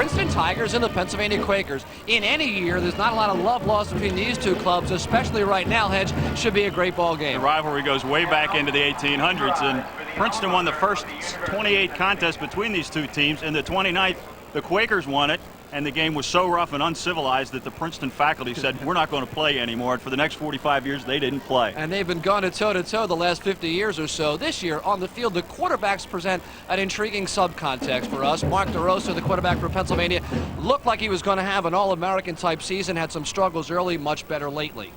Princeton Tigers and the Pennsylvania Quakers. In any year, there's not a lot of love lost between these two clubs, especially right now, Hedge. Should be a great ball game. The rivalry goes way back into the 1800s, and Princeton won the first 28 contests between these two teams. In the 29th, the Quakers won it, and the game was so rough and uncivilized that the Princeton faculty said, we're not going to play anymore. And for the next 45 years, they didn't play. And they've been going toe-to-toe the last 50 years or so. This year, on the field, the quarterbacks present an intriguing sub-context for us. Mark DeRosa, the quarterback for Pennsylvania, looked like he was going to have an All-American type season, had some struggles early, much better lately.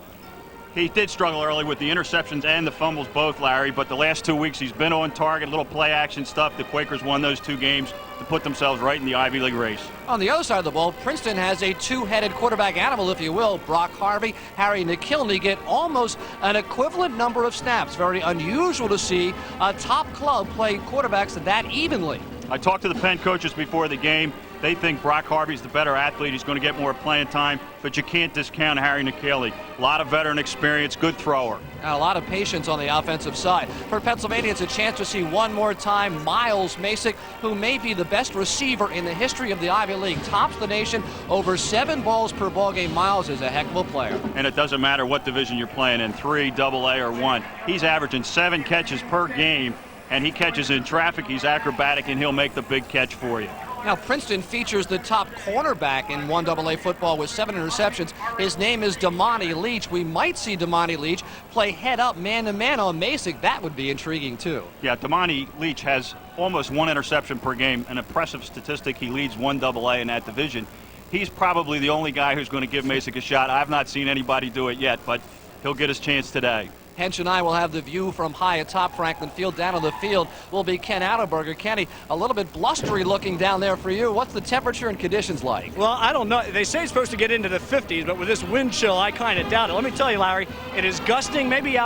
He did struggle early with the interceptions and the fumbles both, Larry, but the last 2 weeks he's been on target, little play action stuff. The Quakers won those 2 games to put themselves right in the Ivy League race. On the other side of the ball, Princeton has a two-headed quarterback animal, if you will. Brock Harvey, Harry McKilney get almost an equivalent number of snaps. Very unusual to see a top club play quarterbacks that evenly. I talked to the Penn coaches before the game. They think Brock Harvey's the better athlete. He's going to get more playing time, but you can't discount Harry McKilney. A lot of veteran experience, good thrower. And a lot of patience on the offensive side. For Pennsylvania, it's a chance to see one more time Miles Masick, who may be the best receiver in the history of the Ivy League. Tops the nation, over 7 balls per ball game. Miles is a heck of a player. And it doesn't matter what division you're playing in, 3, AA, or 1. He's averaging 7 catches per game, and he catches in traffic. He's acrobatic, and he'll make the big catch for you. Now, Princeton features the top cornerback in 1AA football with 7 interceptions. His name is Damani Leach. We might see Damani Leach play head-up, man-to-man on Masick. That would be intriguing, too. Yeah, Damani Leach has almost 1 interception per game, an impressive statistic. He leads 1AA in that division. He's probably the only guy who's going to give Masick a shot. I've not seen anybody do it yet, but he'll get his chance today. Hench and I will have the view from high atop Franklin Field. Down on the field will be Ken Atterberger. Kenny, a little bit blustery looking down there for you. What's the temperature and conditions like? Well, I don't know. They say it's supposed to get into the 50s, but with this wind chill, I kind of doubt it. Let me tell you, Larry, it is gusting. Maybe,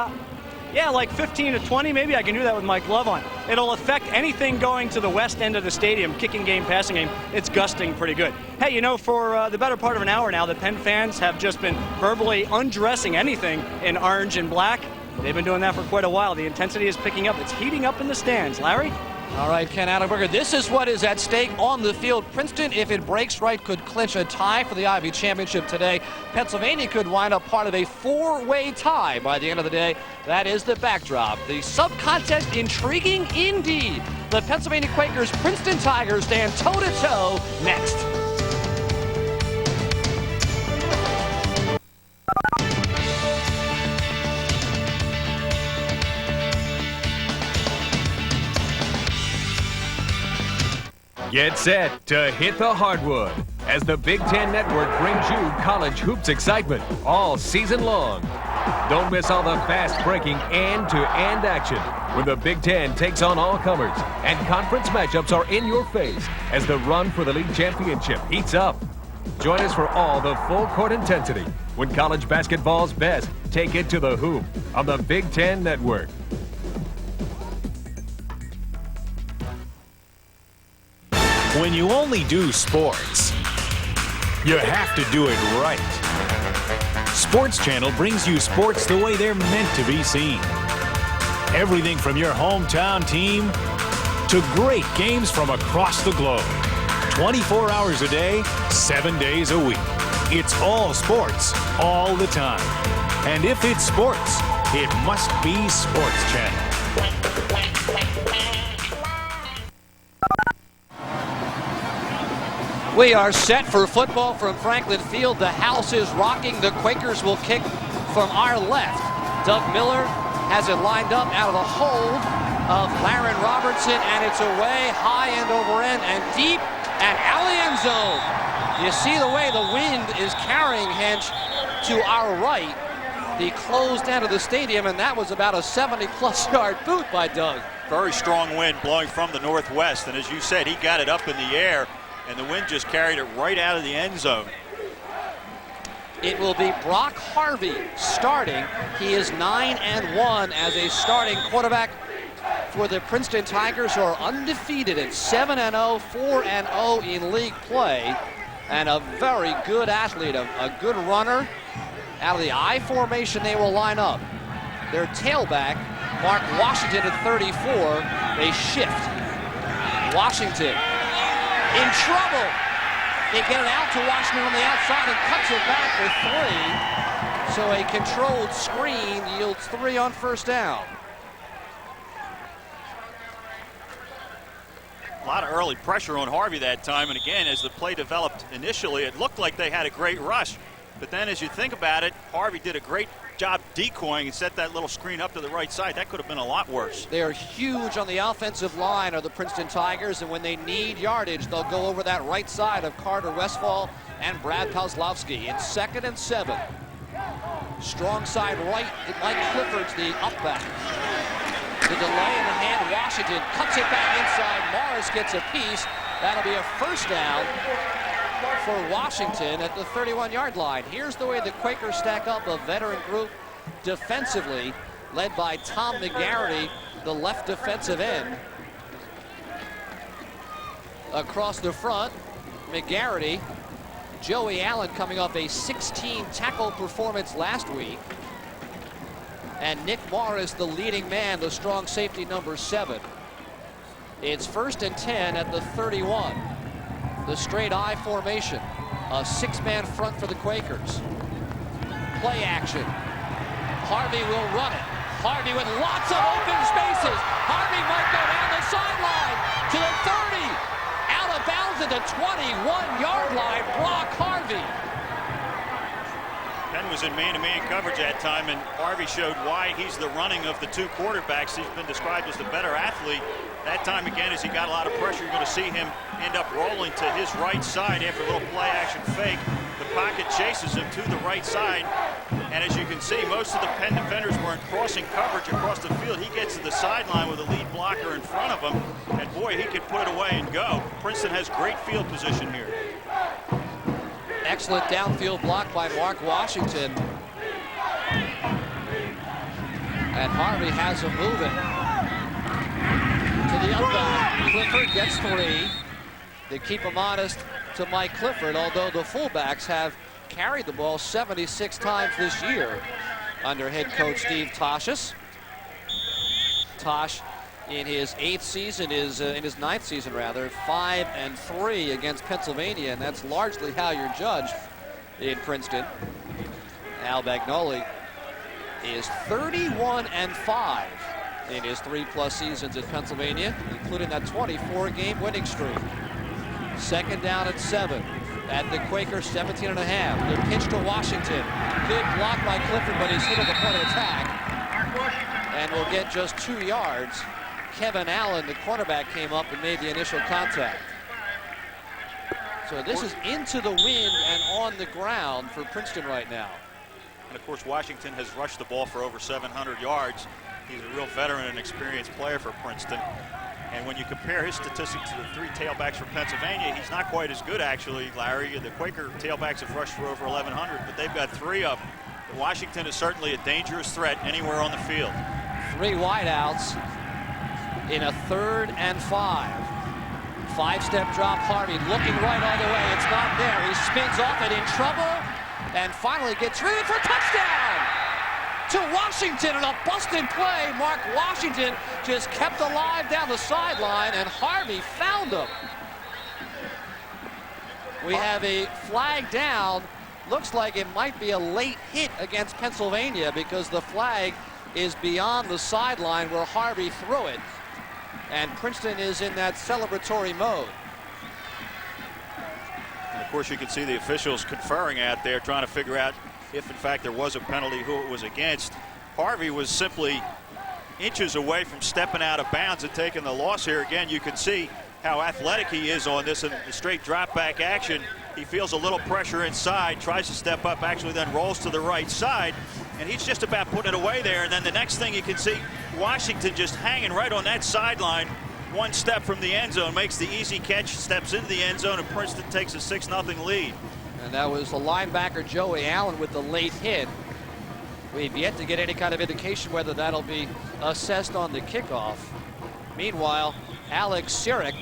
like 15 to 20. Maybe I can do that with my glove on. It'll affect anything going to the west end of the stadium, kicking game, passing game. It's gusting pretty good. Hey, you know, for the better part of an hour now, the Penn fans have just been verbally undressing anything in orange and black. They've been doing that for quite a while. The intensity is picking up. It's heating up in the stands. Larry? All right, Ken Atterberger, this is what is at stake on the field. Princeton, if it breaks right, could clinch a tie for the Ivy Championship today. Pennsylvania could wind up part of a 4-way tie by the end of the day. That is the backdrop. The sub-contest intriguing indeed. The Pennsylvania Quakers, Princeton Tigers stand toe-to-toe next. Get set to hit the hardwood as the Big Ten Network brings you college hoops excitement all season long. Don't miss all the fast-breaking end-to-end action when the Big Ten takes on all comers and conference matchups are in your face as the run for the league championship heats up. Join us for all the full-court intensity when college basketball's best take it to the hoop on the Big Ten Network. When you only do sports, you have to do it right. SportsChannel brings you sports the way they're meant to be seen. Everything from your hometown team to great games from across the globe. 24 hours a day, 7 days a week. It's all sports, all the time. And if it's sports, it must be SportsChannel. We are set for football from Franklin Field. The house is rocking. The Quakers will kick from our left. Doug Miller has it lined up out of the hold of Laren Robertson, and it's away, high end over end, and deep, and out of the end zone. You see the way the wind is carrying Hench to our right, the closed end of the stadium, and that was about a 70-plus yard boot by Doug. Very strong wind blowing from the northwest, and as you said, he got it up in the air, and the wind just carried it right out of the end zone. It will be Brock Harvey starting. He is 9-1 as a starting quarterback for the Princeton Tigers, who are undefeated at 7-0, 4-0 in league play, and a very good athlete, a good runner. Out of the I formation, they will line up. Their tailback, Mark Washington at 34, they shift. Washington in trouble. They get it out to Washington on the outside and cuts it back for 3. So a controlled screen yields 3 on first down. A lot of early pressure on Harvey that time, and again, as the play developed initially, it looked like they had a great rush. But then as you think about it, Harvey did a great job decoying and set that little screen up to the right side. That could have been a lot worse. They are huge on the offensive line of the Princeton Tigers, and when they need yardage, they'll go over that right side of Carter Westfall and Brad Kozlowski. In 2nd and 7. Strong side right, Mike Clifford's the up back. The delay in the hand, Washington cuts it back inside. Morris gets a piece. That'll be a first down for Washington at the 31-yard line. Here's the way the Quakers stack up a veteran group defensively, led by Tom McGarity, the left defensive end. Across the front, McGarity, Joey Allen coming off a 16-tackle performance last week. And Nick Morris, the leading man, the strong safety number 7. It's 1st and 10 at the 31. The straight I formation. A 6-man front for the Quakers. Play action. Harvey will run it. Harvey with lots of open spaces. Harvey might go down the sideline to the 30. Out of bounds at the 21-yard line. Brock Harvey. Penn was in man-to-man coverage that time, and Harvey showed why he's the running of the 2 quarterbacks. He's been described as the better athlete. That time again, as he got a lot of pressure, you're going to see him end up rolling to his right side after a little play-action fake. The pocket chases him to the right side, and as you can see, most of the Penn defenders were in crossing coverage across the field. He gets to the sideline with a lead blocker in front of him, and boy, he could put it away and go. Princeton has great field position here. Excellent downfield block by Mark Washington. And Harvey has him moving. To the up back. Clifford gets 3. They keep him honest to Mike Clifford, although the fullbacks have carried the ball 76 times this year under head coach Steve Toshis. Tosh in his 8th season is in his 9th season rather, 5-3 against Pennsylvania, and that's largely how you're judged in Princeton. Al Bagnoli is 31-5 in his 3+ seasons at Pennsylvania, including that 24-game winning streak. 2nd down and 7 at the Quakers 17.5. The pitch to Washington. Good block by Clifford, but he's hit at the point of attack and will get just 2 yards. Kevin Allen, the cornerback, came up and made the initial contact. So this is into the wind and on the ground for Princeton right now. And of course, Washington has rushed the ball for over 700 yards. He's a real veteran and experienced player for Princeton. And when you compare his statistics to the 3 tailbacks for Pennsylvania, he's not quite as good, actually, Larry. The Quaker tailbacks have rushed for over 1,100, but they've got 3 of them. But Washington is certainly a dangerous threat anywhere on the field. 3 wideouts in a 3rd and 5. 5-step drop. Harvey looking right all the way. It's not there. He spins off it, in trouble, and finally gets rid for touchdown to Washington in a busted play. Mark Washington just kept alive down the sideline, and Harvey found him. We have a flag down. Looks like it might be a late hit against Pennsylvania because the flag is beyond the sideline where Harvey threw it. And Princeton is in that celebratory mode. And of course, you can see the officials conferring out there, trying to figure out if in fact there was a penalty, who it was against. Harvey was simply inches away from stepping out of bounds and taking the loss here. Again, you can see how athletic he is on this, and the straight drop back action. He feels a little pressure inside, tries to step up, actually then rolls to the right side, and he's just about putting it away there. And then the next thing you can see, Washington just hanging right on that sideline, 1 step from the end zone, makes the easy catch, steps into the end zone, and Princeton takes a 6-0 lead. And that was the linebacker Joey Allen with the late hit. We've yet to get any kind of indication whether that'll be assessed on the kickoff. Meanwhile, Alex Sirik,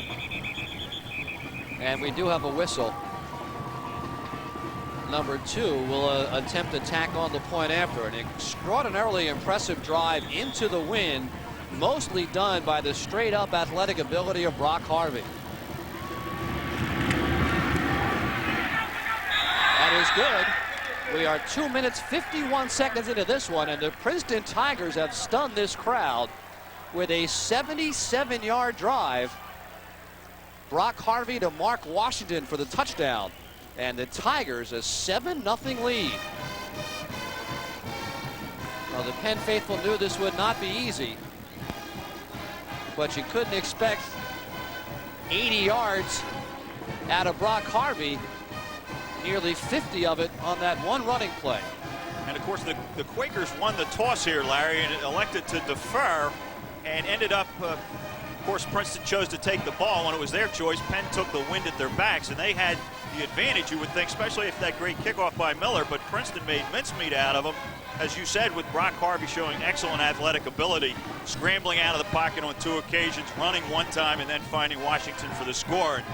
and we do have a whistle. Number 2 will attempt to tack on the point after. An extraordinarily impressive drive into the wind, mostly done by the straight-up athletic ability of Brock Harvey. is good. We are 2 minutes 51 seconds into this one, and the Princeton Tigers have stunned this crowd with a 77-yard drive. Brock Harvey to Mark Washington for the touchdown, and the Tigers a 7-0 lead. Well, the Penn faithful knew this would not be easy, but you couldn't expect 80 yards out of Brock Harvey, nearly 50 of it on that one running play. And of course, the Quakers won the toss here, Larry, and elected to defer, and ended up, of course, Princeton chose to take the ball when it was their choice. Penn took the wind at their backs, and they had the advantage, you would think, especially if that great kickoff by Miller, but Princeton made mincemeat out of them. As you said, with Brock Harvey showing excellent athletic ability, scrambling out of the pocket on 2 occasions, running one time, and then finding Washington for the score. And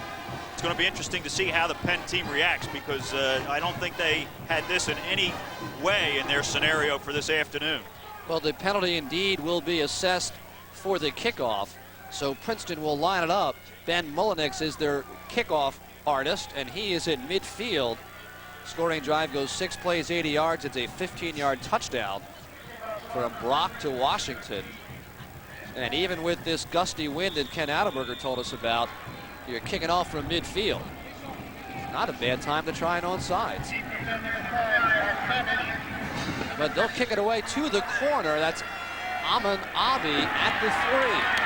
it's going to be interesting to see how the Penn team reacts, because I don't think they had this in any way in their scenario for this afternoon. Well, the penalty indeed will be assessed for the kickoff, so Princeton will line it up. Ben Mullenix is their kickoff artist, and he is in midfield. Scoring drive goes 6 plays, 80 yards. It's a 15-yard touchdown from Brock to Washington. And even with this gusty wind that Ken Adelberger told us about, you're kicking off from midfield. Not a bad time to try an onside. But they'll kick it away to the corner. That's Amin Abi at the 3.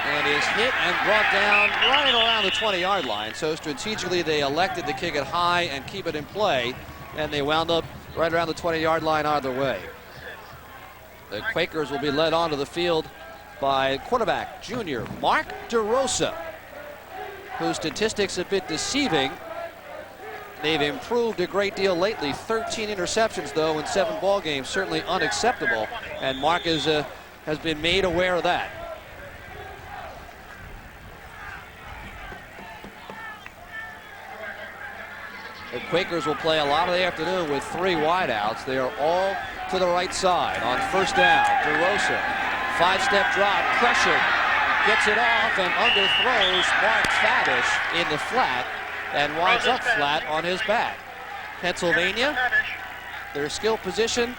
And is hit and brought down right around the 20-yard line. So strategically, they elected to kick it high and keep it in play, and they wound up right around the 20-yard line either way. The Quakers will be led onto the field by quarterback, junior Mark DeRosa, whose statistics a bit deceiving. They've improved a great deal lately. 13 interceptions, though, in 7 ball games, certainly unacceptable. And Mark has been made aware of that. The Quakers will play a lot of the afternoon with 3 wideouts. They are all to the right side on first down. DeRosa, 5-step drop, pressure, gets it off and underthrows Mark Fadish in the flat and winds up flat on his back. Pennsylvania, their skill position.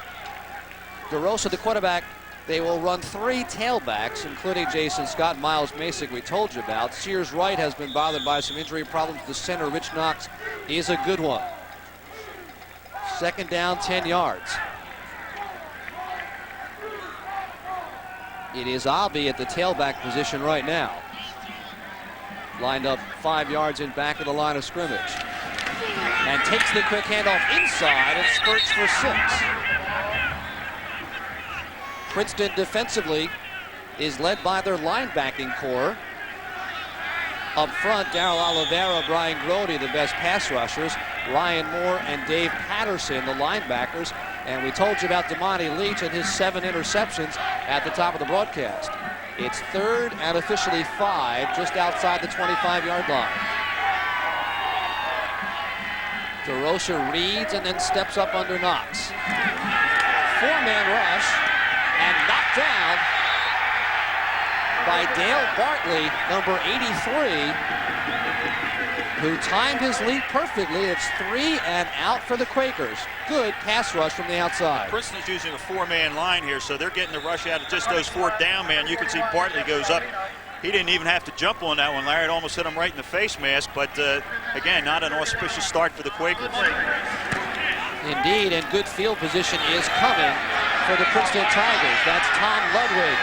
DeRosa, the quarterback. They will run 3 tailbacks, including Jason Scott, Miles Masick, we told you about. Sears Wright has been bothered by some injury problems. The center, Rich Knox, is a good one. Second down, 10 yards. It is Abi at the tailback position right now. Lined up 5 yards in back of the line of scrimmage. And takes the quick handoff inside and spurts for 6. Princeton defensively is led by their linebacking core. Up front, Darryl Oliveira, Brian Grody, the best pass rushers. Ryan Moore and Dave Patterson, the linebackers. And we told you about Damani Leach and his 7 interceptions at the top of the broadcast. It's 3rd and officially 5, just outside the 25-yard line. DeRosa reads and then steps up under Knox. 4-man rush. And knocked down by Dale Bartley, number 83, who timed his lead perfectly. It's 3 and out for the Quakers. Good pass rush from the outside. Princeton is using a 4-man line here, so they're getting the rush out of just those 4 down men. You can see Bartley goes up. He didn't even have to jump on that one, Larry. It almost hit him right in the face mask, but again, not an auspicious start for the Quakers. Indeed, and good field position is coming for the Princeton Tigers. That's Tom Ludwig.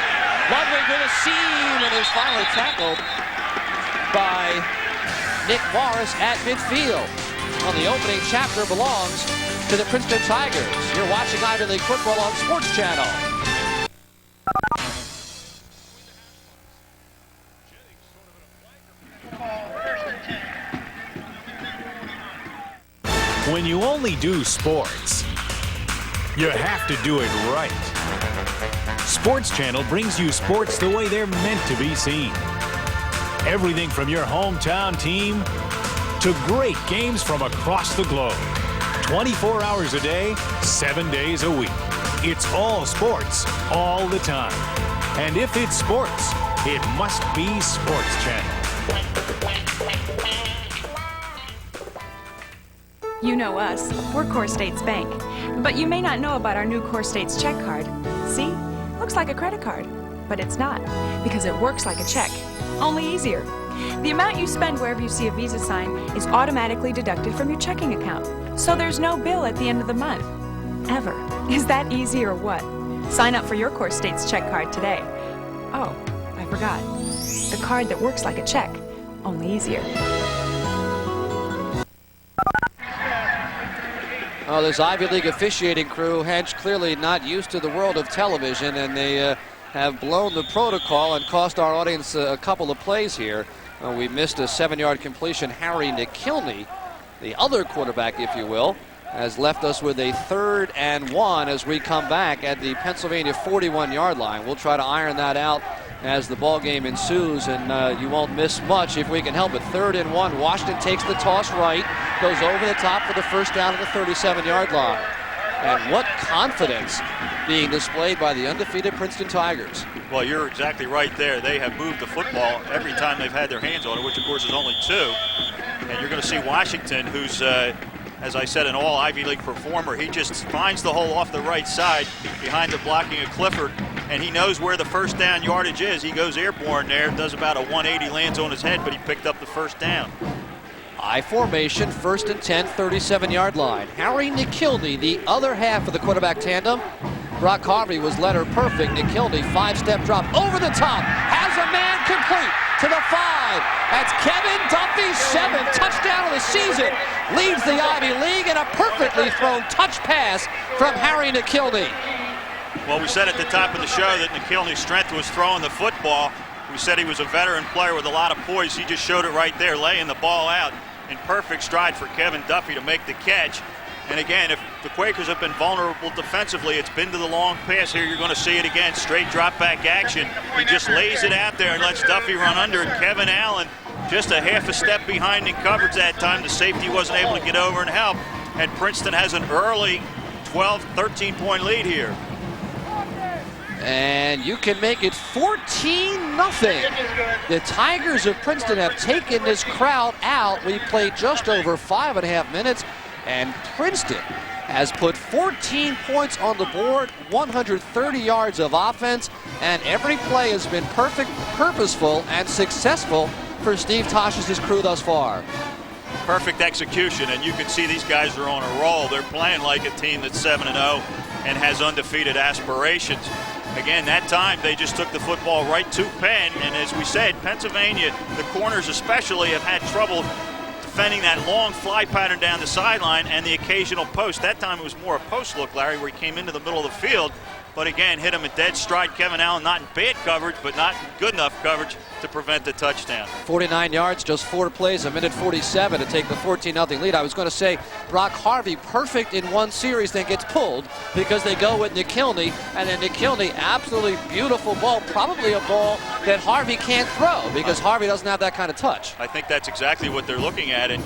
Ludwig with a seam and is finally tackled by Nick Morris at midfield. Well, the opening chapter belongs to the Princeton Tigers. You're watching Ivy League football on Sports Channel. When you only do sports, you have to do it right. Sports Channel brings you sports the way they're meant to be seen. Everything from your hometown team to great games from across the globe. 24 hours a day, 7 days a week. It's all sports, all the time. And if it's sports, it must be Sports Channel. You know us. We're Core States Bank. But you may not know about our new Core States check card. See? Looks like a credit card. But it's not, because it works like a check, only easier. The amount you spend wherever you see a Visa sign is automatically deducted from your checking account. So there's no bill at the end of the month. Ever. Is that easy or what? Sign up for your Core States check card today. Oh, I forgot. The card that works like a check, only easier. Oh, this Ivy League officiating crew, Hench, clearly not used to the world of television, and they have blown the protocol and cost our audience a couple of plays here. We missed a 7-yard completion. Harry McKilney, the other quarterback, if you will, has left us with a 3rd and 1 as we come back at the Pennsylvania 41-yard line. We'll try to iron that out as the ball game ensues, and you won't miss much if we can help it. 3rd and 1. Washington takes the toss right, goes over the top for the first down at the 37-yard line. And what confidence being displayed by the undefeated Princeton Tigers. Well, you're exactly right there. They have moved the football every time they've had their hands on it, which of course is only 2. And you're going to see Washington, who's, as I said, an all Ivy League performer. He just finds the hole off the right side behind the blocking of Clifford, and he knows where the first down yardage is. He goes airborne there, does about a 180, lands on his head, but he picked up the first down. I formation, 1st and 10, 37-yard line. Harry McKilney, the other half of the quarterback tandem. Brock Harvey was letter perfect. McKilney, 5-step drop over the top, has a man complete to the 5. That's Kevin Duffy's 7th touchdown of the season. Leads the Ivy League, and a perfectly thrown touch pass from Harry McKilney. Well, we said at the top of the show that McKilney's strength was throwing the football. We said he was a veteran player with a lot of poise. He just showed it right there, laying the ball out in perfect stride for Kevin Duffy to make the catch. And again, if the Quakers have been vulnerable defensively, it's been to the long pass. Here you're going to see it again, straight drop back action. He just lays it out there and lets Duffy run under it. Kevin Allen just a half a step behind in coverage that time. The safety wasn't able to get over and help. And Princeton has an early 12, 13-point lead here. And you can make it 14-0. The Tigers of Princeton have taken this crowd out. We played just over 5.5 minutes, and Princeton has put 14 points on the board, 130 yards of offense, and every play has been perfect, purposeful, and successful for Steve Tosh's crew thus far. Perfect execution, and you can see these guys are on a roll. They're playing like a team that's 7-0 and has undefeated aspirations. Again, that time they just took the football right to Penn, and as we said, Pennsylvania, the corners especially, have had trouble defending that long fly pattern down the sideline and the occasional post. That time it was more a post look, Larry, where he came into the middle of the field, but again, hit him a dead stride. Kevin Allen not in bad coverage, but not good enough coverage to prevent the touchdown. 49 yards, just 4 plays, 1:47 to take the 14-0 lead. I was going to say Brock Harvey perfect in one series, then gets pulled because they go with McKilney, and then McKilney, absolutely beautiful ball, probably a ball that Harvey can't throw because Harvey doesn't have that kind of touch. I think that's exactly what they're looking at, and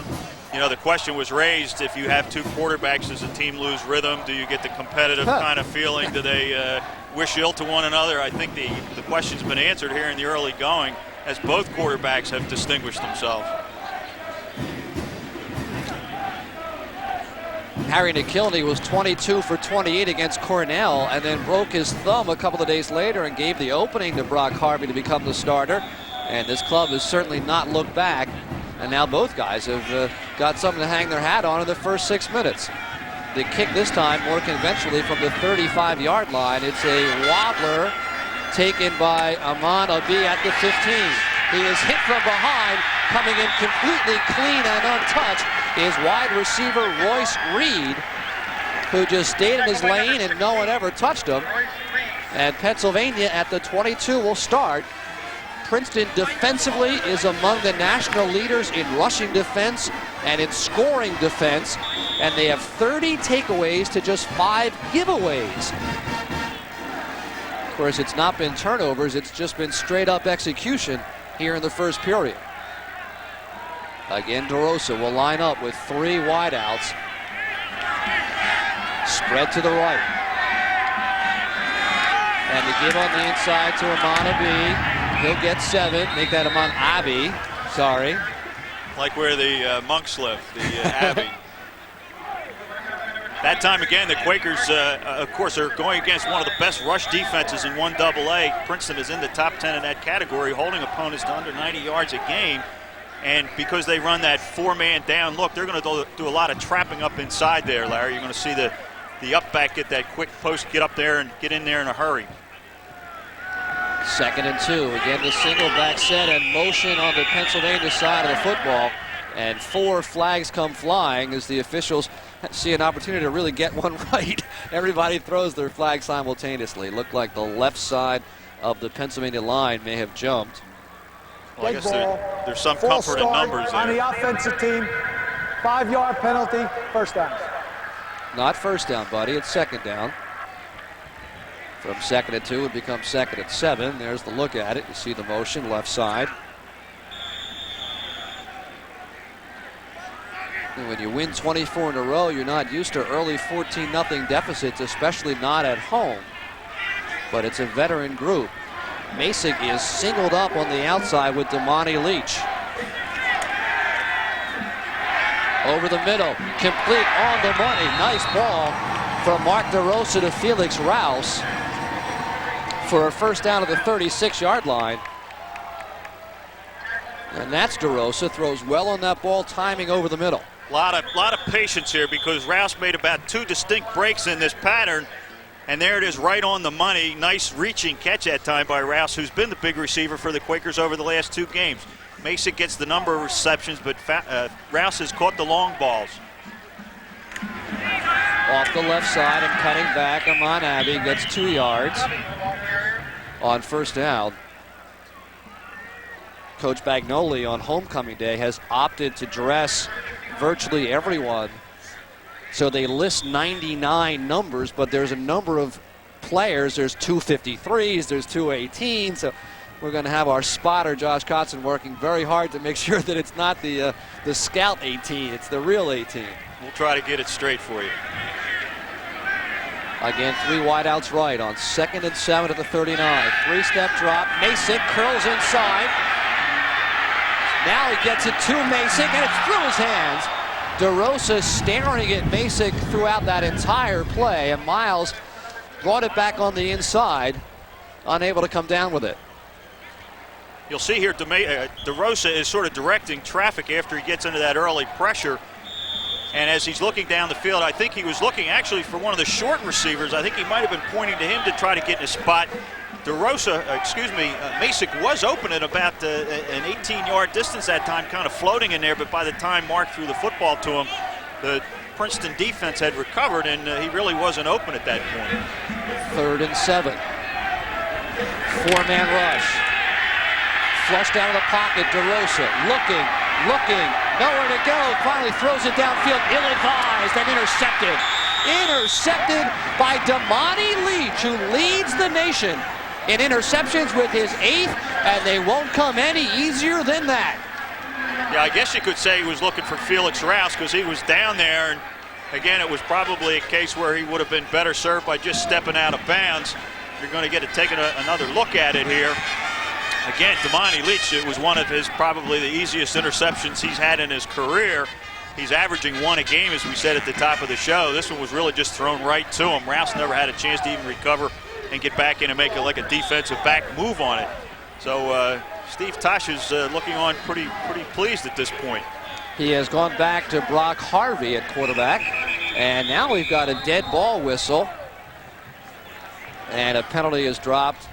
you know, the question was raised, if you have 2 quarterbacks, does the team lose rhythm? Do you get the competitive kind of feeling? Do they wish ill to one another? I think the question's been answered here in the early going as both quarterbacks have distinguished themselves. Harry McKilney was 22 for 28 against Cornell and then broke his thumb a couple of days later and gave the opening to Brock Harvey to become the starter. And this club has certainly not looked back. And now both guys have got something to hang their hat on in the first 6 minutes. The kick this time more conventionally from the 35-yard line. It's a wobbler taken by Aman Abi at the 15. He is hit from behind. Coming in completely clean and untouched is wide receiver Royce Reed, who just stayed in his lane and no one ever touched him. And Pennsylvania at the 22 will start. Princeton defensively is among the national leaders in rushing defense and in scoring defense, and they have 30 takeaways to just 5 giveaways. Of course, it's not been turnovers, it's just been straight up execution here in the first period. Again, DeRosa will line up with 3 wideouts. Spread to the right. And the give on the inside to Aman Abi. He'll get 7. Make that Aman Abi. Sorry. Like where the monks live, the Abbey. That time again, the Quakers, of course, are going against one of the best rush defenses in 1AA. Princeton is in the top 10 in that category, holding opponents to under 90 yards a game. And because they run that four-man down look, they're going to do a lot of trapping up inside there, Larry. You're going to see the up back get that quick post, get up there and get in there in a hurry. 2nd and 2. Again, the single back set and motion on the Pennsylvania side of the football. And 4 flags come flying as the officials see an opportunity to really get one right. Everybody throws their flag simultaneously. Looked like the left side of the Pennsylvania line may have jumped. Well, I guess there's some comfort in numbers there. On the offensive team, 5-yard penalty, first down. Not first down, buddy. It's 2nd down. From 2nd and 2, it becomes 2nd and 7. There's the look at it. You see the motion, left side. And when you win 24 in a row, you're not used to early 14-0 deficits, especially not at home. But it's a veteran group. Masik is singled up on the outside with Damani Leach. Over the middle, complete on the money. Nice ball from Mark DeRosa to Felix Rouse for a first down at the 36-yard line. And that's DeRosa, throws well on that ball, timing over the middle. A lot of patience here because Rouse made about 2 distinct breaks in this pattern. And there it is, right on the money. Nice reaching catch that time by Rouse, who's been the big receiver for the Quakers over the last 2 games. Masik gets the number of receptions, but Rouse has caught the long balls. Off the left side and cutting back, Amon Abbey gets 2 yards on first down. Coach Bagnoli on homecoming day has opted to dress virtually everyone. So they list 99 numbers, but there's a number of players. There's 2 53s, there's 2 18s. So we're going to have our spotter, Josh Kotzen, working very hard to make sure that it's not the scout 18, it's the real 18. We'll try to get it straight for you. Again, 3 wideouts right on 2nd and 7 at the 39. 3-step drop. Masik curls inside. Now he gets it to Masik, and it's through his hands. DeRosa staring at Masik throughout that entire play, and Miles brought it back on the inside, unable to come down with it. You'll see here DeRosa is sort of directing traffic after he gets into that early pressure. And as he's looking down the field, I think he was looking actually for one of the short receivers. I think he might have been pointing to him to try to get in a spot. Masik was open at about an 18-yard distance that time, kind of floating in there, but by the time Mark threw the football to him, the Princeton defense had recovered, and he really wasn't open at that point. 3rd and 7. 4-man rush. Flushed out of the pocket, DeRosa looking, nowhere to go. Finally throws it downfield, ill-advised and intercepted. Intercepted by Damani Leach, who leads the nation in interceptions with his 8th, and they won't come any easier than that. Yeah, I guess you could say he was looking for Felix Rouse because he was down there, and again, it was probably a case where he would have been better served by just stepping out of bounds. You're going to get taking another look at it here. Again, Damani Leach, it was one of his probably the easiest interceptions he's had in his career. He's averaging 1 a game, as we said at the top of the show. This one was really just thrown right to him. Rouse never had a chance to even recover and get back in and make like a defensive back move on it. So Steve Tosh is looking on pretty pleased at this point. He has gone back to Brock Harvey at quarterback, and now we've got a dead ball whistle, and a penalty is dropped,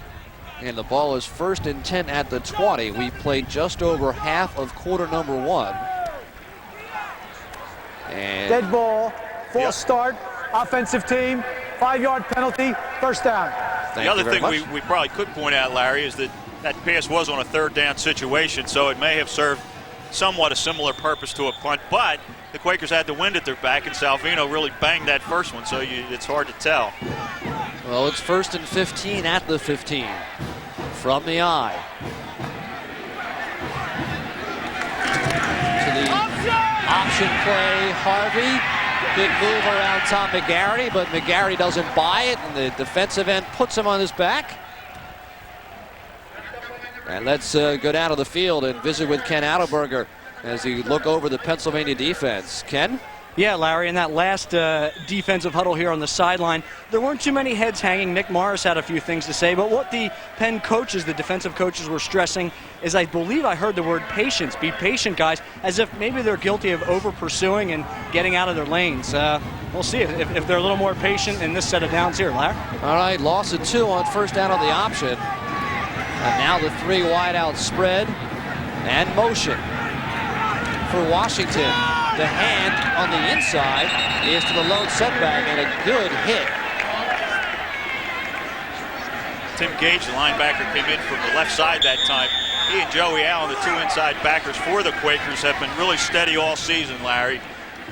and the ball is 1st and 10 at the 20. We played just over half of quarter number 1. And dead ball, false start, offensive team, 5-yard penalty, first down. The other thing we probably could point out, Larry, is that pass was on a 3rd down situation, so it may have served somewhat a similar purpose to a punt, but the Quakers had the wind at their back, and Salvino really banged that first one, so it's hard to tell. Well, it's 1st and 15 at the 15 from the eye. To the option play, Harvey. Big move around Tom McGarity, but McGarity doesn't buy it, and the defensive end puts him on his back. And let's go down to the field and visit with Ken Adelberger as you look over the Pennsylvania defense. Ken? Yeah, Larry, in that last defensive huddle here on the sideline, there weren't too many heads hanging. Nick Morris had a few things to say, but what the Penn coaches, the defensive coaches, were stressing is, I believe I heard the word patience. Be patient, guys, as if maybe they're guilty of over-pursuing and getting out of their lanes. We'll see if they're a little more patient in this set of downs here, Larry. All right, loss of 2 on first down on the option. And now the 3 wide out spread and motion for Washington. The hand on the inside is to the lone setback, and a good hit. Tim Gage, the linebacker, came in from the left side that time. He and Joey Allen, the 2 inside backers for the Quakers, have been really steady all season, Larry.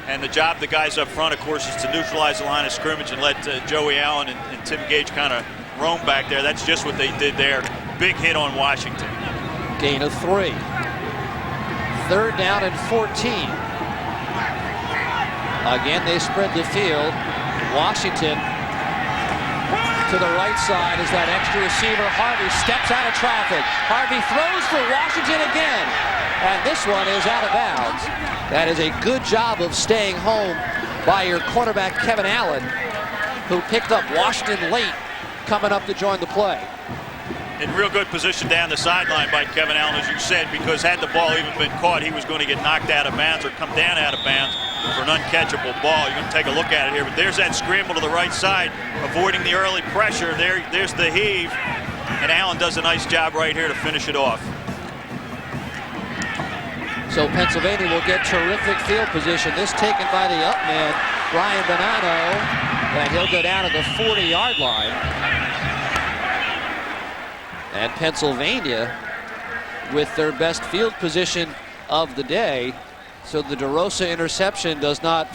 And the job of the guys up front, of course, is to neutralize the line of scrimmage and let Joey Allen and Tim Gage kind of roam back there. That's just what they did there. Big hit on Washington. Gain of 3. Third down and 14. Again, they spread the field. Washington to the right side is that extra receiver. Harvey steps out of traffic. Harvey throws for Washington again. And this one is out of bounds. That is a good job of staying home by your cornerback, Kevin Allen, who picked up Washington late coming up to join the play. In real good position down the sideline by Kevin Allen, as you said, because had the ball even been caught, he was going to get knocked out of bounds or come down out of bounds for an uncatchable ball. You're going to take a look at it here, but there's that scramble to the right side, avoiding the early pressure. There's the heave, and Allen does a nice job right here to finish it off. So Pennsylvania will get terrific field position. This taken by the up man, Brian Bonanno, and he'll go down to the 40-yard line. And Pennsylvania with their best field position of the day. So the DeRosa interception does not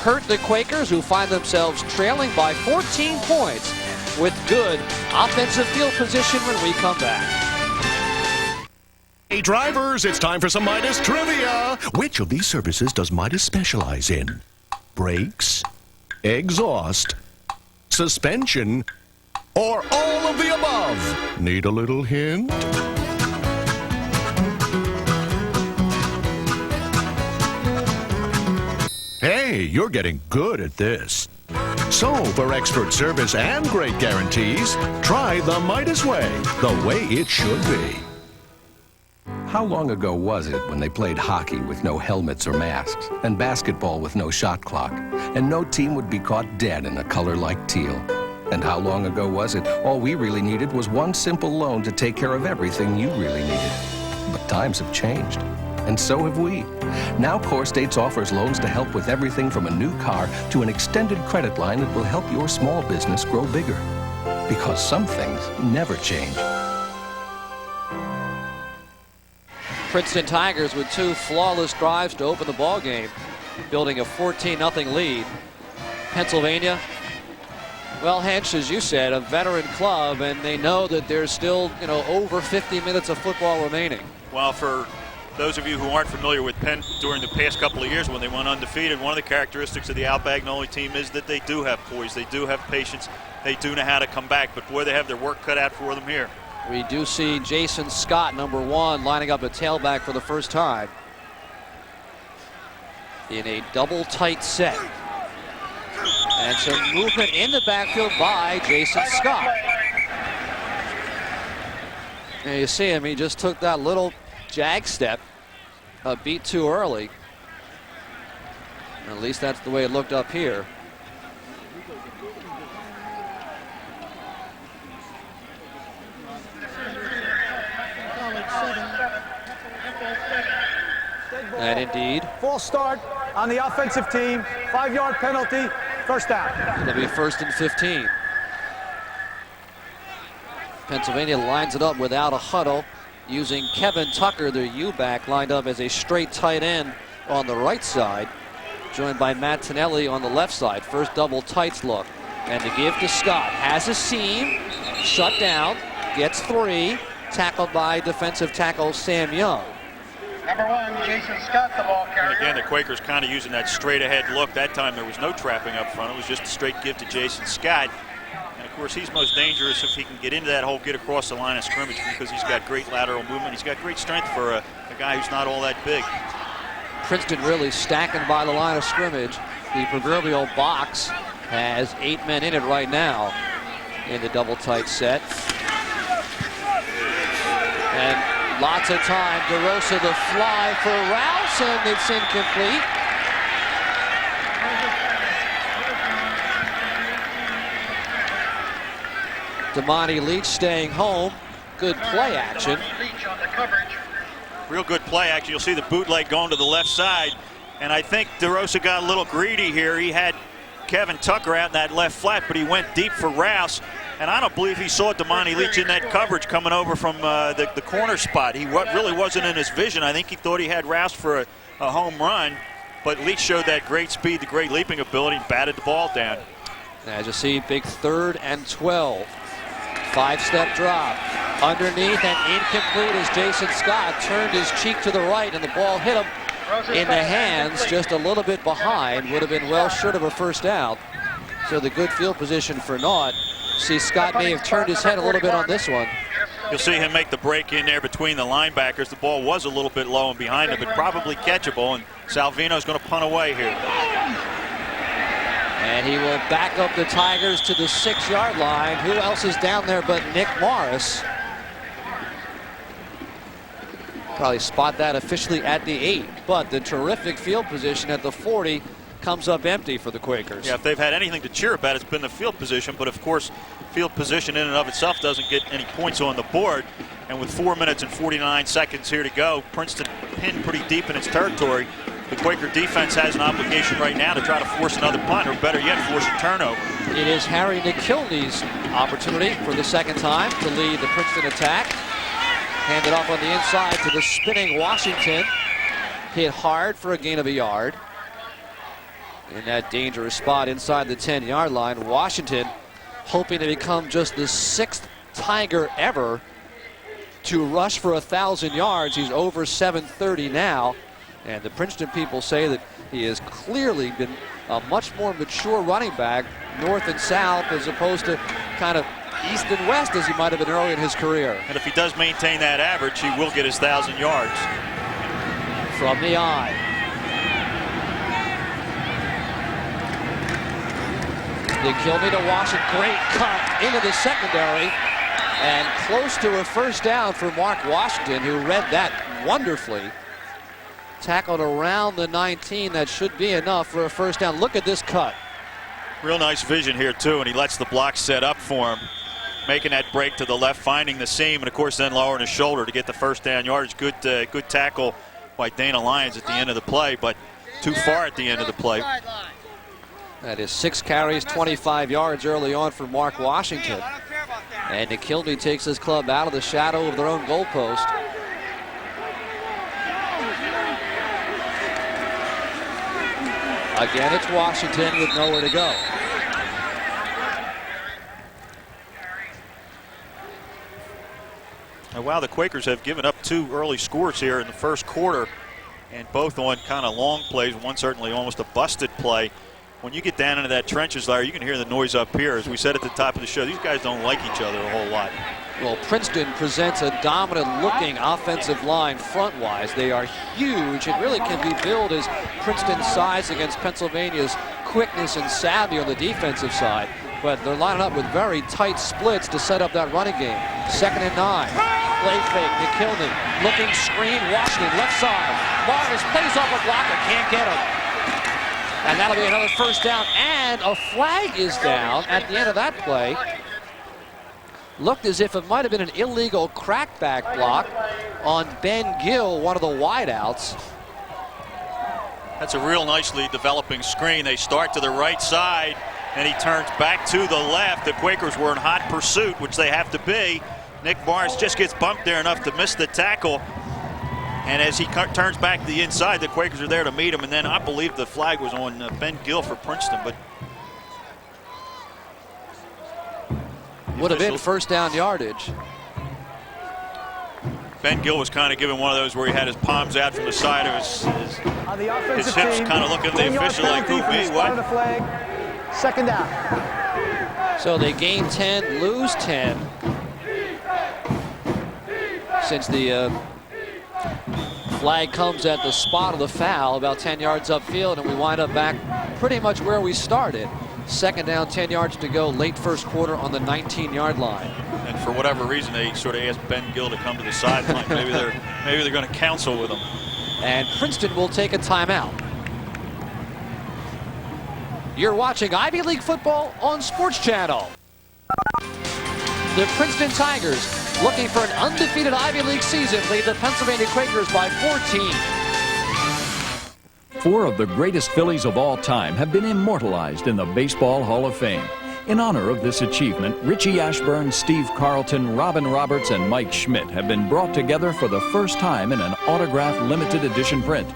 hurt the Quakers, who find themselves trailing by 14 points with good offensive field position when we come back. Hey drivers, it's time for some Midas trivia. Which of these services does Midas specialize in? Brakes, exhaust, suspension, or all of the above? Need a little hint? Hey, you're getting good at this. So, for expert service and great guarantees, try the Midas way, the way it should be. How long ago was it when they played hockey with no helmets or masks, and basketball with no shot clock, and no team would be caught dead in a color like teal? And how long ago was it all we really needed was one simple loan to take care of everything you really needed? But times have changed, and so have we. Now Core States offers loans to help with everything from a new car to an extended credit line that will help your small business grow bigger. Because some things never change. Princeton Tigers with 2 flawless drives to open the ball game, building a 14-0 lead. Pennsylvania, well, Hench, as you said, a veteran club, and they know that there's still, over 50 minutes of football remaining. Well, for those of you who aren't familiar with Penn during the past couple of years when they went undefeated, one of the characteristics of the Al Bagnoli team is that they do have poise, they do have patience, they do know how to come back, but boy, they have their work cut out for them here. We do see Jason Scott, number 1, lining up a tailback for the first time in a double tight set. And some movement in the backfield by Jason Scott. And you see him, he just took that little jag step a beat too early. At least that's the way it looked up here. And indeed, False start on the offensive team. 5-yard penalty. First down. It'll be 1st and 15. Pennsylvania lines it up without a huddle, using Kevin Tucker, their U-back, lined up as a straight tight end on the right side, joined by Matt Tonelli on the left side. First double tights look. And to give to Scott. Has a seam. Shut down. Gets 3. Tackled by defensive tackle Sam Young. Number 1, Jason Scott, the ball carrier. And again, the Quakers kind of using that straight ahead look. That time there was no trapping up front. It was just a straight give to Jason Scott. And of course, he's most dangerous if he can get into that hole, get across the line of scrimmage, because he's got great lateral movement. He's got great strength for a guy who's not all that big. Princeton really stacking by the line of scrimmage. The proverbial box has 8 men in it right now in the double tight set. And lots of time. DeRosa the fly for Rouse, and it's incomplete. Damani Leach staying home. Good play action. Real good play action. You'll see the bootleg going to the left side. And I think DeRosa got a little greedy here. He had Kevin Tucker out in that left flat, but he went deep for Rouse. And I don't believe he saw Damani Leach in that coverage coming over from the corner spot. He really wasn't in his vision. I think he thought he had Rouse for a home run. But Leach showed that great speed, the great leaping ability, and batted the ball down. As you see, big 3rd and 12. 5-step drop. Underneath and incomplete as Jason Scott turned his cheek to the right, and the ball hit him in the hands just a little bit behind. Would have been well short of a first down. So the good field position for naught. See, Scott may have turned his head a little bit on this one. You'll see him make the break in there between the linebackers. The ball was a little bit low and behind him, but probably catchable, and Salvino's going to punt away here. And he will back up the Tigers to the 6-yard line. Who else is down there but Nick Morris? Probably spot that officially at the 8, but the terrific field position at the 40 comes up empty for the Quakers. Yeah, if they've had anything to cheer about, it's been the field position, but of course, field position in and of itself doesn't get any points on the board. And with 4 minutes and 49 seconds here to go, Princeton pinned pretty deep in its territory. The Quaker defense has an obligation right now to try to force another punt, or better yet, force a turnover. It is Harry McKilney's opportunity for the second time to lead the Princeton attack. Handed off on the inside to the spinning Washington. Hit hard for a gain of a yard. In that dangerous spot inside the 10-yard line, Washington hoping to become just the 6th Tiger ever to rush for 1,000 yards. He's over 730 now. And the Princeton people say that he has clearly been a much more mature running back, north and south, as opposed to kind of east and west as he might have been early in his career. And if he does maintain that average, he will get his 1,000 yards. From the eye. McKilney to Washington. Great cut into the secondary. And close to a first down for Mark Washington, who read that wonderfully. Tackled around the 19. That should be enough for a first down. Look at this cut. Real nice vision here, too, and he lets the block set up for him. Making that break to the left, finding the seam, and, of course, then lowering his shoulder to get the first down yardage. Good tackle by Dana Lyons at the end of the play, but too far at the end of the play. That is 6 carries, 25 yards early on for Mark Washington. And McKilney takes his club out of the shadow of their own goalpost. Again, it's Washington with nowhere to go. And wow, the Quakers have given up 2 early scores here in the first quarter, and both on kind of long plays, one certainly almost a busted play. When you get down into that trenches, Larry, you can hear the noise up here. As we said at the top of the show, these guys don't like each other a whole lot. Well, Princeton presents a dominant-looking offensive line front-wise. They are huge. It really can be billed as Princeton's size against Pennsylvania's quickness and savvy on the defensive side. But they're lining up with very tight splits to set up that running game. 2nd and 9. Play fake. McKilney looking screen. Washington left side. Morris plays off a blocker. Can't get him. And that'll be another first down. And a flag is down at the end of that play. Looked as if it might have been an illegal crackback block on Ben Gill, one of the wideouts. That's a real nicely developing screen. They start to the right side, and he turns back to the left. The Quakers were in hot pursuit, which they have to be. Nick Morris just gets bumped there enough to miss the tackle. And as he turns back to the inside, the Quakers are there to meet him. And then I believe the flag was on Ben Gill for Princeton, but would have been first down yardage. Ben Gill was kind of giving one of those where he had his palms out from the side of his hips, kind of looking at the official like, who, me, what? Second down. So they gain 10, lose 10. Since the Flag comes at the spot of the foul, about 10 yards upfield, and we wind up back pretty much where we started. Second down, 10 yards to go, late first quarter on the 19-yard line. And for whatever reason, they sort of asked Ben Gill to come to the sideline. maybe they're going to counsel with him. And Princeton will take a timeout. You're watching Ivy League football on SportsChannel. The Princeton Tigers, looking for an undefeated Ivy League season, lead the Pennsylvania Quakers by 14. 4 of the greatest Phillies of all time have been immortalized in the Baseball Hall of Fame. In honor of this achievement, Richie Ashburn, Steve Carlton, Robin Roberts, and Mike Schmidt have been brought together for the first time in an autographed limited edition print.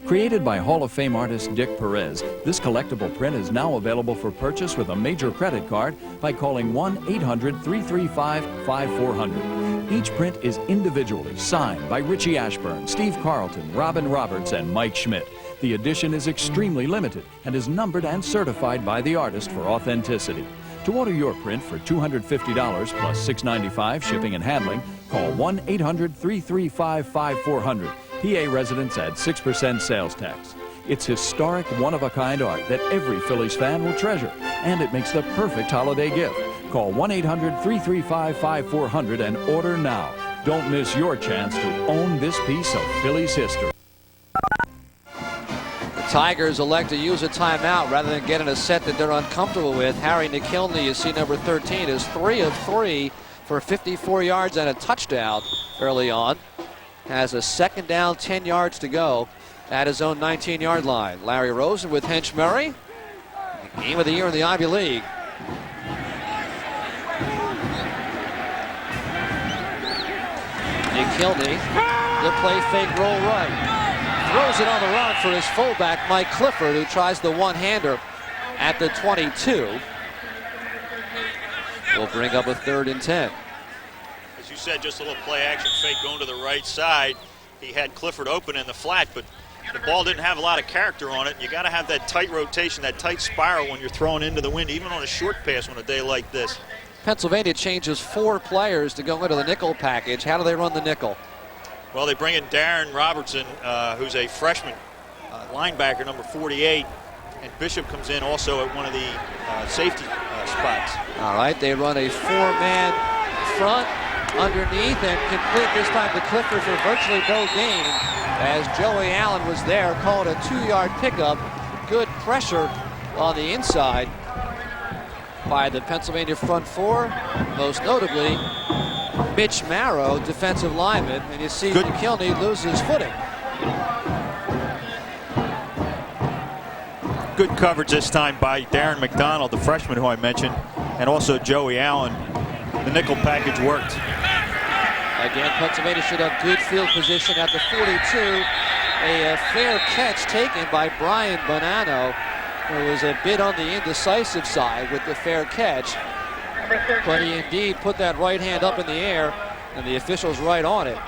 Created by Hall of Fame artist Dick Perez, this collectible print is now available for purchase with a major credit card by calling 1-800-335-5400. Each print is individually signed by Richie Ashburn, Steve Carlton, Robin Roberts, and Mike Schmidt. The edition is extremely limited and is numbered and certified by the artist for authenticity. To order your print for $250 plus $6.95 shipping and handling, call 1-800-335-5400. PA residents add 6% sales tax. It's historic, one-of-a-kind art that every Phillies fan will treasure, and it makes the perfect holiday gift. Call 1-800-335-5400 and order now. Don't miss your chance to own this piece of Phillies history. The Tigers elect to use a timeout rather than get in a set that they're uncomfortable with. Harry McKilney, you see number 13, is 3 of 3 for 54 yards and a touchdown early on. Has a second down, 10 yards to go at his own 19-yard line. Larry Rosen with Hench Murray. Game of the year in the Ivy League. McKilney, the play fake roll right. Throws it on the run for his fullback, Mike Clifford, who tries the one-hander at the 22. Will bring up a 3rd and 10. As you said, just a little play action fake going to the right side. He had Clifford open in the flat, but the ball didn't have a lot of character on it. You got to have that tight rotation, that tight spiral when you're throwing into the wind, even on a short pass on a day like this. Pennsylvania changes 4 players to go into the nickel package. How do they run the nickel? Well, they bring in Darren Robertson, who's a freshman linebacker, number 48, and Bishop comes in also at one of the safety spots. All right, they run a 4-man front underneath and complete this time to Clifford for virtually no gain, as Joey Allen was there, called a 2-yard pickup. Good pressure on the inside by the Pennsylvania front 4, most notably Mitch Marrow, defensive lineman, and you see McKilney lose his footing. Good coverage this time by Darren McDonald, the freshman who I mentioned, and also Joey Allen. The nickel package worked. Again, Pennsylvania should have good field position at the 42. A fair catch taken by Brian Bonanno, who was a bit on the indecisive side with the fair catch. But he indeed put that right hand up in the air, and the official's right on it.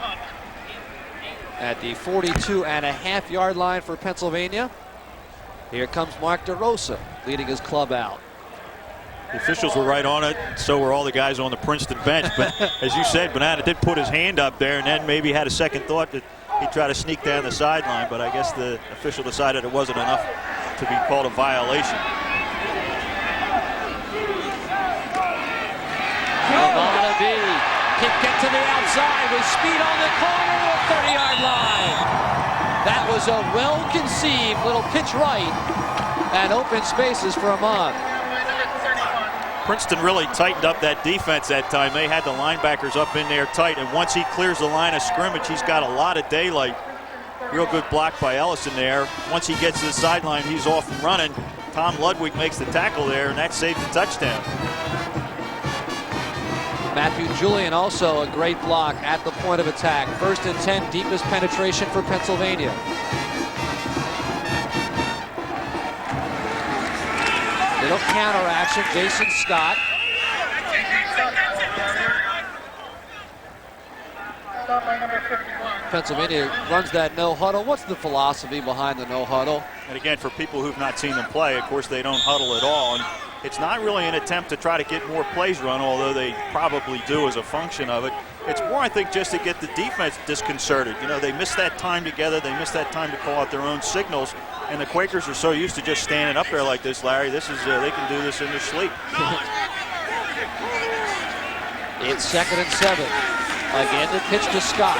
At the 42.5-yard line for Pennsylvania. Here comes Mark DeRosa leading his club out. The officials were right on it, so were all the guys on the Princeton bench. But as you said, Bonanno did put his hand up there and then maybe had a second thought that he'd try to sneak down the sideline, but I guess the official decided it wasn't enough to be called a violation. Kick it to the outside with speed on the corner to the 30-yard line. That was a well-conceived little pitch right and open spaces for Ahmad. Princeton really tightened up that defense that time. They had the linebackers up in there tight, and once he clears the line of scrimmage, he's got a lot of daylight. Real good block by Ellison there. Once he gets to the sideline, he's off and running. Tom Ludwig makes the tackle there, and that saves the touchdown. Matthew Julian also a great block at the point of attack. 1st and 10, deepest penetration for Pennsylvania. Little counter action, Jason Scott. Pennsylvania runs that no huddle. What's the philosophy behind the no huddle? And again, for people who've not seen them play, of course they don't huddle at all. And it's not really an attempt to try to get more plays run, although they probably do as a function of it. It's more, I think, just to get the defense disconcerted. You know, they miss that time together. They miss that time to call out their own signals. And the Quakers are so used to just standing up there like this, Larry. This is they can do this in their sleep. It's 2nd and 7. Again, the pitch to Scott.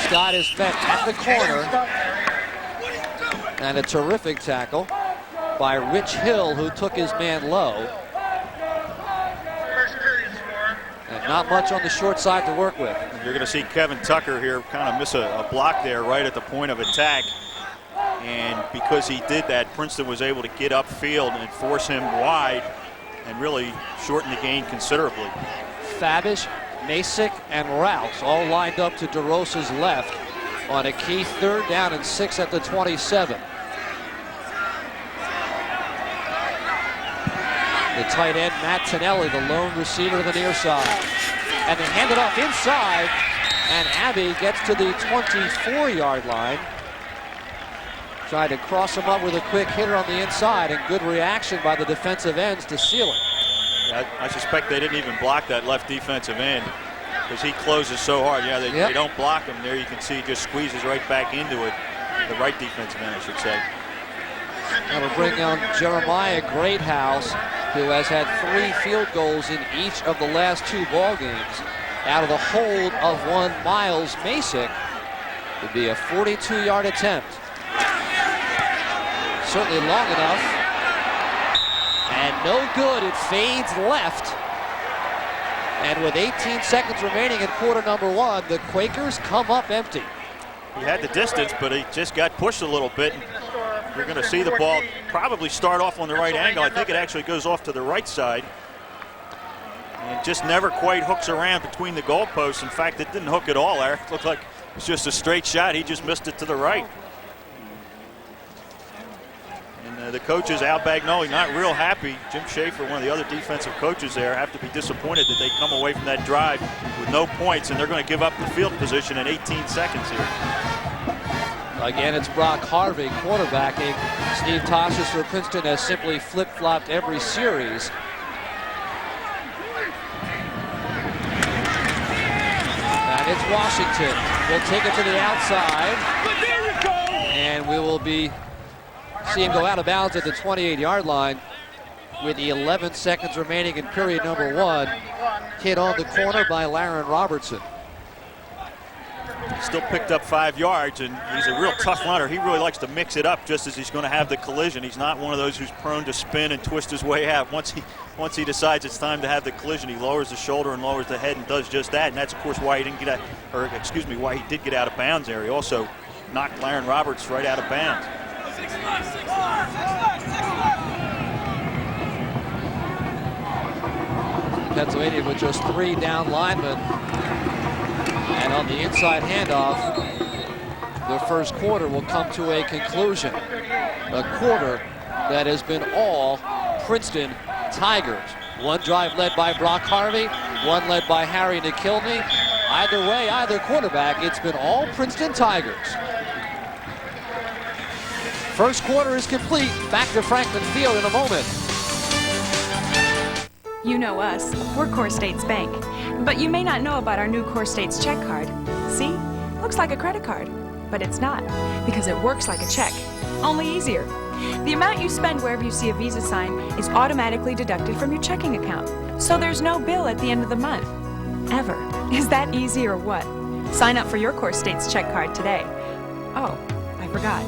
Scott is met at the corner. And a terrific tackle by Rich Hill, who took his man low. And not much on the short side to work with. You're going to see Kevin Tucker here kind of miss a block there right at the point of attack. And because he did that, Princeton was able to get upfield and force him wide and really shorten the gain considerably. Fabish, Masick, and Rouse all lined up to DeRosa's left on a key 3rd down and 6 at the 27. The tight end, Matt Tonelli, the lone receiver to the near side. And they hand it off inside, and Abbey gets to the 24-yard line. Tried to cross him up with a quick hitter on the inside, and good reaction by the defensive ends to seal it. Yeah, I suspect they didn't even block that left defensive end because he closes so hard. Yeah, they don't block him there. You can see he just squeezes right back into it. The right defensive end, I should say. That'll bring down Jeremiah Greathouse, who has had 3 field goals in each of the last 2 ball games. Out of the hold of one Miles Masick, would be a 42-yard attempt. Certainly long enough. And no good. It fades left. And with 18 seconds remaining in quarter number 1, the Quakers come up empty. He had the distance, but he just got pushed a little bit. You're going to see the ball probably start off on the right angle. I think it actually goes off to the right side. And just never quite hooks around between the goalposts. In fact, it didn't hook at all, Eric. It looked like it was just a straight shot. He just missed it to the right. And the coaches, Al Bagnoli, not real happy. Jim Schaefer, one of the other defensive coaches there, have to be disappointed that they come away from that drive with no points, and they're going to give up the field position in 18 seconds here. Again, it's Brock Harvey quarterbacking. Steve Toshis for Princeton has simply flip-flopped every series. And it's Washington. We'll take it to the outside. And we will see him go out of bounds at the 28-yard line with the 11 seconds remaining in period number 1. Hit on the corner by Laren Robertson. Still picked up 5 yards, and he's a real tough runner. He really likes to mix it up just as he's going to have the collision. He's not one of those who's prone to spin and twist his way out. Once he decides it's time to have the collision, he lowers the shoulder and lowers the head and does just that. And that's, of course, why he didn't get out, or excuse me, why he did get out of bounds there. He also knocked Laren Roberts right out of bounds. Pennsylvania with just 3 down linemen. And on the inside handoff, the first quarter will come to a conclusion. A quarter that has been all Princeton Tigers. One drive led by Brock Harvey, one led by Harry McKilney. Either way, either quarterback, it's been all Princeton Tigers. First quarter is complete. Back to Franklin Field in a moment. You know us, we're Core States Bank. But you may not know about our new Core States check card. See? Looks like a credit card, but it's not, because it works like a check, only easier. The amount you spend wherever you see a Visa sign is automatically deducted from your checking account, so there's no bill at the end of the month. Ever. Is that easy or what? Sign up for your Core States check card today. Oh, I forgot.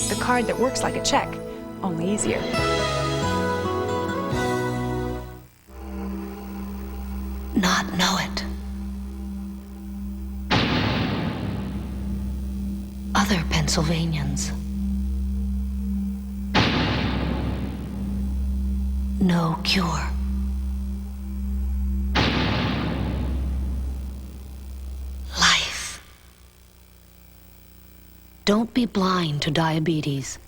The card that works like a check, only easier. Not know it. Other Pennsylvanians. No cure. Life. Don't be blind to diabetes.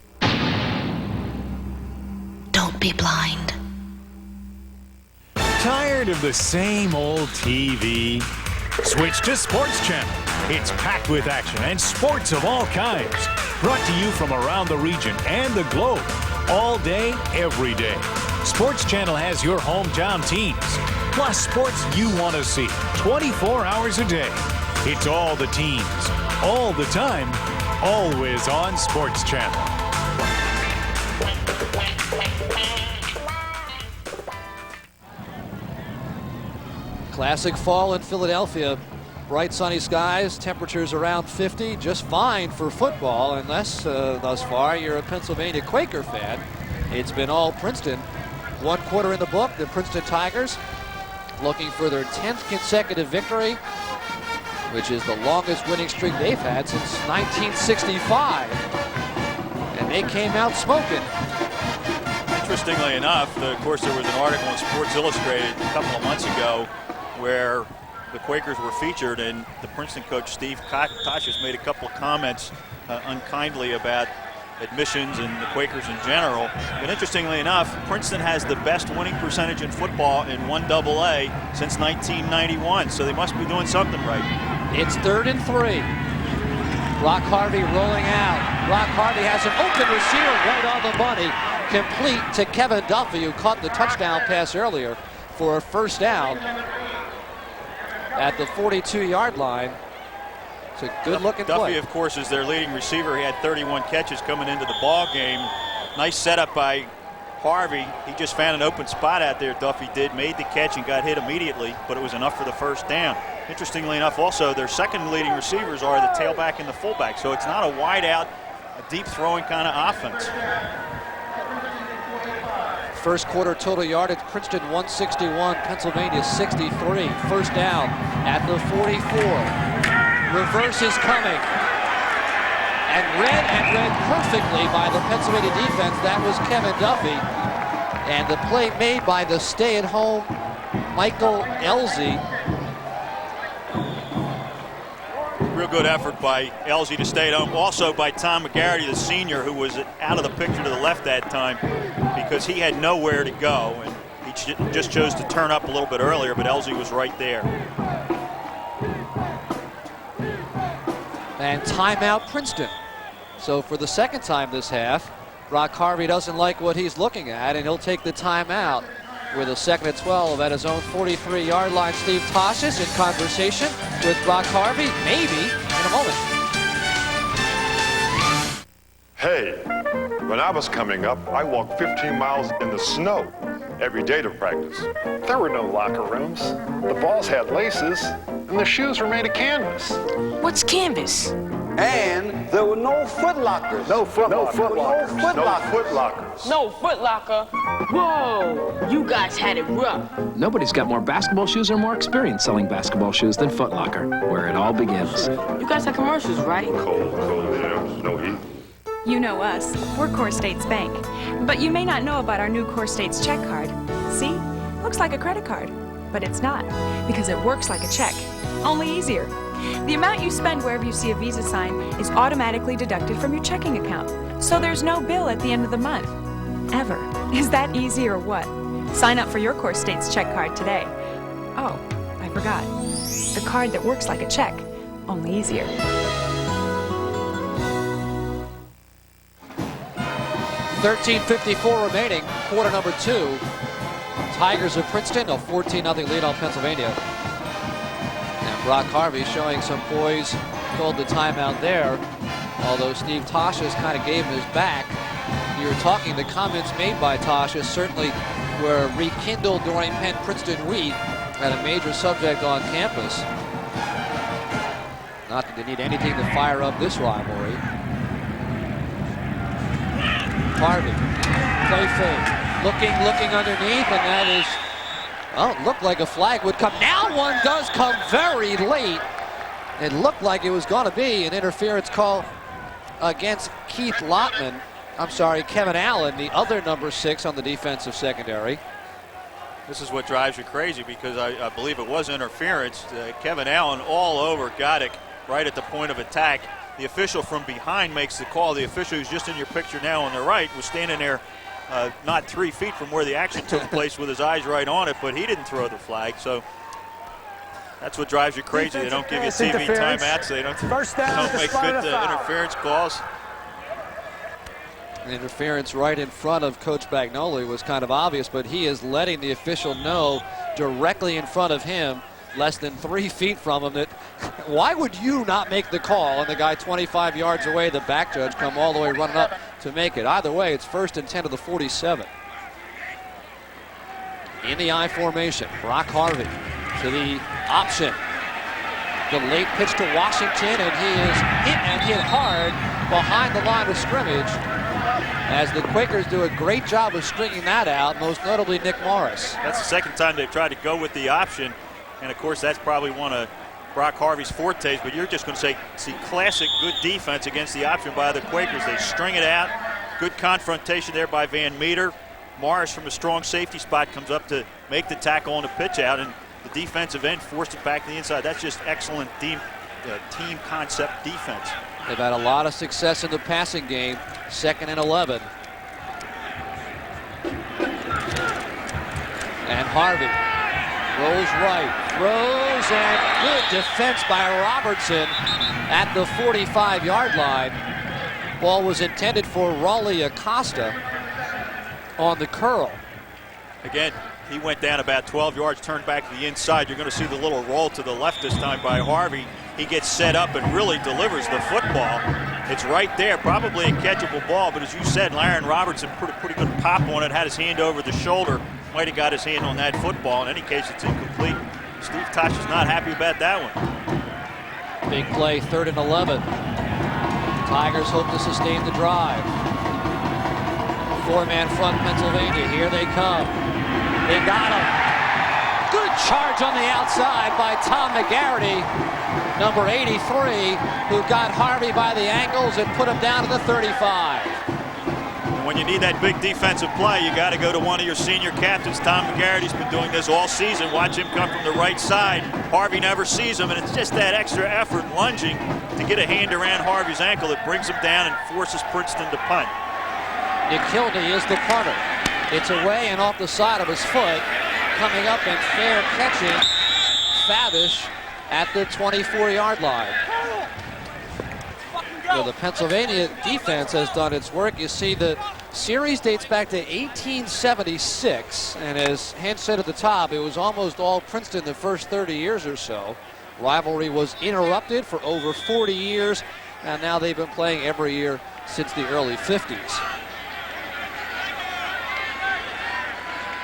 Don't be blind. Tired of the same old TV? Switch to SportsChannel. It's packed with action and sports of all kinds. Brought to you from around the region and the globe. All day, every day. SportsChannel has your hometown teams, Plus sports you want to see 24 hours a day. It's all the teams, all the time, always on Sports Channel. Classic fall in Philadelphia. Bright sunny skies, temperatures around 50, just fine for football, unless thus far you're a Pennsylvania Quaker fan. It's been all Princeton. 1 quarter in the book, the Princeton Tigers looking for their 10th consecutive victory, which is the longest winning streak they've had since 1965. And they came out smoking. Interestingly enough, of course, there was an article in Sports Illustrated a couple of months ago where the Quakers were featured, and the Princeton coach Steve Tosh made a couple of comments unkindly about admissions and the Quakers in general. But interestingly enough, Princeton has the best winning percentage in football in 1AA since 1991, so they must be doing something right. It's 3rd and 3. Brock Harvey rolling out. Brock Harvey has an open receiver right on the money, complete to Kevin Duffy, who caught the touchdown pass earlier for a first down at the 42-yard line. It's a good-looking play. Duffy, of course, is their leading receiver. He had 31 catches coming into the ball game. Nice setup by Harvey. He just found an open spot out there, Duffy did, made the catch and got hit immediately, but it was enough for the first down. Interestingly enough, also, their second leading receivers are the tailback and the fullback, so it's not a wide-out, a deep-throwing kind of offense. First quarter total yardage, Princeton 161, Pennsylvania 63. First down at the 44. Reverse is coming. And read perfectly by the Pennsylvania defense. That was Kevin Duffy. And the play made by the stay-at-home Michael Elzy. Real good effort by Elzy to stay at home. Also by Tom McGarity, the senior, who was out of the picture to the left that time because he had nowhere to go. And he just chose to turn up a little bit earlier, but Elzy was right there. And timeout Princeton. So for the second time this half, Brock Harvey doesn't like what he's looking at, and he'll take the timeout with a 2nd and 12 at his own 43-yard line. Steve Tosh is in conversation with Brock Harvey, maybe in a moment. Hey, when I was coming up, I walked 15 miles in the snow every day to practice. There were no locker rooms. The balls had laces, and the shoes were made of canvas. What's canvas? And there were no foot lockers. No foot lockers. No foot locker. Whoa, you guys had it rough. Nobody's got more basketball shoes or more experience selling basketball shoes than Foot Locker, where it all begins. You guys have commercials, right? Cold, yeah, no heat. You know us. We're Core States Bank. But you may not know about our new Core States check card. See? Looks like a credit card. But it's not, because it works like a check, only easier. The amount you spend wherever you see a Visa sign is automatically deducted from your checking account. So there's no bill at the end of the month. Ever. Is that easy or what? Sign up for your Core States check card today. Oh, I forgot. The card that works like a check, only easier. $13:54 remaining, quarter number 2. Tigers of Princeton, a 14-0 lead on Pennsylvania. And Brock Harvey showing some poise, called the timeout there, although Steve Toshas kind of gave him his back. You were talking, the comments made by Toshas certainly were rekindled during Penn Princeton Week at a major subject on campus. Not that they need anything to fire up this rivalry. Harvey, play fake, looking underneath, and that is, well, it looked like a flag would come. Now one does come very late. It looked like it was going to be an interference call against Kevin Allen, the other number 6 on the defensive secondary. This is what drives you crazy, because I believe it was interference. Kevin Allen all over Goddick right at the point of attack. The official from behind makes the call. The official who's just in your picture now on the right was standing there not 3 feet from where the action took place with his eyes right on it, but he didn't throw the flag. So that's what drives you crazy. They don't give you TV timeouts. They don't make good interference calls. Interference right in front of Coach Bagnoli was kind of obvious, but he is letting the official know directly in front of him, less than 3 feet from him, that why would you not make the call? And the guy 25 yards away, the back judge, come all the way running up to make it. Either way, it's 1st and 10 to the 47. In the I formation, Brock Harvey to the option. The late pitch to Washington, and he is hit hard behind the line of scrimmage, as the Quakers do a great job of stringing that out, most notably Nick Morris. That's the second time they've tried to go with the option, and of course that's probably one of Brock Harvey's fortes, but you're just going to see classic good defense against the option by the Quakers. They string it out. Good confrontation there by Van Meter. Morris from a strong safety spot comes up to make the tackle on the pitch out, and the defensive end forced it back to the inside. That's just excellent team concept defense. They've had a lot of success in the passing game. 2nd and 11. And Harvey rolls right, throws, and good defense by Robertson at the 45-yard line. Ball was intended for Raleigh Acosta on the curl. Again, he went down about 12 yards, turned back to the inside. You're going to see the little roll to the left this time by Harvey. He gets set up and really delivers the football. It's right there, probably a catchable ball, but as you said, Laren Robertson put a pretty good pop on it, had his hand over the shoulder, might have got his hand on that football. In any case, it's incomplete. Steve Tosh is not happy about that one. Big play, 3rd and 11. Tigers hope to sustain the drive. 4-man front, Pennsylvania. Here they come. They got him. Good charge on the outside by Tom McGarity, number 83, who got Harvey by the ankles and put him down to the 35. And when you need that big defensive play, you got to go to one of your senior captains. Tom McGarity's been doing this all season. Watch him come from the right side. Harvey never sees him, and it's just that extra effort lunging to get a hand around Harvey's ankle that brings him down and forces Princeton to punt. Nick Kildee is the punter. It's away and off the side of his foot. Coming up and fair catching Fabish at the 24-yard line. Well, the Pennsylvania defense has done its work. You see, the series dates back to 1876, and as Hens said at the top, it was almost all Princeton the first 30 years or so. Rivalry was interrupted for over 40 years, and now they've been playing every year since the early 50s.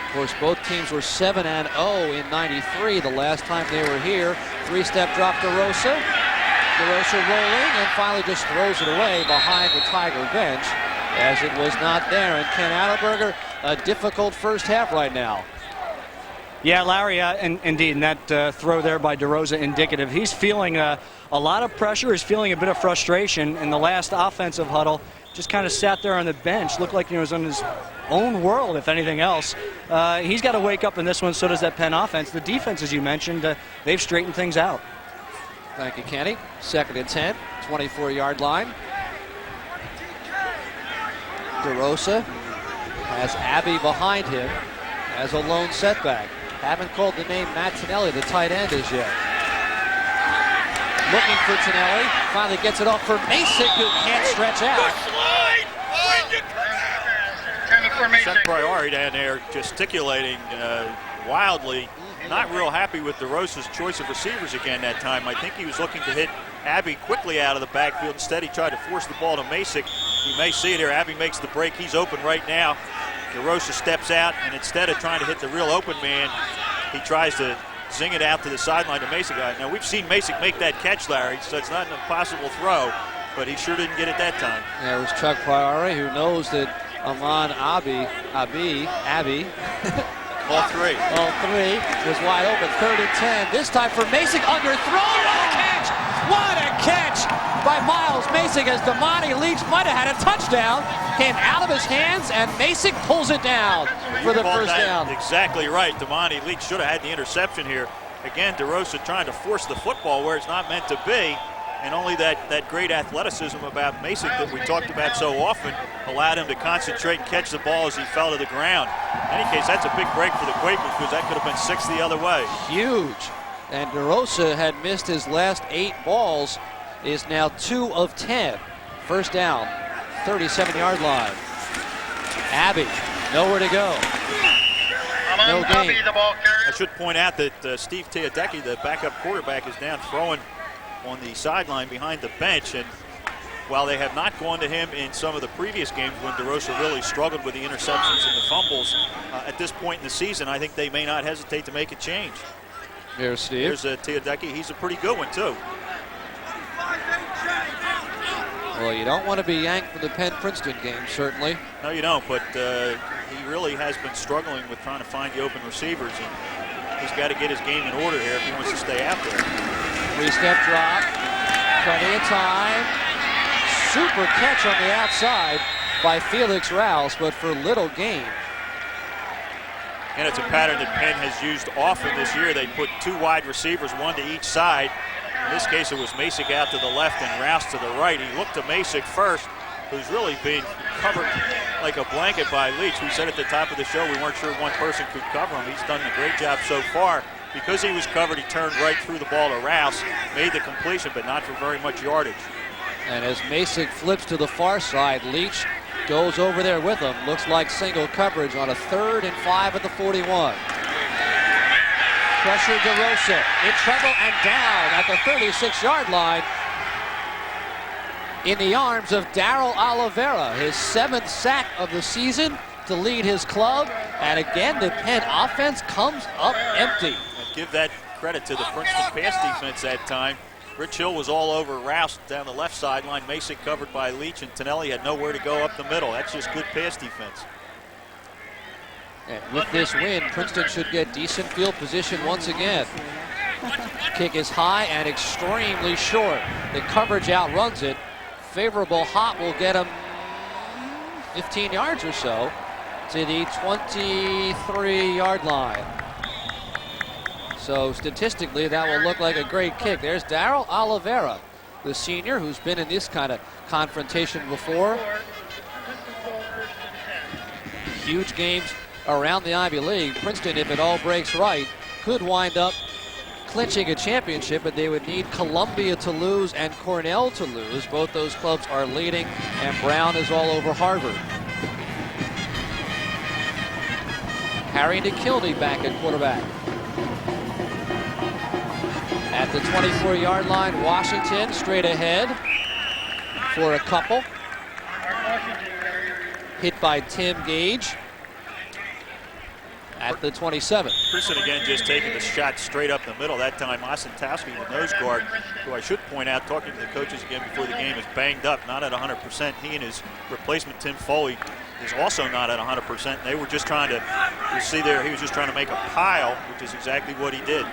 Of course, both teams were 7-0 in '93 the last time they were here. 3-step drop to DeRosa. DeRosa rolling and finally just throws it away behind the Tiger bench as it was not there. And Ken Adelberger, a difficult first half right now. Yeah, Larry, indeed, and that throw there by DeRosa indicative. He's feeling a lot of pressure. He's feeling a bit of frustration. In the last offensive huddle, just kind of sat there on the bench. Looked like he was in his own world, if anything else. He's got to wake up in this one, so does that Penn offense. The defense, as you mentioned, they've straightened things out. Thank you, Kenny. 2nd and 10, 24-yard line. DeRosa has Abbey behind him as a lone setback. Haven't called the name Matt Tonelli, the tight end, as yet. Looking for Tonelli. Finally gets it off for Mason, who can't stretch out. Chuck Priori down there gesticulating wildly. Not real happy with DeRosa's choice of receivers again that time. I think he was looking to hit Abbey quickly out of the backfield. Instead, he tried to force the ball to Masick. You may see it here. Abbey makes the break. He's open right now. DeRosa steps out, and instead of trying to hit the real open man, he tries to zing it out to the sideline to Masick. Now, we've seen Masick make that catch, Larry, so it's not an impossible throw, but he sure didn't get it that time. There was Chuck Priori, who knows that Aman Abbey, all three was wide open. 3rd and 10. This time for Masick, underthrown. What a catch! What a catch by Miles Masick, as Damani Leach might have had a touchdown. Came out of his hands, and Masick pulls it down for the first down. Exactly right. Damani Leach should have had the interception here. Again, DeRosa trying to force the football where it's not meant to be. And only that great athleticism about Masick that we talked about so often allowed him to concentrate and catch the ball as he fell to the ground. In any case, that's a big break for the Quakers, because that could have been 6 the other way. Huge. And DeRosa had missed his last 8 balls, is now 2 of 10. First down, 37-yard line. Abbey, nowhere to go. No gain. I should point out that Steve Teodecki, the backup quarterback, is down throwing on the sideline behind the bench. And while they have not gone to him in some of the previous games when DeRosa really struggled with the interceptions and the fumbles, at this point in the season, I think they may not hesitate to make a change. Here's Steve. Here's Teodecki. He's a pretty good one, too. Well, you don't want to be yanked from the Penn-Princeton game, certainly. No, you don't, but he really has been struggling with trying to find the open receivers, and he's got to get his game in order here if he wants to stay out there. 3-step drop, plenty of time. Super catch on the outside by Felix Rouse, but for little gain. And it's a pattern that Penn has used often this year. They put 2 wide receivers, 1 to each side. In this case, it was Masick out to the left and Rouse to the right. He looked to Masick first, who's really been covered like a blanket by Leach. We said at the top of the show we weren't sure one person could cover him. He's done a great job so far. Because he was covered, he turned right through the ball to Rouse, made the completion, but not for very much yardage. And as Masick flips to the far side, Leach goes over there with him. Looks like single coverage on a 3rd and 5 at the 41. Pressure DeRosa in trouble and down at the 36-yard line in the arms of Darryl Oliveira, his 7th sack of the season to lead his club. And again, the Penn offense comes up empty. And give that credit to the Princeton pass defense that time. Rich Hill was all over Rouse down the left sideline. Masick covered by Leach, and Tonelli had nowhere to go up the middle. That's just good pass defense. And with this win, Princeton should get decent field position once again. Kick is high and extremely short. The coverage outruns it. Favorable hop will get him 15 yards or so to the 23-yard line. So statistically, that will look like a great kick. There's Darryl Oliveira, the senior, who's been in this kind of confrontation before. Huge games around the Ivy League. Princeton, if it all breaks right, could wind up clinching a championship, but they would need Columbia to lose and Cornell to lose. Both those clubs are leading, and Brown is all over Harvard. Harry DeKilney back at quarterback. At the 24-yard line, Washington straight ahead for a couple. Hit by Tim Gage at the 27. Princeton again just taking the shot straight up the middle. That time Osentowski, the nose guard, who I should point out, talking to the coaches again before the game, is banged up, not at 100%. He and his replacement, Tim Foley, is also not at 100%. They were just trying to, you see there, he was just trying to make a pile, which is exactly what he did.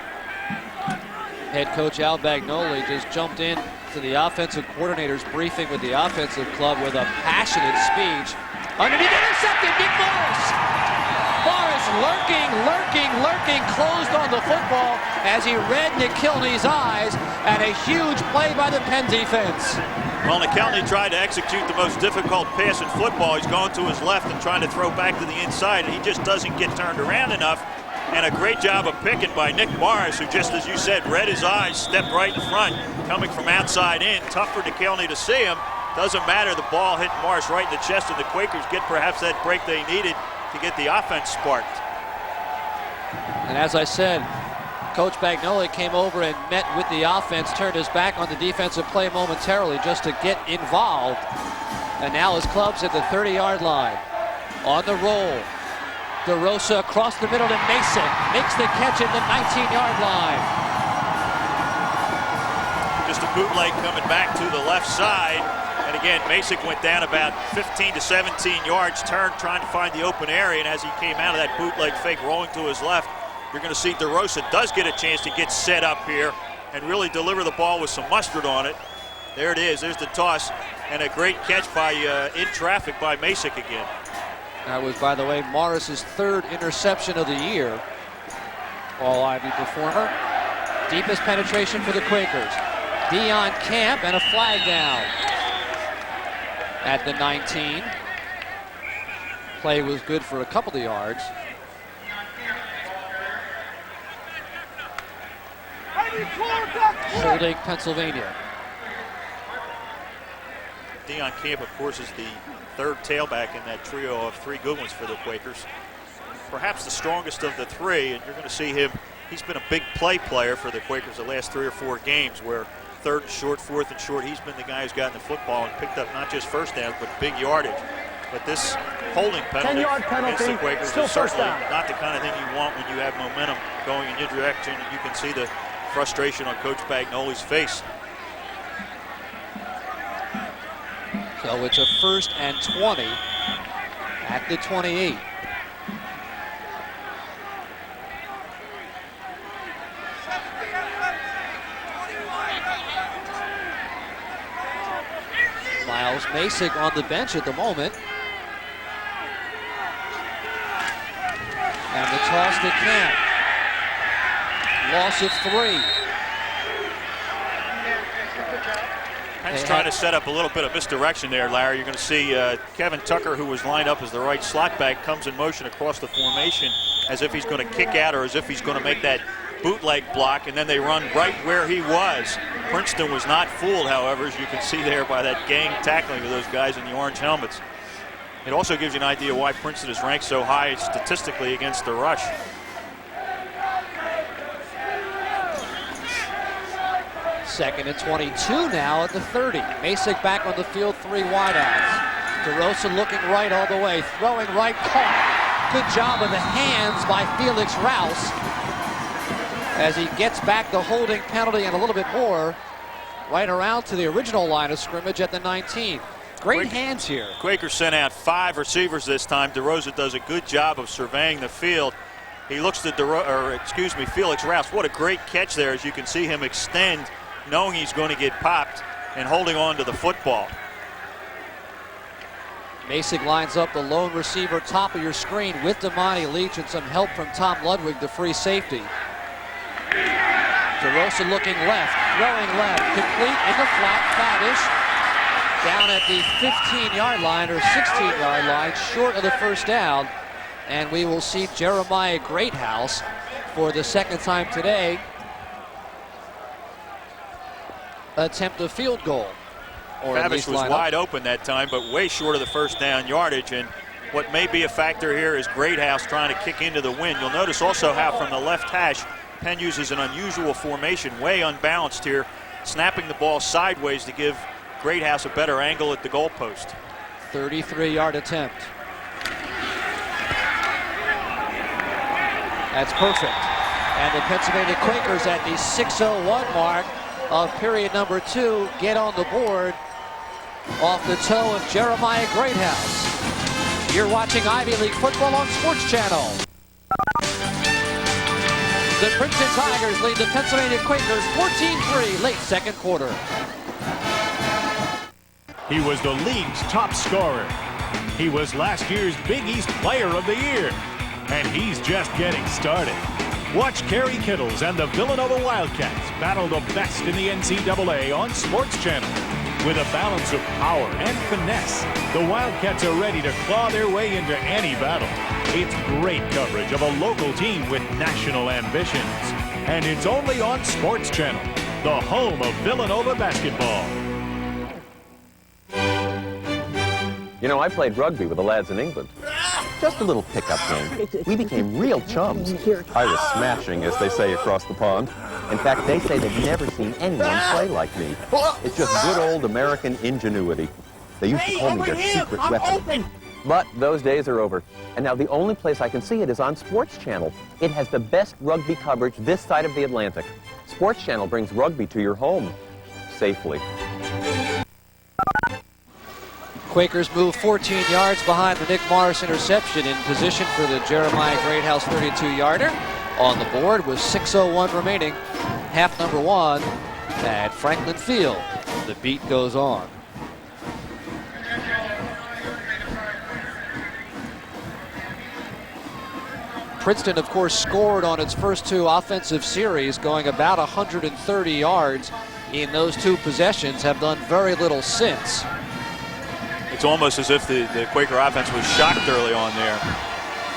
Head coach Al Bagnoli just jumped in to the offensive coordinator's briefing with the offensive club with a passionate speech. Underneath, intercepted, Nick Morris. Morris lurking, closed on the football as he read Nikelny's eyes, and a huge play by the Penn defense. Well, Nikelny tried to execute the most difficult pass in football. He's going to his left and trying to throw back to the inside, and he just doesn't get turned around enough. And a great job of picking by Nick Morris, who just, as you said, read his eyes, stepped right in front, coming from outside in. Tough for DeKelney to see him. Doesn't matter, the ball hit Morris right in the chest, and the Quakers get perhaps that break they needed to get the offense sparked. And as I said, Coach Bagnoli came over and met with the offense, turned his back on the defensive play momentarily just to get involved. And now his club's at the 30-yard line. On the roll. DeRosa across the middle to Mason. Makes the catch at the 19-yard line. Just a bootleg coming back to the left side. And again, Masick went down about 15 to 17 yards, turned trying to find the open area, and as he came out of that bootleg fake rolling to his left, you're going to see DeRosa does get a chance to get set up here and really deliver the ball with some mustard on it. There it is. There's the toss, and a great catch by in traffic by Masick again. That was, by the way, Morris's 3rd interception of the year. All-Ivy performer. Deepest penetration for the Quakers. Deion Camp and a flag down at the 19. Play was good for a couple of yards. Holding Pennsylvania. Deion Camp, of course, is the third tailback in that trio of three good ones for the Quakers. Perhaps the strongest of the three, and you're going to see him. He's been a big play player for the Quakers the last 3 or 4 games, where third and short, fourth and short, he's been the guy who's gotten the football and picked up not just first downs, but big yardage. But this holding penalty, 10-yard penalty, against the Quakers still is first certainly down. not the kind of thing you want when you have momentum going in your direction. You can see the frustration on Coach Bagnoli's face. So it's a 1st and 20 at the 28. Miles Masick on the bench at the moment. And the toss to Camp. Loss of 3. Penn's trying to set up a little bit of misdirection there, Larry. You're going to see Kevin Tucker, who was lined up as the right slot back, comes in motion across the formation as if he's going to kick out or as if he's going to make that bootleg block, and then they run right where he was. Princeton was not fooled, however, as you can see there by that gang tackling of those guys in the orange helmets. It also gives you an idea why Princeton is ranked so high statistically against the rush. Second and 22 now at the 30. Masick back on the field, 3 wideouts. DeRosa looking right all the way, throwing right, caught. Good job of the hands by Felix Rouse as he gets back the holding penalty and a little bit more right around to the original line of scrimmage at the 19. Great hands here. Quakers sent out 5 receivers this time. DeRosa does a good job of surveying the field. He looks to Felix Rouse. What a great catch there, as you can see him extend, knowing he's going to get popped and holding on to the football. Masick lines up the lone receiver top of your screen with Damani Leach and some help from Tom Ludwig, the free safety. DeRosa looking left, throwing left, complete in the flat, Fadish down at the 15-yard line or 16-yard line, short of the first down. And we will see Jeremiah Greathouse for the second time today attempt a field goal. Fadish was wide open that time, but way short of the first down yardage. And what may be a factor here is Greathouse trying to kick into the wind. You'll notice also how from the left hash, Penn uses an unusual formation, way unbalanced here, snapping the ball sideways to give Greathouse a better angle at the goalpost. 33-yard attempt. That's perfect. And the Pennsylvania Quakers at the 6:01 mark of period number 2 get on the board off the toe of Jeremiah Greathouse. You're watching Ivy League football on Sports Channel. The Princeton Tigers lead the Pennsylvania Quakers 14-3 late second quarter. He was the league's top scorer. He was last year's Big East Player of the Year. And he's just getting started. Watch Kerry Kittles and the Villanova Wildcats battle the best in the NCAA on Sports Channel. With a balance of power and finesse, the Wildcats are ready to claw their way into any battle. It's great coverage of a local team with national ambitions. And it's only on Sports Channel, the home of Villanova basketball. You know, I played rugby with the lads in England. Just a little pickup game. We became real chums. I was smashing, as they say across the pond. In fact, they say they've never seen anyone play like me. It's just good old American ingenuity. They used to call me their secret weapon. But those days are over. And now the only place I can see it is on Sports Channel. It has the best rugby coverage this side of the Atlantic. Sports Channel brings rugby to your home safely. Quakers move 14 yards behind the Nick Morris interception in position for the Jeremiah Greathouse 32-yarder. On the board with 6:01 remaining, half number 1 at Franklin Field. The beat goes on. Princeton, of course, scored on its first 2 offensive series, going about 130 yards in those 2 possessions, have done very little since. It's almost as if the Quaker offense was shocked early on there.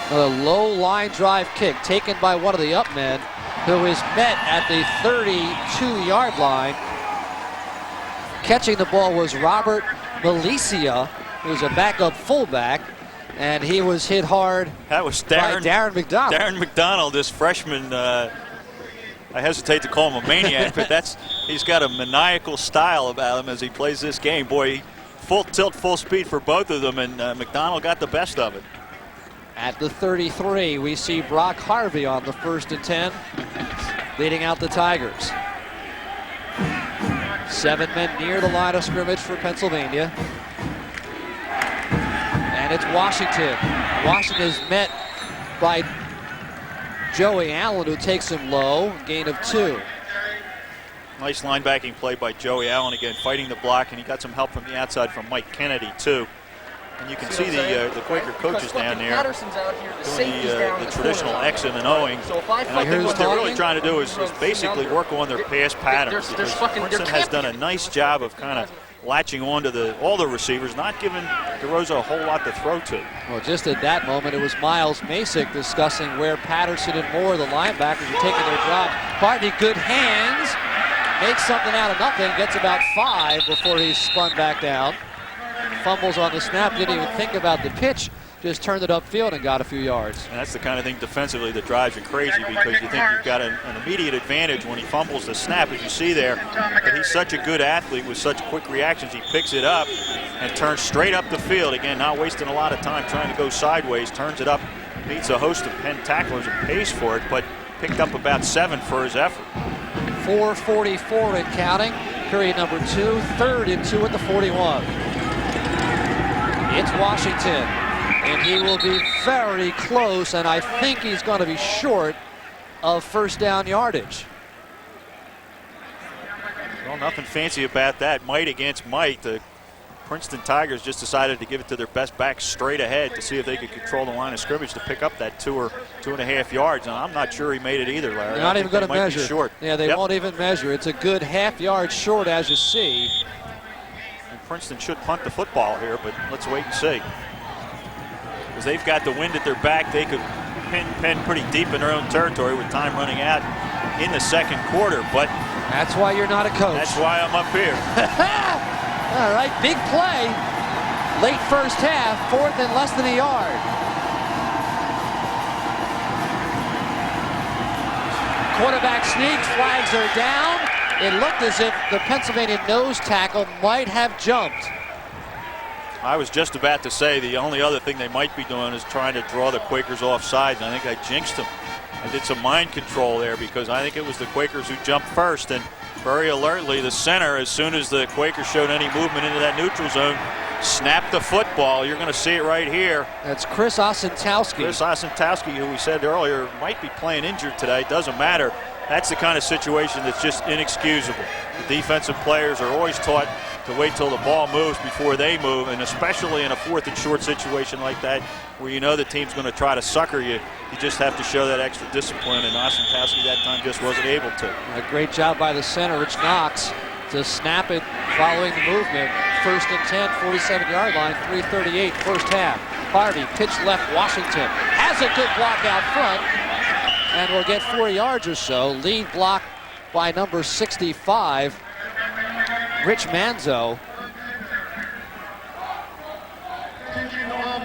A low line drive kick taken by one of the up men, who is met at the 32-yard line. Catching the ball was Robert Milicia, who's a backup fullback, and he was hit hard. That was by Darren McDonald. Darren McDonald, this freshman, I hesitate to call him a maniac, but he's got a maniacal style about him as he plays this game. Boy, full tilt, full speed for both of them, and McDonald got the best of it. At the 33, we see Brock Harvey on the 1st and 10, leading out the Tigers. 7 men near the line of scrimmage for Pennsylvania. And it's Washington. Washington is met by Joey Allen, who takes him low, gain of 2. Nice linebacking play by Joey Allen, again fighting the block, and he got some help from the outside from Mike Kennedy too. And you can see the Quaker coaches down there doing the traditional Xing and Oing. And I think what they're really trying to do is basically work on their pass patterns. Because Princeton has done a nice job of kind of latching on to all the receivers, not giving DeRosa a whole lot to throw to. Well, just at that moment, it was Miles Masick discussing where Patterson and Moore, the linebackers, are taking their drops. Harvey, good hands, makes something out of nothing, gets about 5 before he's spun back down. Fumbles on the snap, didn't even think about the pitch, just turned it upfield and got a few yards. And that's the kind of thing defensively that drives you crazy, because you think you've got an immediate advantage when he fumbles the snap, as you see there. But he's such a good athlete with such quick reactions. He picks it up and turns straight up the field. Again, not wasting a lot of time trying to go sideways, turns it up, meets a host of Penn tacklers and pays for it, but picked up about 7 for his effort. 4:44 and counting, period number 2, 3rd and 2 at the 41. It's Washington, and he will be very close, and I think he's going to be short of first down yardage. Well, nothing fancy about that. Might against might. The Princeton Tigers just decided to give it to their best back straight ahead to see if they could control the line of scrimmage to pick up that 2 or 2.5 yards, and I'm not sure he made it either, Larry. They're not even going to measure. Short. Yeah, they won't even measure. It's a good half yard short, as you see. Princeton should punt the football here, but let's wait and see. Because they've got the wind at their back. They could pin Penn pretty deep in their own territory with time running out in the 2nd quarter. But that's why you're not a coach. That's why I'm up here. All right, big play. Late first half, 4th and less than a yard. Quarterback sneaks, flags are down. It looked as if the Pennsylvania nose tackle might have jumped. I was just about to say the only other thing they might be doing is trying to draw the Quakers offside, and I think I jinxed them. I did some mind control there, because I think it was the Quakers who jumped first, and very alertly the center, as soon as the Quakers showed any movement into that neutral zone, snapped the football. You're going to see it right here. That's Chris Osentowski. Chris Osentowski, who we said earlier might be playing injured today. Doesn't matter. That's the kind of situation that's just inexcusable. The defensive players are always taught to wait till the ball moves before they move, and especially in a 4th and short situation like that, where you know the team's going to try to sucker you, you just have to show that extra discipline, and Osentowski that time just wasn't able to. A great job by the center, Rich Knox, to snap it following the movement. 1st and 10, 47-yard line, 3:38 first half. Harvey, pitch left, Washington has a good block out front, and will get 4 yards or so. Lead block by number 65, Rich Manzo.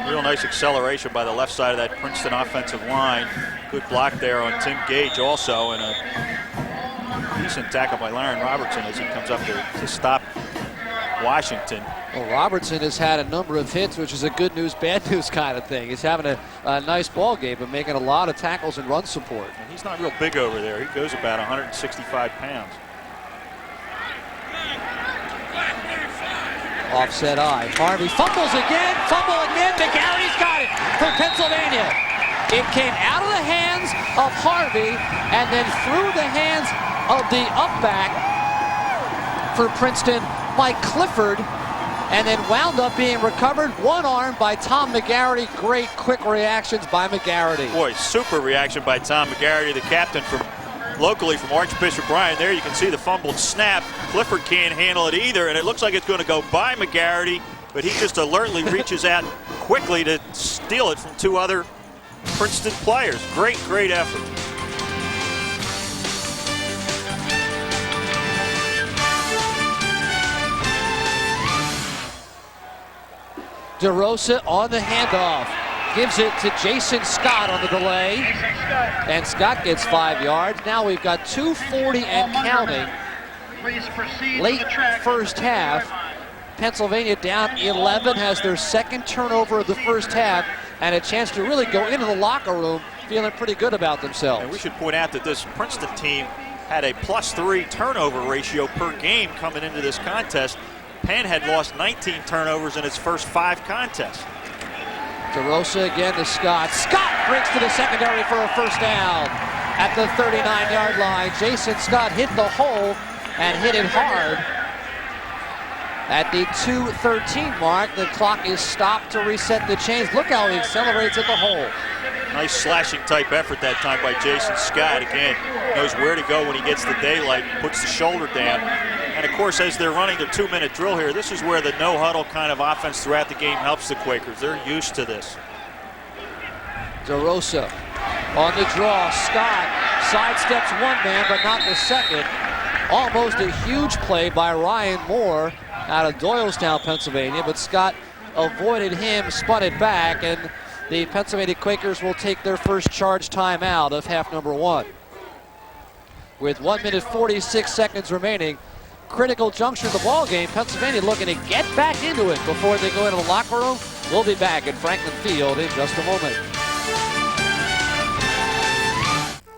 Real nice acceleration by the left side of that Princeton offensive line. Good block there on Tim Gage also, and a decent tackle by Laren Robertson as he comes up to stop Washington. Well, Robertson has had a number of hits, which is a good news, bad news kind of thing. He's having a nice ball game, but making a lot of tackles and run support. And he's not real big over there. He goes about 165 pounds. Offset eye. Harvey fumbles again. McGarry's got it for Pennsylvania. It came out of the hands of Harvey and then through the hands of the up-back for Princeton, Mike Clifford, and then wound up being recovered one-armed by Tom McGarity. Great quick reactions by McGarity. Boy, super reaction by Tom McGarity, the captain from locally from Archbishop Bryan. There you can see the fumbled snap. Clifford can't handle it either, and it looks like it's going to go by McGarity, but he just alertly reaches out quickly to steal it from 2 other Princeton players. Great effort. DeRosa on the handoff. Gives it to Jason Scott on the delay. And Scott gets 5 yards. Now we've got 2:40 and counting. Late first half. Pennsylvania down 11, has their second turnover of the first half, and a chance to really go into the locker room feeling pretty good about themselves. And we should point out that this Princeton team had a +3 turnover ratio per game coming into this contest. Penn had lost 19 turnovers in its first 5 contests. DeRosa again to Scott. Scott breaks to the secondary for a first down at the 39-yard line. Jason Scott hit the hole and hit it hard. At the 2:13 mark, the clock is stopped to reset the chains. Look how he accelerates at the hole. Nice slashing type effort that time by Jason Scott. Again, knows where to go when he gets the daylight, puts the shoulder down. And of course, as they're running their 2-minute drill here, this is where the no huddle kind of offense throughout the game helps the Quakers. They're used to this. DeRosa on the draw. Scott sidesteps one man, but not the second. Almost a huge play by Ryan Moore out of Doylestown, Pennsylvania, but Scott avoided him, spun it back, and the Pennsylvania Quakers will take their first charge timeout of half number 1. With 1 minute 46 seconds remaining, critical juncture in the ball game. Pennsylvania looking to get back into it before they go into the locker room. We'll be back at Franklin Field in just a moment.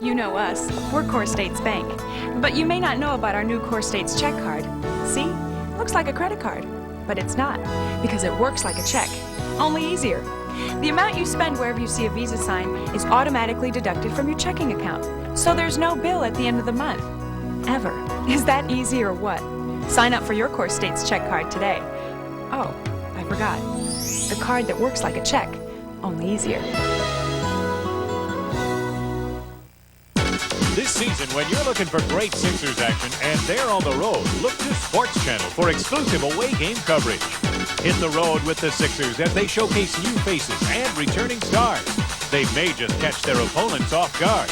You know us, we're Core States Bank. But you may not know about our new Core States check card. See? Looks like a credit card, but it's not, because it works like a check, only easier. The amount you spend wherever you see a Visa sign is automatically deducted from your checking account, so there's no bill at the end of the month. Ever. Is that easy or what? Sign up for your Core States check card today. Oh, I forgot. The card that works like a check, only easier. This season, when you're looking for great Sixers action and they're on the road, look to SportsChannel for exclusive away game coverage. Hit the road with the Sixers as they showcase new faces and returning stars. They may just catch their opponents off guard.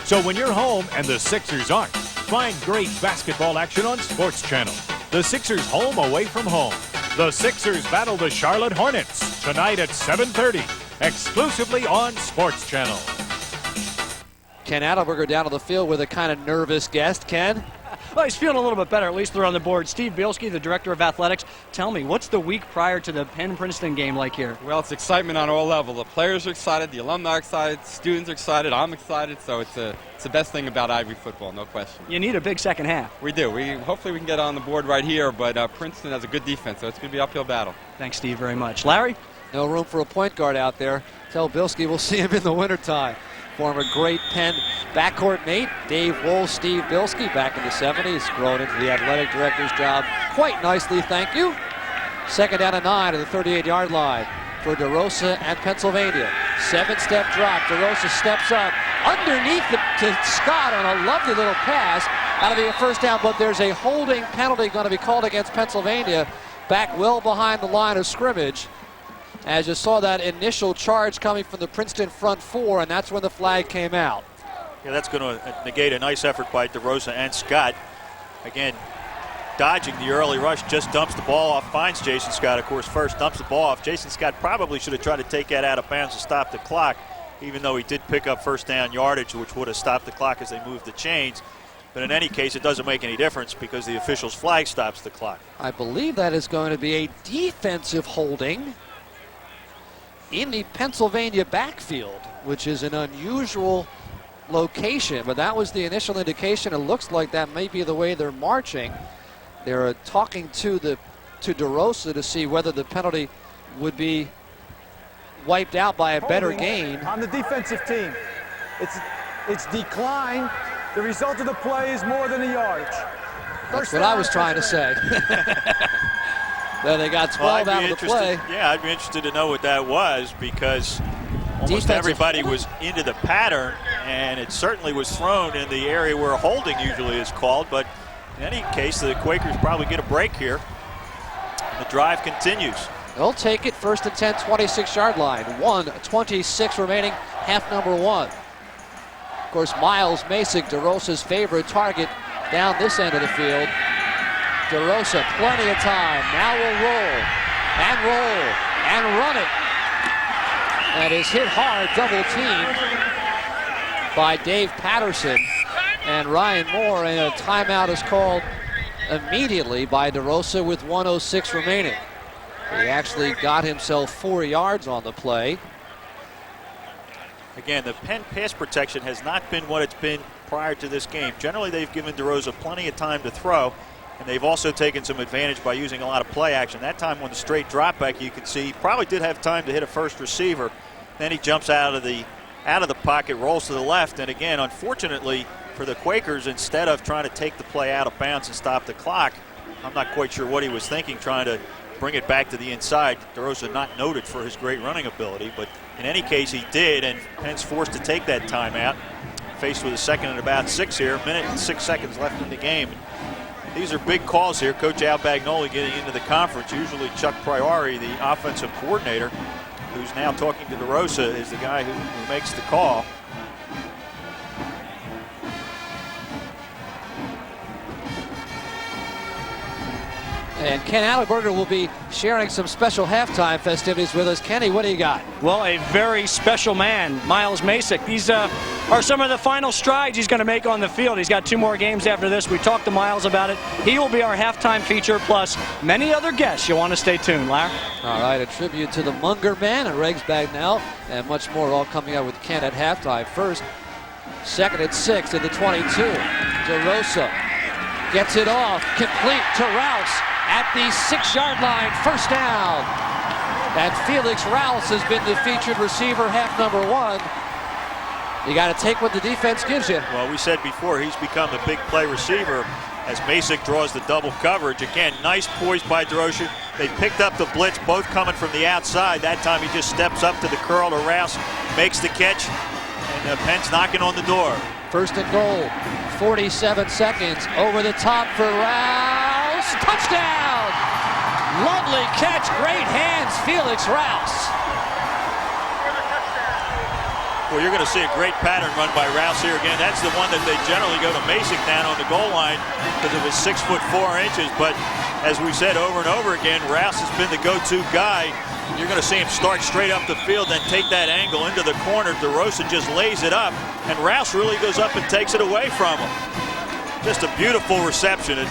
So when you're home and the Sixers aren't, find great basketball action on SportsChannel. The Sixers home away from home. The Sixers battle the Charlotte Hornets tonight at 7:30, exclusively on SportsChannel. Ken Adelberger down on the field with a kind of nervous guest. Ken? Well, he's feeling a little bit better. At least they're on the board. Steve Bielski, the director of athletics. Tell me, what's the week prior to the Penn-Princeton game like here? Well, it's excitement on all levels. The players are excited, the alumni are excited, students are excited, I'm excited. So it's the best thing about Ivy football, no question. You need a big second half. We do. Hopefully we can get on the board right here, but Princeton has a good defense, so it's going to be an uphill battle. Thanks, Steve, very much. Larry? No room for a point guard out there. Tell Bielski we'll see him in the wintertime. Former great Penn backcourt mate, Dave Wohl, Steve Bielski, back in the 70s, grown into the athletic director's job quite nicely, thank you. Second down and 9 at the 38-yard line for DeRosa and Pennsylvania. 7-step drop. DeRosa steps up underneath to Scott on a lovely little pass. That'll be a first down, but there's a holding penalty going to be called against Pennsylvania back well behind the line of scrimmage. As you saw that initial charge coming from the Princeton front four, and that's when the flag came out. Yeah, that's going to negate a nice effort by DeRosa and Scott. Again, dodging the early rush, just dumps the ball off, finds Jason Scott, of course, first, dumps the ball off. Jason Scott probably should have tried to take that out of bounds to stop the clock, even though he did pick up first down yardage, which would have stopped the clock as they moved the chains. But in any case, it doesn't make any difference because the official's flag stops the clock. I believe that is going to be a defensive holding in the Pennsylvania backfield, which is an unusual location, but that was the initial indication. It looks like that may be the way they're marching. They're talking to DeRosa to see whether the penalty would be wiped out by a better gain. On the defensive team, it's declined. The result of the play is more than a yardage. That's what I was trying to say. Then they got 12 out of the play. Yeah, I'd be interested to know what that was, because almost everybody was into the pattern, and it certainly was thrown in the area where holding usually is called. But in any case, the Quakers probably get a break here. The drive continues. They'll take it, first and 10, 26-yard line. 1:26 remaining, half number 1. Of course, Miles Masick, DeRosa's favorite target down this end of the field. DeRosa, plenty of time. Now will roll and run it. That is hit hard, double teamed by Dave Patterson. And Ryan Moore, and a timeout is called immediately by DeRosa with 1:06 remaining. He actually got himself 4 yards on the play. Again, the Penn pass protection has not been what it's been prior to this game. Generally, they've given DeRosa plenty of time to throw, and they've also taken some advantage by using a lot of play action. That time on the straight drop back, you can see he probably did have time to hit a first receiver. Then he jumps out of the pocket, rolls to the left, and again, unfortunately for the Quakers, instead of trying to take the play out of bounds and stop the clock, I'm not quite sure what he was thinking, trying to bring it back to the inside. DeRosa not noted for his great running ability, but in any case he did, and Penn's forced to take that timeout. Faced with a second and about 6 here, a minute and 6 seconds left in the game. These are big calls here. Coach Al Bagnoli getting into the conference. Usually Chuck Priori, the offensive coordinator, who's now talking to DeRosa, is the guy who makes the call. And Ken Allenberger will be sharing some special halftime festivities with us. Kenny, what do you got? Well, a very special man, Miles Masick. These are some of the final strides he's going to make on the field. He's got 2 more games after this. We talked to Miles about it. He will be our halftime feature, plus many other guests. You'll want to stay tuned, Larry. All right, a tribute to the Munger Man and Regs Bagnell, and much more all coming out with Ken at halftime. First, 2nd and 6 in the 22. DeRosa gets it off, complete to Rouse at the 6-yard line, first down. And Felix Rouse has been the featured receiver, half number 1. You got to take what the defense gives you. Well, we said before, he's become a big play receiver as Masick draws the double coverage. Again, nice poise by DeRosa. They picked up the blitz, both coming from the outside. That time he just steps up to the curl to Rouse, makes the catch, and Penn's knocking on the door. First and goal, 47 seconds, over the top for Rouse. Touchdown! Lovely catch, great hands, Felix Rouse. Well, you're going to see a great pattern run by Rouse here again. That's the one that they generally go to Masick down on the goal line because of his 6'4". But as we said over and over again, Rouse has been the go-to guy. You're going to see him start straight up the field, then take that angle into the corner. DeRosa just lays it up, and Rouse really goes up and takes it away from him. Just a beautiful reception. And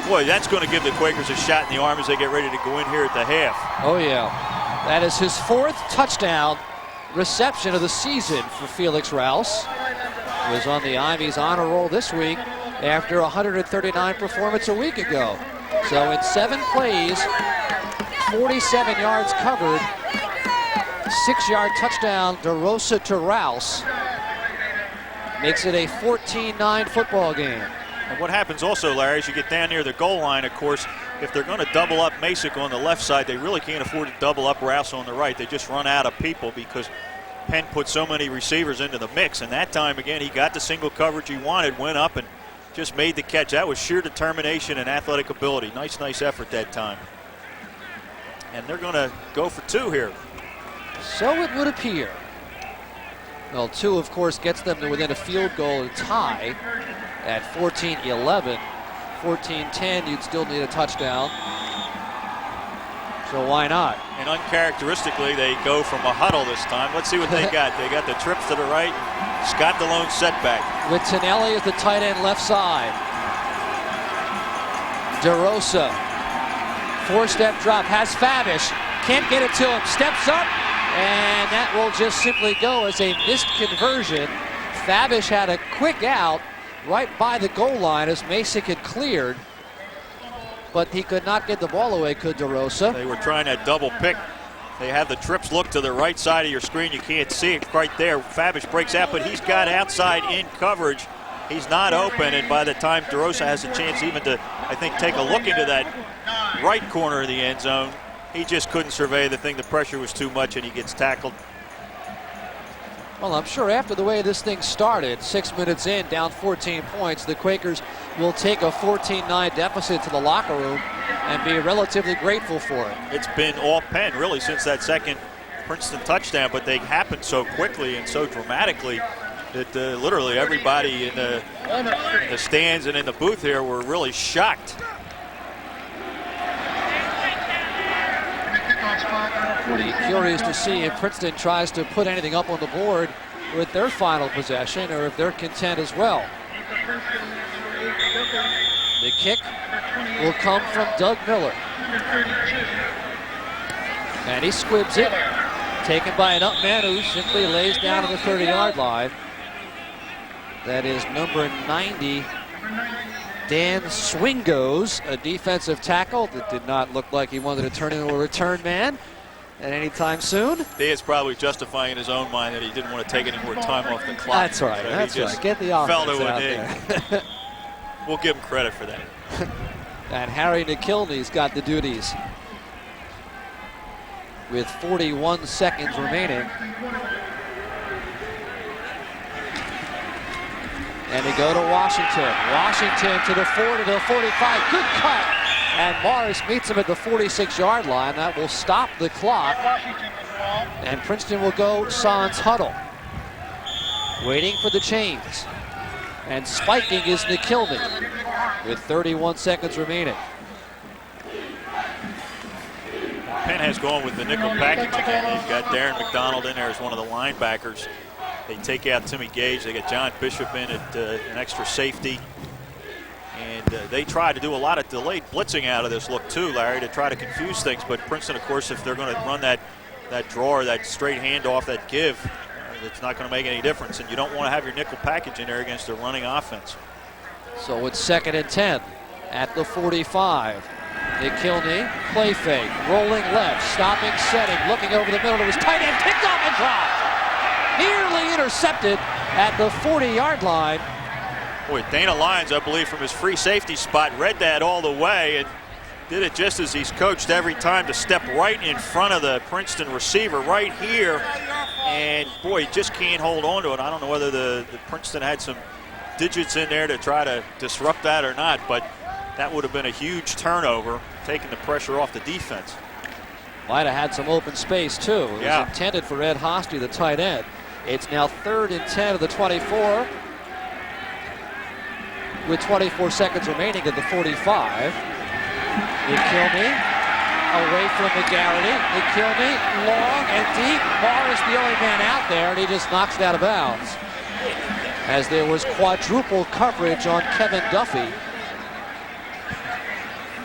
boy, that's going to give the Quakers a shot in the arm as they get ready to go in here at the half. Oh, yeah. That is his 4th touchdown reception of the season for Felix Rouse. He was on the Ivy's honor roll this week after 139 performance a week ago. So in 7 plays, 47 yards covered, 6-yard touchdown, DeRosa to Rouse. Makes it a 14-9 football game. And what happens also, Larry, as you get down near the goal line, of course, if they're going to double up Masick on the left side, they really can't afford to double up Rouse on the right. They just run out of people because Penn put so many receivers into the mix. And that time, again, he got the single coverage he wanted, went up and just made the catch. That was sheer determination and athletic ability. Nice effort that time. And they're going to go for 2 here. So it would appear. Well, 2, of course, gets them to within a field goal and tie at 14-11. 14-10, you'd still need a touchdown. So why not? And uncharacteristically, they go from a huddle this time. Let's see what they got. They got the trips to the right. Scott DeLone setback. With Tonelli as the tight end left side. DeRosa. 4-step drop. Has Fabish. Can't get it to him. Steps up. And that will just simply go as a missed conversion. Fabish had a quick out right by the goal line as Masick had cleared. But he could not get the ball away, could DeRosa. They were trying that double pick. They have the trips look to the right side of your screen. You can't see it right there. Fabish breaks out, but he's got outside in coverage. He's not open, and by the time DeRosa has a chance even to, I think, take a look into that right corner of the end zone, he just couldn't survey the thing. The pressure was too much, and he gets tackled. Well, I'm sure after the way this thing started, 6 minutes in, down 14 points, the Quakers will take a 14-9 deficit to the locker room and be relatively grateful for it. It's been all Penn, really, since that second Princeton touchdown, but they happened so quickly and so dramatically that literally everybody in the stands and in the booth here were really shocked. Be curious to see if Princeton tries to put anything up on the board with their final possession, or if they're content as well. The kick will come from Doug Miller. And he squibs it. Taken by an up man who simply lays down at the 30-yard line. That is number 90, Dan Swingos, a defensive tackle that did not look like he wanted to turn into a return man at any time soon. Dan's probably justifying in his own mind that he didn't want to take any more time off the clock. That's right. So that's right. Get the offense out there. We'll give him credit for that. And Harry McKilney's got the duties with 41 seconds remaining. And they go to Washington. Washington to the 40 to the 45. Good cut. And Morris meets him at the 46-yard line. That will stop the clock. And Princeton will go sans huddle. Waiting for the chains. And spiking is McKilney with 31 seconds remaining. Penn has gone with the nickel package again. They've got Darren McDonald in there as one of the linebackers. They take out Timmy Gage. They got John Bishop in at an extra safety. And they try to do a lot of delayed blitzing out of this look too, Larry, to try to confuse things. But Princeton, of course, if they're going to run that draw or that straight handoff, that give, it's not going to make any difference. And you don't want to have your nickel package in there against a running offense. So it's 2nd and 10 at the 45. McKilney, play fake, rolling left, stopping, setting, looking over the middle to his tight end, picked off and dropped. Nearly intercepted at the 40-yard line. Boy, Dana Lyons, I believe, from his free safety spot, read that all the way and did it just as he's coached every time, to step right in front of the Princeton receiver right here. And boy, he just can't hold on to it. I don't know whether the Princeton had some digits in there to try to disrupt that or not, but that would have been a huge turnover, taking the pressure off the defense. Might have had some open space too. It was intended for Ed Hosty, the tight end. It's now 3rd and 10 of the 24 with 24 seconds remaining at the 45. McKilney away from McGarity. McKilney long and deep. Morris the only man out there, and he just knocks it out of bounds. As there was quadruple coverage on Kevin Duffy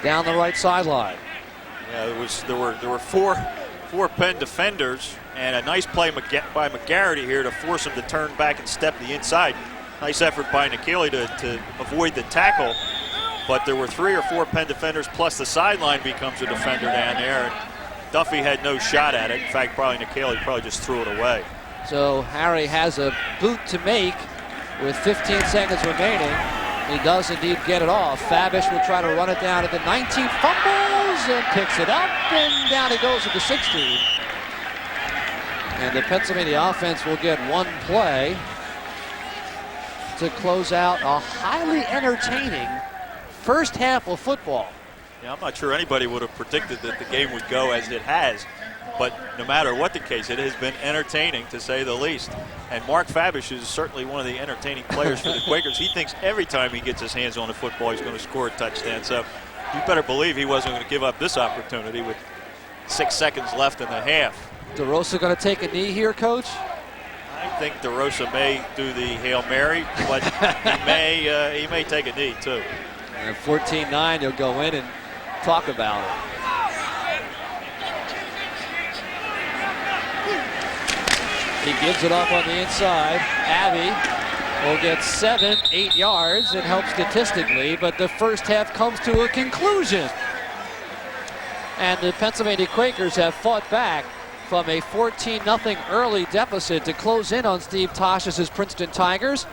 down the right sideline. Yeah, there were four Penn defenders, and a nice play by McGarity here to force him to turn back and step the inside. Nice effort by Nikeli to avoid the tackle, but there were 3 or 4 Penn defenders, plus the sideline becomes a defender down there, and Duffy had no shot at it. In fact, probably Nikeli just threw it away. So Harry has a boot to make with 15 seconds remaining. He does indeed get it off. Fabish will try to run it down at the 19, fumbles and picks it up, and down he goes at the 16. And the Pennsylvania offense will get one play to close out a highly entertaining first half of football. Yeah, I'm not sure anybody would have predicted that the game would go as it has, but no matter what the case, it has been entertaining to say the least. And Mark Fabish is certainly one of the entertaining players for the Quakers. He thinks every time he gets his hands on the football, he's going to score a touchdown. So you better believe he wasn't going to give up this opportunity with 6 seconds left in the half. DeRosa going to take a knee here, Coach? I think DeRosa may do the Hail Mary, but he may take a knee too. And 14-9, he'll go in and talk about it. He gives it up on the inside. Abbey will get 7-8 yards and help statistically, but the first half comes to a conclusion. And the Pennsylvania Quakers have fought back from a 14-0 early deficit to close in on Steve Tosh's Princeton Tigers.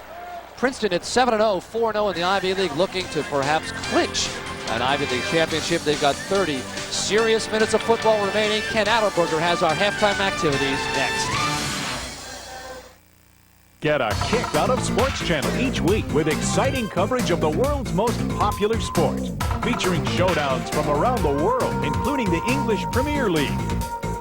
Princeton at 7-0, 4-0 in the Ivy League, looking to perhaps clinch an Ivy League championship. They've got 30 serious minutes of football remaining. Ken Adlerberger has our halftime activities next. Get a kick out of SportsChannel each week with exciting coverage of the world's most popular sport, featuring showdowns from around the world, including the English Premier League,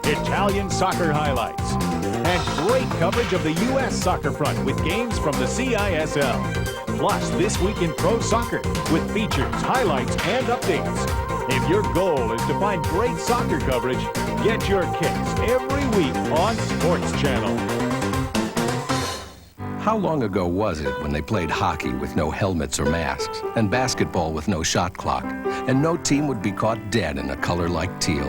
Italian soccer highlights, and great coverage of the U.S. soccer front with games from the CISL. Plus, This Week in Pro Soccer with features, highlights, and updates. If your goal is to find great soccer coverage, Get your kicks every week on Sports Channel. How long ago was it when they played hockey with no helmets or masks, and basketball with no shot clock, and no team would be caught dead in a color like teal?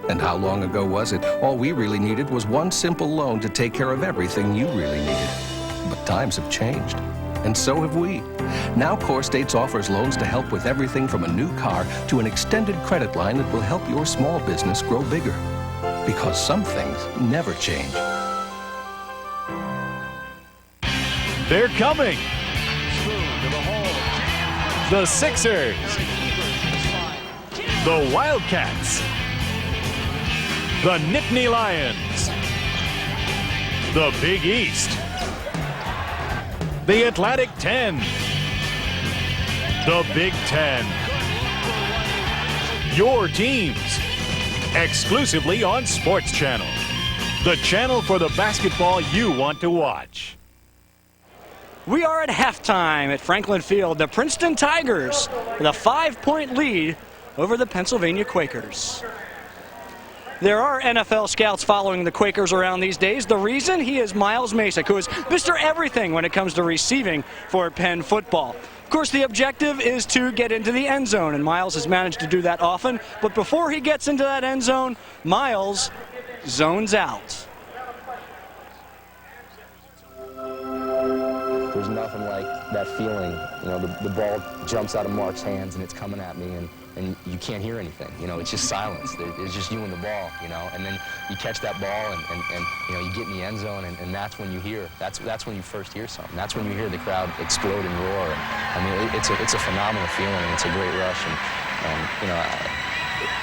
And how long ago was it all we really needed was one simple loan to take care of everything you really needed? But times have changed, and so have we. Now Core States offers loans to help with everything from a new car to an extended credit line that will help your small business grow bigger. Because some things never change. They're coming. The Sixers. The Wildcats. The Nittany Lions. The Big East. The Atlantic 10. The Big Ten. Your teams. Exclusively on Sports Channel. The channel for the basketball you want to watch. We are at halftime at Franklin Field. The Princeton Tigers with a 5-point lead over the Pennsylvania Quakers. There are NFL scouts following the Quakers around these days. The reason? He is Miles Masick, who is Mr. Everything when it comes to receiving for Penn football. Of course, the objective is to get into the end zone, and Miles has managed to do that often. But before he gets into that end zone, Miles zones out. There's nothing like that feeling. You know, the ball jumps out of Mark's hands and it's coming at me, and you can't hear anything. You know, it's just silence. It's just you and the ball, you know, and then you catch that ball and you know, you get in the end zone, and that's when you hear. That's when you first hear something. That's when you hear the crowd explode and roar. And, I mean, it's a phenomenal feeling, and it's a great rush. And you know,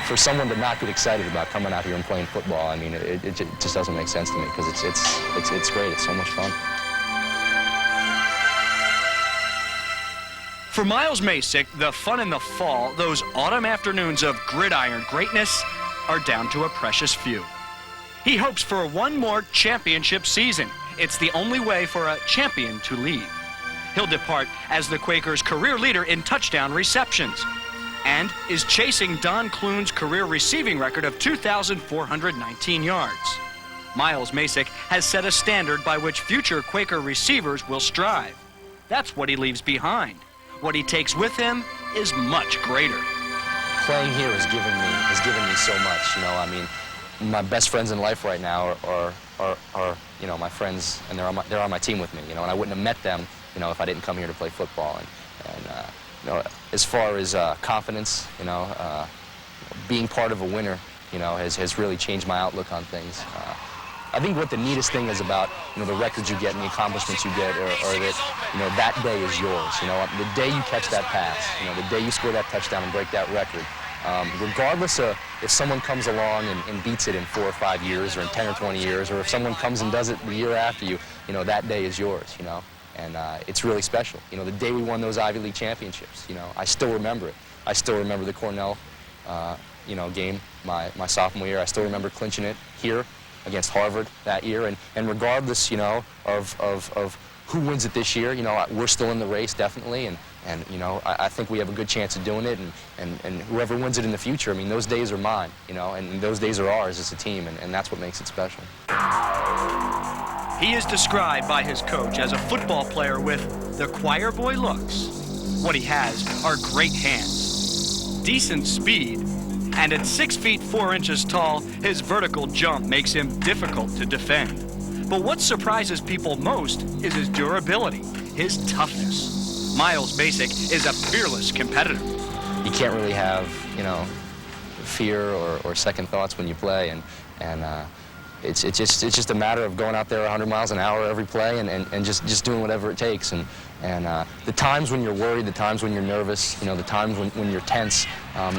for someone to not get excited about coming out here and playing football, I mean, it just doesn't make sense to me, because it's great. It's so much fun. For Miles Masick, the fun in the fall, those autumn afternoons of gridiron greatness, are down to a precious few. He hopes for one more championship season. It's the only way for a champion to leave. He'll depart as the Quakers' career leader in touchdown receptions, and is chasing Don Clune's career receiving record of 2,419 yards. Miles Masick has set a standard by which future Quaker receivers will strive. That's what he leaves behind. What he takes with him is much greater. Playing here has given me so much. You know, I mean, my best friends in life right now are you know, my friends, and they're on my team with me. You know, and I wouldn't have met them, you know, if I didn't come here to play football. And you know, as far as confidence, you know, being part of a winner, you know, has really changed my outlook on things. I think what the neatest thing is about, you know, the records you get and the accomplishments you get are that, you know, that day is yours. You know, the day you catch that pass, you know, the day you score that touchdown and break that record, regardless of if someone comes along and beats it in 4 or 5 years or in 10 or 20 years, or if someone comes and does it the year after you, you know, that day is yours, you know, and it's really special. You know, the day we won those Ivy League championships, you know, I still remember it. I still remember the Cornell, you know, game my sophomore year. I still remember clinching it here against Harvard that year, and regardless, you know, of who wins it this year, you know, we're still in the race, definitely, and you know, I think we have a good chance of doing it, and whoever wins it in the future, I mean, those days are mine, you know, and those days are ours as a team, and that's what makes it special. He is described by his coach as a football player with the choir boy looks. What he has are great hands, decent speed, and at 6 feet 4 inches tall, his vertical jump makes him difficult to defend. But what surprises people most is his durability, his toughness. Miles Masick is a fearless competitor. You can't really have, you know, fear or second thoughts when you play, and it's just a matter of going out there 100 miles an hour every play and just doing whatever it takes. And the times when you're worried, the times when you're nervous, you know, the times when you're tense,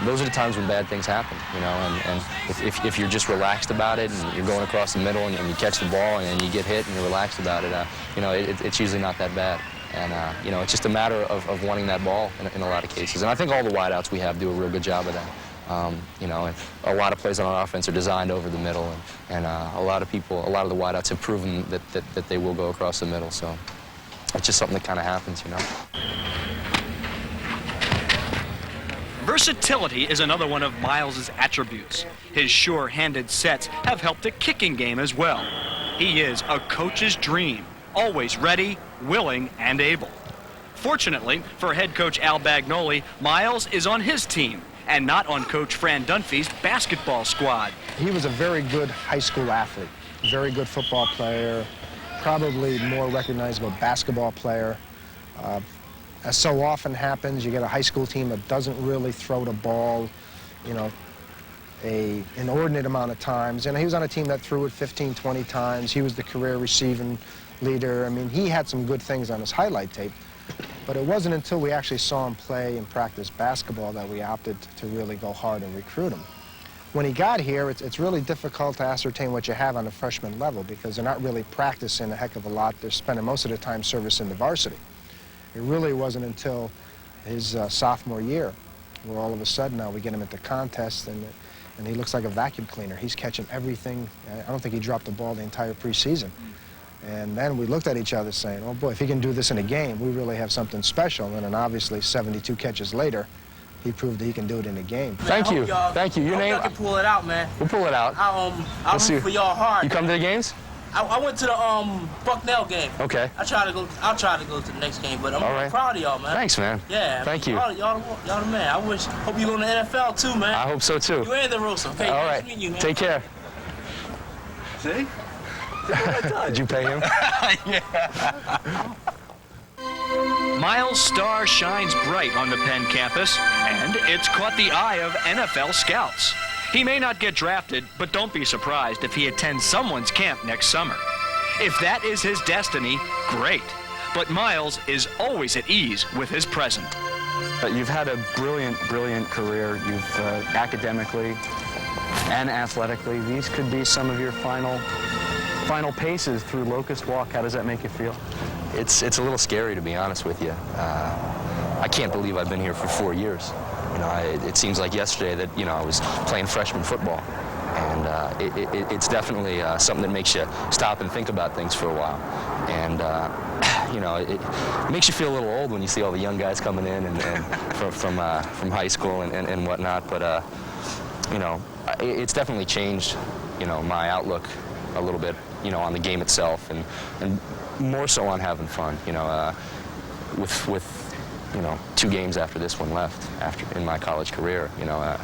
those are the times when bad things happen, you know, and if you're just relaxed about it and you're going across the middle and you catch the ball and you get hit and you're relaxed about it, you know, it's usually not that bad. And, you know, it's just a matter of wanting that ball in a lot of cases. And I think all the wideouts we have do a real good job of that. You know, and a lot of plays on our offense are designed over the middle, and a lot of the wideouts have proven that they will go across the middle. So it's just something that kind of happens, you know. Versatility is another one of Miles' attributes. His sure-handed sets have helped the kicking game as well. He is a coach's dream, always ready, willing, and able. Fortunately for head coach Al Bagnoli, Miles is on his team and not on Coach Fran Dunphy's basketball squad. He was a very good high school athlete, very good football player, probably more recognizable basketball player. As so often happens, you get a high school team that doesn't really throw the ball, you know, an inordinate amount of times. And he was on a team that threw it 15, 20 times. He was the career receiving leader. I mean, he had some good things on his highlight tape. But it wasn't until we actually saw him play and practice basketball that we opted to really go hard and recruit him. When he got here, it's really difficult to ascertain what you have on the freshman level because they're not really practicing a heck of a lot. They're spending most of their time servicing the varsity. It really wasn't until his sophomore year where all of a sudden now we get him at the contest and he looks like a vacuum cleaner. He's catching everything. I don't think he dropped the ball the entire preseason. And then we looked at each other saying, oh boy, if he can do this in a game, we really have something special. And then obviously 72 catches later, he proved that he can do it in a game. Thank you. Thank you. Your name? Y'all can pull it out, man. We'll pull it out. I'll root for y'all hard. You come to the games? I went to the Bucknell game. Okay. I'll try to go to the next game, but I'm proud of y'all, man. Thanks, man. Yeah. Thank you. Y'all the man. Hope you go to the NFL too, man. I hope so too. You and DeRosa. Okay. All Nice right. meeting you, man. Take care. See? Did you pay him? Yeah. Miles' star shines bright on the Penn campus, and it's caught the eye of NFL scouts. He may not get drafted, but don't be surprised if he attends someone's camp next summer. If that is his destiny, great. But Miles is always at ease with his present. You've had a brilliant, brilliant career. You've academically and athletically. These could be some of your final paces through Locust Walk. How does that make you feel? It's a little scary, to be honest with you. I can't believe I've been here for 4 years. You know, it seems like yesterday that, you know, I was playing freshman football. And it's definitely something that makes you stop and think about things for a while. And, you know, it makes you feel a little old when you see all the young guys coming in and from high school and whatnot. But, you know, it's definitely changed, you know, my outlook a little bit, you know, on the game itself and more so on having fun, you know, with you know, 2 games after this one left in my college career, you know,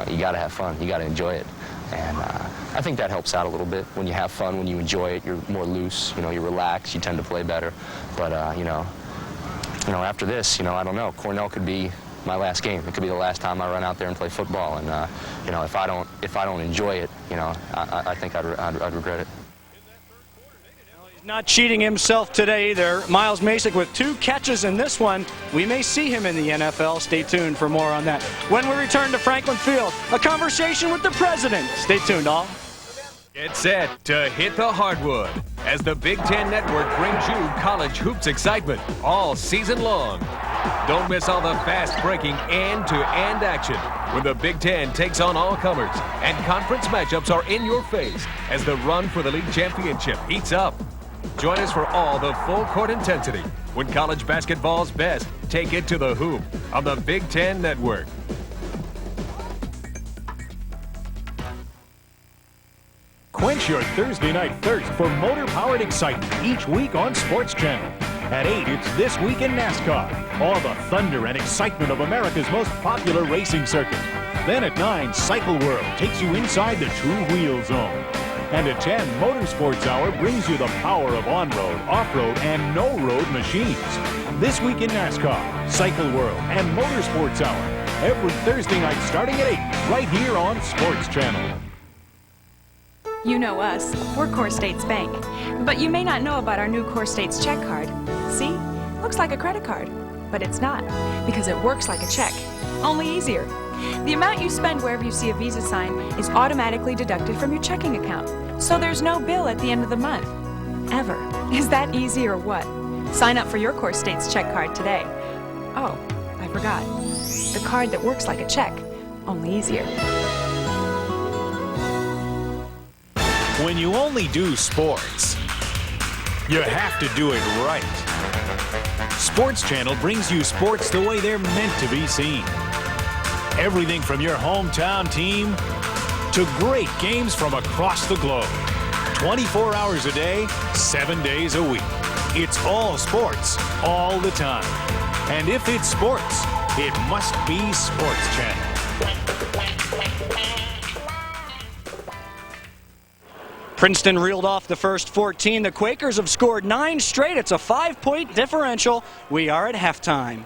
you got to have fun. You got to enjoy it. And I think that helps out a little bit. When you have fun, when you enjoy it, you're more loose, you know, you relax, you tend to play better. But, you know, after this, you know, I don't know. Cornell could be my last game. It could be the last time I run out there and play football. And, you know, if I don't enjoy it, you know, I think I'd regret it. Not cheating himself today either. Miles Masick with 2 catches in this one. We may see him in the NFL. Stay tuned for more on that. When we return to Franklin Field, a conversation with the president. Stay tuned, all. Get set to hit the hardwood as the Big Ten Network brings you college hoops excitement all season long. Don't miss all the fast-breaking end-to-end action when the Big Ten takes on all comers and conference matchups are in your face as the run for the league championship heats up. Join us for all the full-court intensity when college basketball's best take it to the hoop on the Big Ten Network. Quench your Thursday night thirst for motor-powered excitement each week on SportsChannel. At 8, it's This Week in NASCAR. All the thunder and excitement of America's most popular racing circuit. Then at 9, Cycle World takes you inside the two-wheel zone. And at 10, Motorsports Hour brings you the power of on-road, off-road, and no-road machines. This Week in NASCAR, Cycle World, and Motorsports Hour. Every Thursday night starting at 8, right here on SportsChannel. You know us, we're Core States Bank. But you may not know about our new Core States check card. See? Looks like a credit card. But it's not, because it works like a check, only easier. The amount you spend wherever you see a Visa sign is automatically deducted from your checking account. So there's no bill at the end of the month. Ever. Is that easy or what? Sign up for your Core States check card today. Oh, I forgot. The card that works like a check, only easier. When you only do sports, you have to do it right. Sports Channel brings you sports the way they're meant to be seen. Everything from your hometown team to great games from across the globe. 24 hours a day, 7 days a week. It's all sports, all the time. And if it's sports, it must be Sports Channel. Princeton reeled off the first 14. The Quakers have scored 9 straight. It's a 5-point differential. We are at halftime.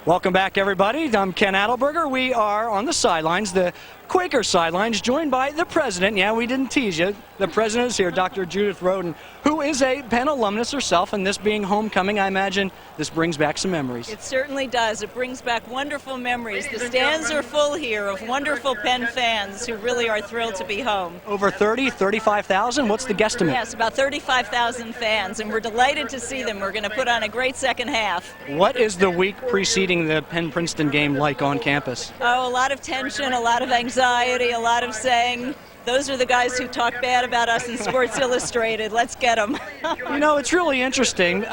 Welcome back, everybody. I'm Ken Adelberger. We are on the sidelines, the Quaker sidelines, joined by the president. Yeah, we didn't tease you. The president is here, Dr. Judith Rosen, who is a Penn alumnus herself, and this being homecoming, I imagine this brings back some memories. It certainly does. It brings back wonderful memories. The stands are full here of wonderful Penn fans who really are thrilled to be home. Over 35,000? What's the guesstimate? Yes, about 35,000 fans, and we're delighted to see them. We're going to put on a great second half. What is the week preceding the Penn-Princeton game like on campus? Oh, a lot of tension, a lot of anxiety, a lot of saying, those are the guys who talk bad about us in Sports Illustrated. Let's get them. You know, it's really interesting,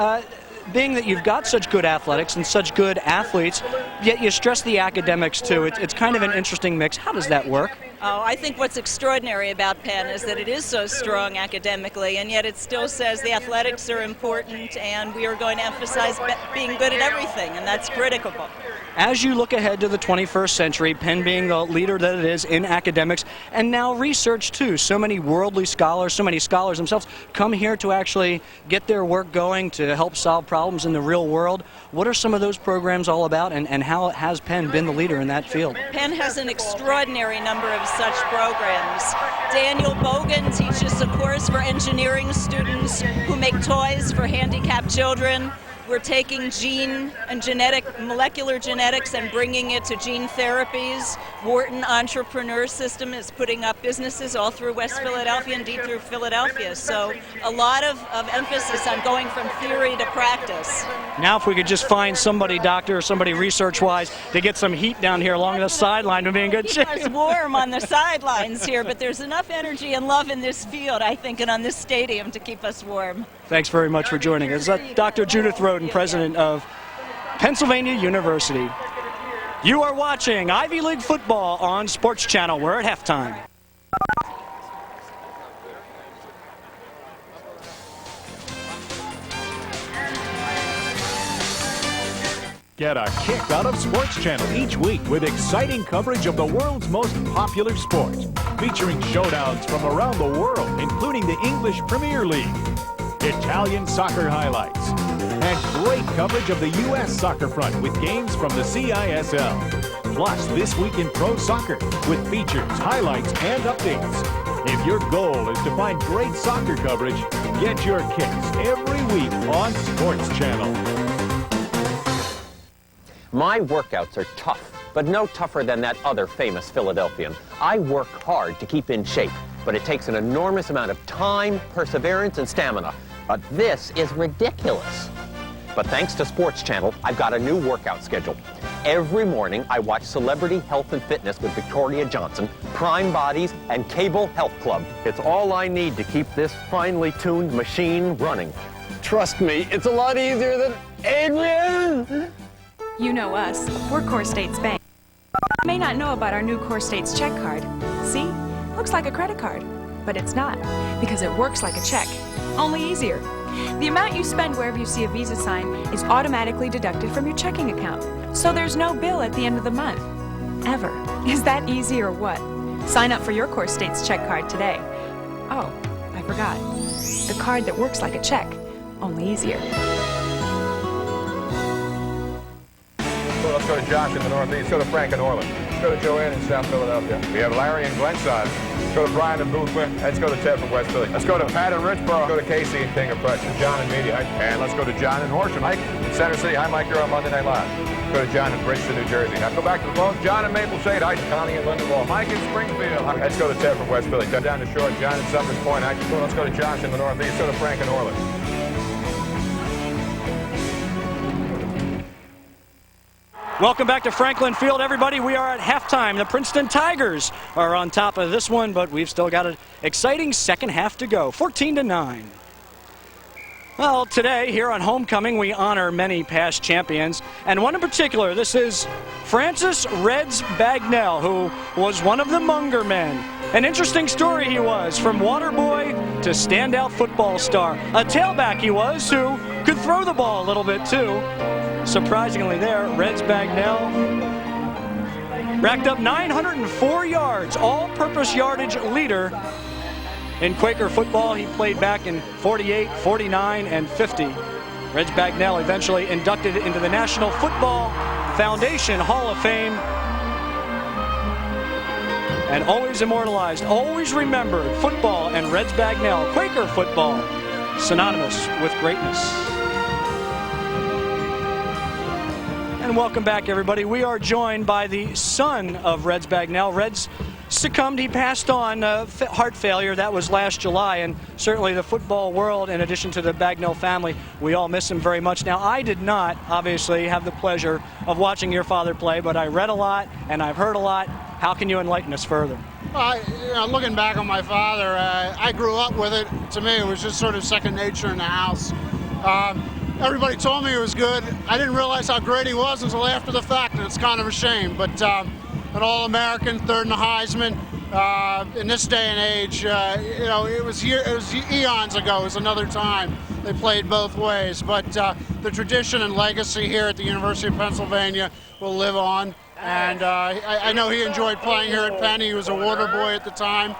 being that you've got such good athletics and such good athletes, yet you stress the academics too. It's kind of an interesting mix. How does that work? Oh, I think what's extraordinary about Penn is that it is so strong academically, and yet it still says the athletics are important, and we are going to emphasize being good at everything, and that's critical. As you look ahead to the 21st century, Penn being the leader that it is in academics, and now research too. So many worldly scholars, so many scholars themselves come here to actually get their work going to help solve problems in the real world. What are some of those programs all about, and how has Penn been the leader in that field? Penn has an extraordinary number of such programs. Daniel Bogan teaches a course for engineering students who make toys for handicapped children. We're taking gene and molecular genetics and bringing it to gene therapies. Wharton Entrepreneur System is putting up businesses all through West Philadelphia and deep through Philadelphia. So a lot of emphasis on going from theory to practice. Now if we could just find somebody, doctor, or somebody research-wise, to get some heat down here along the sideline would be in good shape. Keep us warm on the sidelines here, but there's enough energy and love in this field, I think, and on this stadium to keep us warm. Thanks very much for joining us. Dr. Judith Rosen, president of Pennsylvania University. You are watching Ivy League football on Sports Channel. We're at halftime. Get a kick out of Sports Channel each week with exciting coverage of the world's most popular sports, featuring showdowns from around the world, including the English Premier League, Italian soccer highlights, and great coverage of the U.S. soccer front with games from the CISL. Plus, This Week in Pro Soccer with features, highlights, and updates. If your goal is to find great soccer coverage, get your kicks every week on Sports Channel. My workouts are tough, but no tougher than that other famous Philadelphian. I work hard to keep in shape, but it takes an enormous amount of time, perseverance, and stamina. But this is ridiculous. But thanks to Sports Channel, I've got a new workout schedule. Every morning, I watch Celebrity Health and Fitness with Victoria Johnson, Prime Bodies, and Cable Health Club. It's all I need to keep this finely tuned machine running. Trust me, it's a lot easier than Adrian! You know us. We're Core States Bank. You may not know about our new Core States check card. See? Looks like a credit card, but it's not, because it works like a check, only easier. The amount you spend wherever you see a Visa sign is automatically deducted from your checking account, so there's no bill at the end of the month. Ever. Is that easy or what? Sign up for your Core States check card today. Oh, I forgot. The card that works like a check, only easier. So let's go to Josh in the Northeast. Go to Frank in Orland. Let's go to Joanne in South Philadelphia. We have Larry in Glenside. Let's go to Brian in Boothwyn. Let's go to Ted from West Philly. Let's go to Pat in Richboro. Let's go to Casey in King of Prussia. John in Media. And let's go to John in Horsham. Mike in Center City. Hi, Mike. You're on Monday Night Live. Let's go to John in Bridgeton, New Jersey. Now go back to the phone. John in Maple Shade. Hi, Connie in Lindenwall. Mike in Springfield. Let's go to Ted from West Philly. Ted down the shore. John in Summers Point. Let's go to Josh in the Northeast. Let's go to Frank in Orland. Welcome back to Franklin Field, everybody. We are at halftime. The Princeton Tigers are on top of this one, but we've still got an exciting second half to go. 14-9. Well, today, here on Homecoming, we honor many past champions, and one in particular. This is Francis Reds Bagnell, who was one of the Munger men. An interesting story he was, from water boy to standout football star. A tailback he was, who could throw the ball a little bit, too. Surprisingly there, Reds Bagnell racked up 904 yards, all-purpose yardage leader in Quaker football. He played back in 48, 49, and 50. Reds Bagnell eventually inducted into the National Football Foundation Hall of Fame and always immortalized, always remembered. Football and Reds Bagnell, Quaker football, synonymous with greatness. And welcome back, everybody. We are joined by the son of Reds Bagnell. Reds succumbed. He passed on heart failure. That was last July, and certainly the football world, in addition to the Bagnell family, we all miss him very much. Now, I did not, obviously, have the pleasure of watching your father play, but I read a lot and I've heard a lot. How can you enlighten us further? Looking back on my father, I grew up with it. To me, it was just sort of second nature in the house. Everybody told me he was good. I didn't realize how great he was until after the fact, and it's kind of a shame. But an All-American, third in the Heisman. In this day and age, it was eons ago. It was another time. They played both ways. But the tradition and legacy here at the University of Pennsylvania will live on. And I know he enjoyed playing here at Penn. He was a water boy at the time.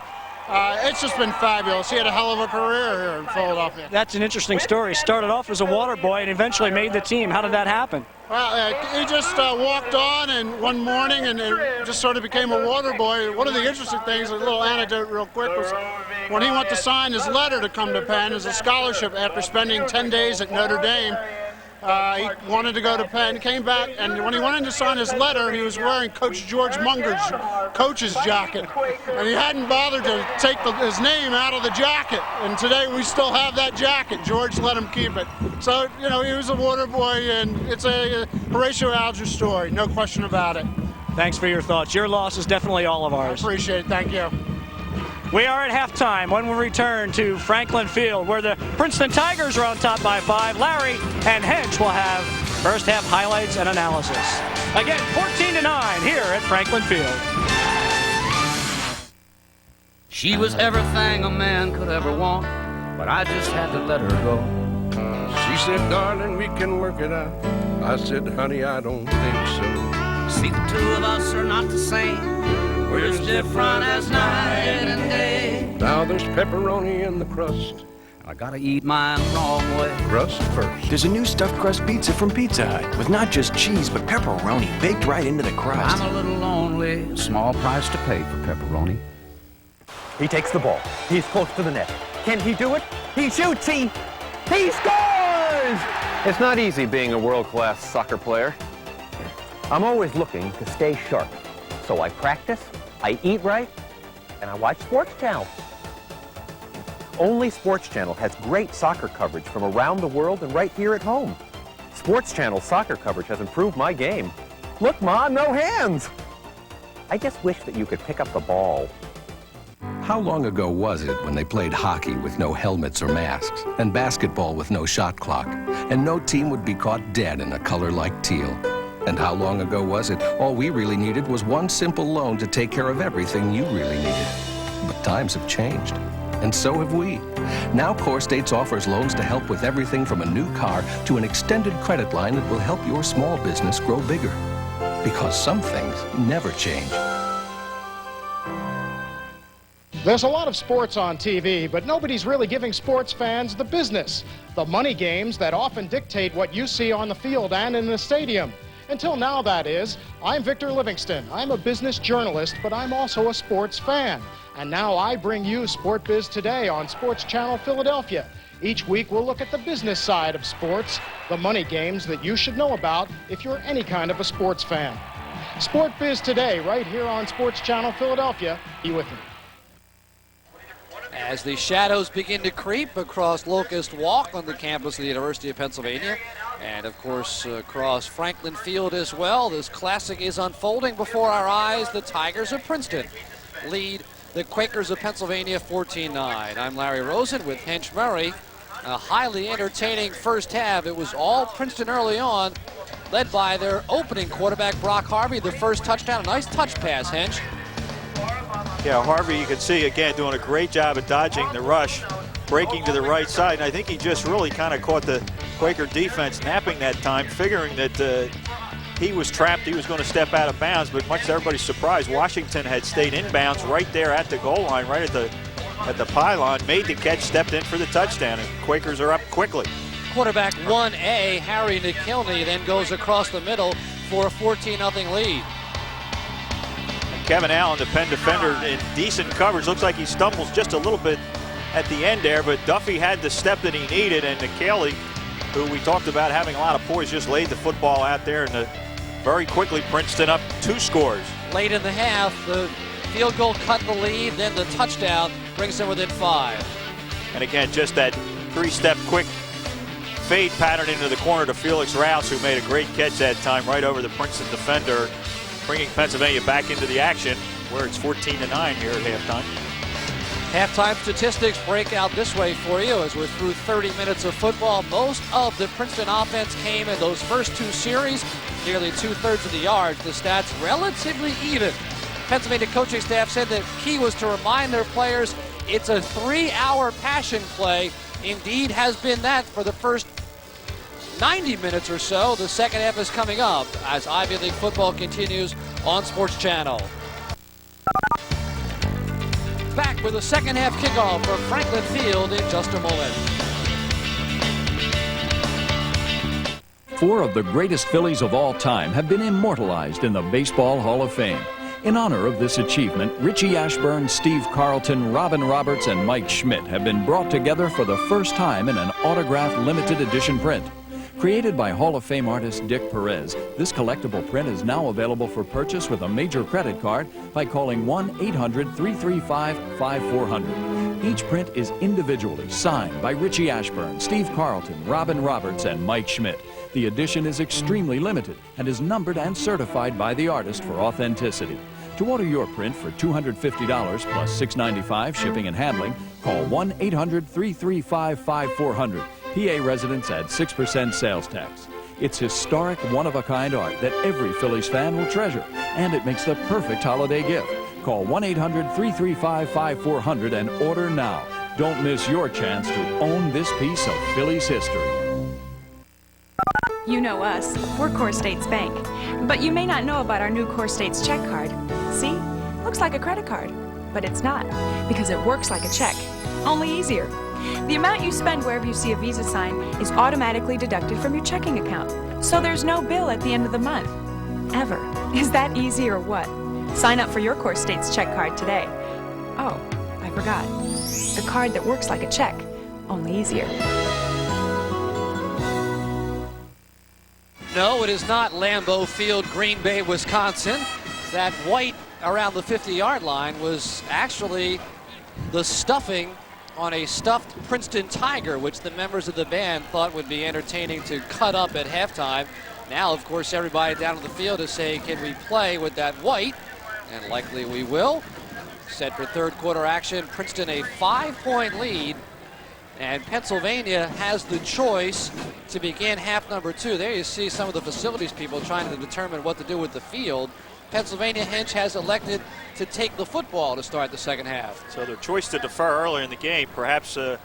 It's just been fabulous. He had a hell of a career here in Philadelphia. That's an interesting story. Started off as a water boy and eventually made the team. How did that happen? Well, he just walked on, and one morning, and just sort of became a water boy. One of the interesting things, a little anecdote real quick, was when he went to sign his letter to come to Penn as a scholarship after spending 10 days at Notre Dame. He wanted to go to Penn, came back, and when he went in to sign his letter, he was wearing Coach George Munger's coach's jacket. And he hadn't bothered to take his name out of the jacket. And today we still have that jacket. George let him keep it. So, he was a water boy, and it's a Horatio Alger story, no question about it. Thanks for your thoughts. Your loss is definitely all of ours. I appreciate it. Thank you. We are at halftime when we return to Franklin Field, where the Princeton Tigers are on top by 5. Larry and Hench will have first half highlights and analysis. Again, 14-9 here at Franklin Field. She was everything a man could ever want, but I just had to let her go. She said, darling, we can work it out. I said, honey, I don't think so. See, the two of us are not the same. We're as different as night and day. Now there's pepperoni in the crust. I gotta eat mine the wrong way. Crust first. There's a new stuffed crust pizza from Pizza Hut with not just cheese, but pepperoni baked right into the crust. I'm a little lonely, small price to pay for pepperoni. He takes the ball. He's close to the net. Can he do it? He shoots. He scores! It's not easy being a world-class soccer player. I'm always looking to stay sharp. So I practice, I eat right, and I watch SportsChannel. Only SportsChannel has great soccer coverage from around the world and right here at home. SportsChannel's soccer coverage has improved my game. Look, Ma, no hands! I just wish that you could pick up the ball. How long ago was it when they played hockey with no helmets or masks, and basketball with no shot clock, and no team would be caught dead in a color like teal? And how long ago was it all we really needed was one simple loan to take care of everything you really needed? But times have changed, and so have we. Now Core States offers loans to help with everything from a new car to an extended credit line that will help your small business grow bigger. Because some things never change. There's a lot of sports on TV, but nobody's really giving sports fans the business, the money games that often dictate what you see on the field and in the stadium. Until now, that is. I'm Victor Livingston. I'm a business journalist, but I'm also a sports fan. And now I bring you Sport Biz Today on SportsChannel Philadelphia. Each week we'll look at the business side of sports, the money games that you should know about if you're any kind of a sports fan. Sport Biz Today, right here on SportsChannel Philadelphia. Be with me. As the shadows begin to creep across Locust Walk on the campus of the University of Pennsylvania, and of course across Franklin Field as well, this classic is unfolding before our eyes. The Tigers of Princeton lead the Quakers of Pennsylvania 14-9. I'm Larry Rosen with Hench Murray. A highly entertaining first half. It was all Princeton early on, led by their opening quarterback, Brock Harvey. The first touchdown, a nice touch pass, Hench. Yeah, Harvey, you can see, again, doing a great job at dodging the rush, breaking to the right side. And I think he just really kind of caught the Quaker defense napping that time, figuring that he was trapped. He was going to step out of bounds, but much to everybody's surprise, Washington had stayed inbounds right there at the goal line, right at the pylon, made the catch, stepped in for the touchdown, and Quakers are up quickly. Quarterback 1A, Harry McKilney, then goes across the middle for a 14-0 lead. Kevin Allen, the Penn defender, in decent coverage. Looks like he stumbles just a little bit at the end there, but Duffy had the step that he needed, and McKelly, who we talked about having a lot of poise, just laid the football out there, and very quickly Princeton up 2 scores. Late in the half, the field goal cut the lead, then the touchdown brings them within 5. And again, just that 3-step quick fade pattern into the corner to Felix Rouse, who made a great catch that time right over the Princeton defender, bringing Pennsylvania back into the action, where it's 14-9 here at halftime. Halftime statistics break out this way for you as we're through 30 minutes of football. Most of the Princeton offense came in those first 2 series, nearly 2/3 of the yards. The stats relatively even. Pennsylvania coaching staff said that key was to remind their players it's a 3-hour passion play. Indeed has been that for the first 90 minutes or so. The second half is coming up as Ivy League football continues on Sports Channel. Back with the second half kickoff from Franklin Field in just a moment. 4 of the greatest Phillies of all time have been immortalized in the Baseball Hall of Fame. In honor of this achievement, Richie Ashburn, Steve Carlton, Robin Roberts, and Mike Schmidt have been brought together for the first time in an autographed limited edition print. Created by Hall of Fame artist Dick Perez, this collectible print is now available for purchase with a major credit card by calling 1-800-335-5400. Each print is individually signed by Richie Ashburn, Steve Carlton, Robin Roberts, and Mike Schmidt. The edition is extremely limited and is numbered and certified by the artist for authenticity. To order your print for $250 plus $6.95 shipping and handling, call 1-800-335-5400. PA residents add 6% sales tax. It's historic, one-of-a-kind art that every Phillies fan will treasure, and it makes the perfect holiday gift. Call 1-800-335-5400 and order now. Don't miss your chance to own this piece of Phillies history. You know us, we're Core States Bank. But you may not know about our new Core States check card. See? Looks like a credit card, but it's not, because it works like a check, only easier. The amount you spend wherever you see a Visa sign is automatically deducted from your checking account, so there's no bill at the end of the month. Ever. Is that easy or what? Sign up for your Core States check card today. Oh, I forgot. The card that works like a check, only easier. No, it is not Lambeau Field, Green Bay, Wisconsin. That white around the 50-yard line was actually the stuffing on a stuffed Princeton Tiger, which the members of the band thought would be entertaining to cut up at halftime. Now, of course, everybody down on the field is saying, can we play with that white? And likely we will. Set for third quarter action. Princeton a 5-point lead. And Pennsylvania has the choice to begin half number 2. There you see some of the facilities people trying to determine what to do with the field. Pennsylvania Hench has elected to take the football to start the second half. So their choice to defer earlier in the game perhaps will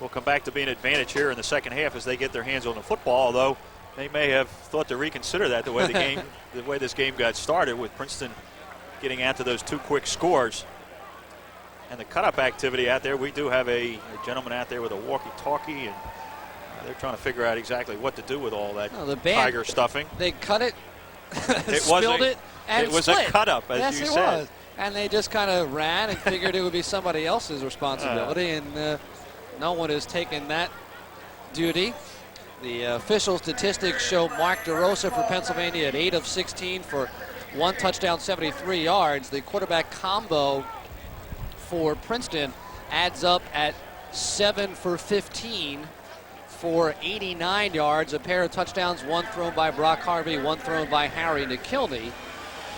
come back to be an advantage here in the second half as they get their hands on the football, although they may have thought to reconsider that the way the way this game got started, with Princeton getting out to those 2 quick scores. And the cut-up activity out there, we do have a gentleman out there with a walkie-talkie, and they're trying to figure out exactly what to do with all that Tiger stuffing. They cut it, it spilled it, and it was split. a cut-up, as yes, you it said. Was. And they just kind of ran and figured it would be somebody else's responsibility, and no one has taken that duty. The official statistics show Mark DeRosa for Pennsylvania at 8 of 16 for 1 touchdown, 73 yards. The quarterback combo for Princeton adds up at 7 for 15 for 89 yards. A pair of touchdowns, 1 thrown by Brock Harvey, 1 thrown by Harry McKilney.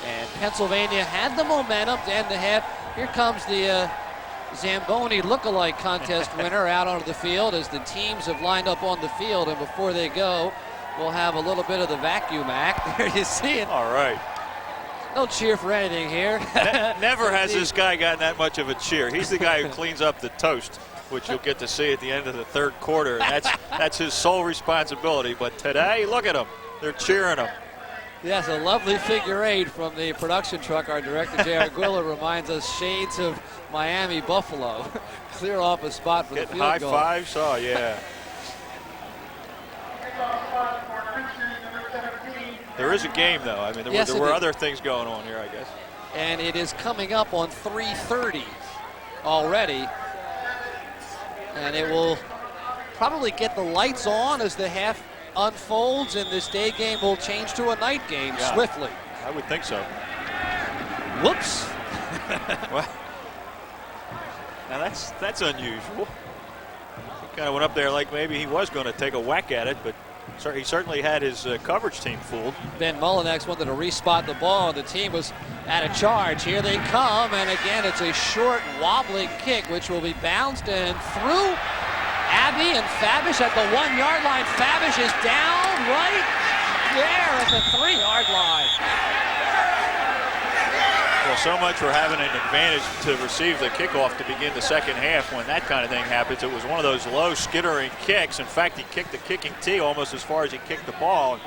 And Pennsylvania had the momentum to end the half. Here comes the Zamboni look-alike contest winner out onto the field as the teams have lined up on the field, and before they go, we'll have a little bit of the vacuum act. There you see it. All right. No cheer for anything here. Never has this guy gotten that much of a cheer. He's the guy who cleans up the toast, which you'll get to see at the end of the third quarter. And that's his sole responsibility. But today, look at him. They're cheering him. Yes, a lovely figure eight from the production truck. Our director, J.R. Gwiller, reminds us shades of Miami Buffalo. Clear off a spot for the field high goal. fives. Oh, yeah. There is a game, though. I mean, there were other things going on here, I guess. And it is coming up on 3:30 already. And it will probably get the lights on as the half unfolds, and this day game will change to a night game swiftly. I would think so. Whoops. Well, now that's unusual. He kind of went up there like maybe he was going to take a whack at it, but he certainly had his coverage team fooled. Ben Mullinex wanted to respot the ball, and the team was at a charge. Here they come, and again, it's a short, wobbling kick, which will be bounced and through. Abbey and Fabish at the 1-yard line. Fabish is down right there at the 3-yard line. Well, so much for having an advantage to receive the kickoff to begin the second half. When that kind of thing happens, it was one of those low skittering kicks. In fact, he kicked the kicking tee almost as far as he kicked the ball.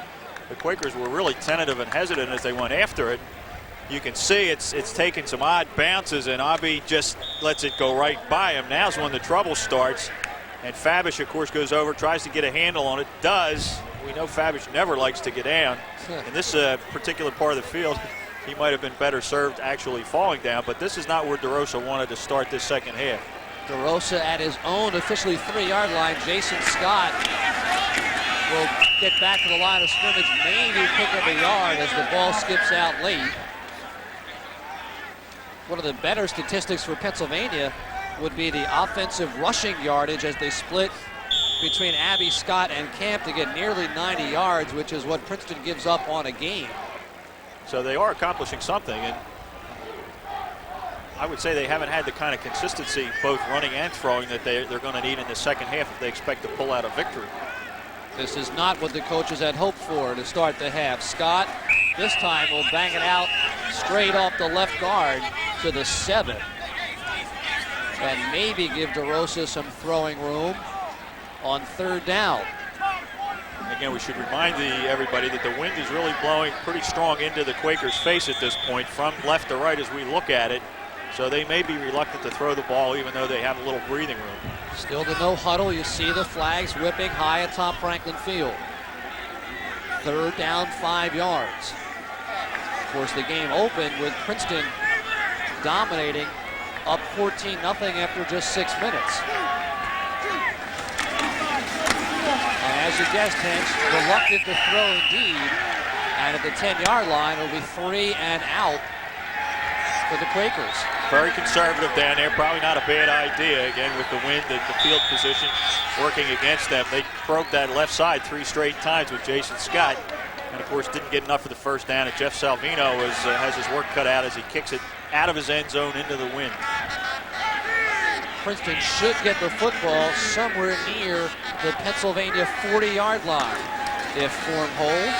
The Quakers were really tentative and hesitant as they went after it. You can see it's taken some odd bounces, and Abbey just lets it go right by him. Now's when the trouble starts. And Fabish, of course, goes over, tries to get a handle on it. Does. We know Fabish never likes to get down. In this particular part of the field, he might have been better served actually falling down, but this is not where DeRosa wanted to start this second half. DeRosa at his own officially 3-yard line. Jason Scott will get back to the line of scrimmage, maybe pick up a yard as the ball skips out late. One of the better statistics for Pennsylvania would be the offensive rushing yardage as they split between Abbey, Scott, and Camp to get nearly 90 yards, which is what Princeton gives up on a game. So they are accomplishing something, and I would say they haven't had the kind of consistency, both running and throwing, that they're going to need in the second half if they expect to pull out a victory. This is not what the coaches had hoped for to start the half. Scott this time will bang it out straight off the left guard to the 7. And maybe give DeRosa some throwing room on 3rd down. Again, we should remind everybody that the wind is really blowing pretty strong into the Quakers' face at this point from left to right as we look at it. So they may be reluctant to throw the ball even though they have a little breathing room. Still the no huddle. You see the flags whipping high atop Franklin Field. 3rd down, 5 yards. Of course, the game opened with Princeton dominating, up 14-0 after just 6 minutes. And as you guessed, Hinch, reluctant to throw indeed. And at the 10-yard line, it'll be 3 and out for the Quakers. Very conservative down there. Probably not a bad idea. Again, with the wind and the field position working against them. They broke that left side 3 straight times with Jason Scott. And, of course, didn't get enough for the first down. And Jeff Salvino has his work cut out as he kicks it out of his end zone into the wind. Princeton should get the football somewhere near the Pennsylvania 40-yard line if form holds.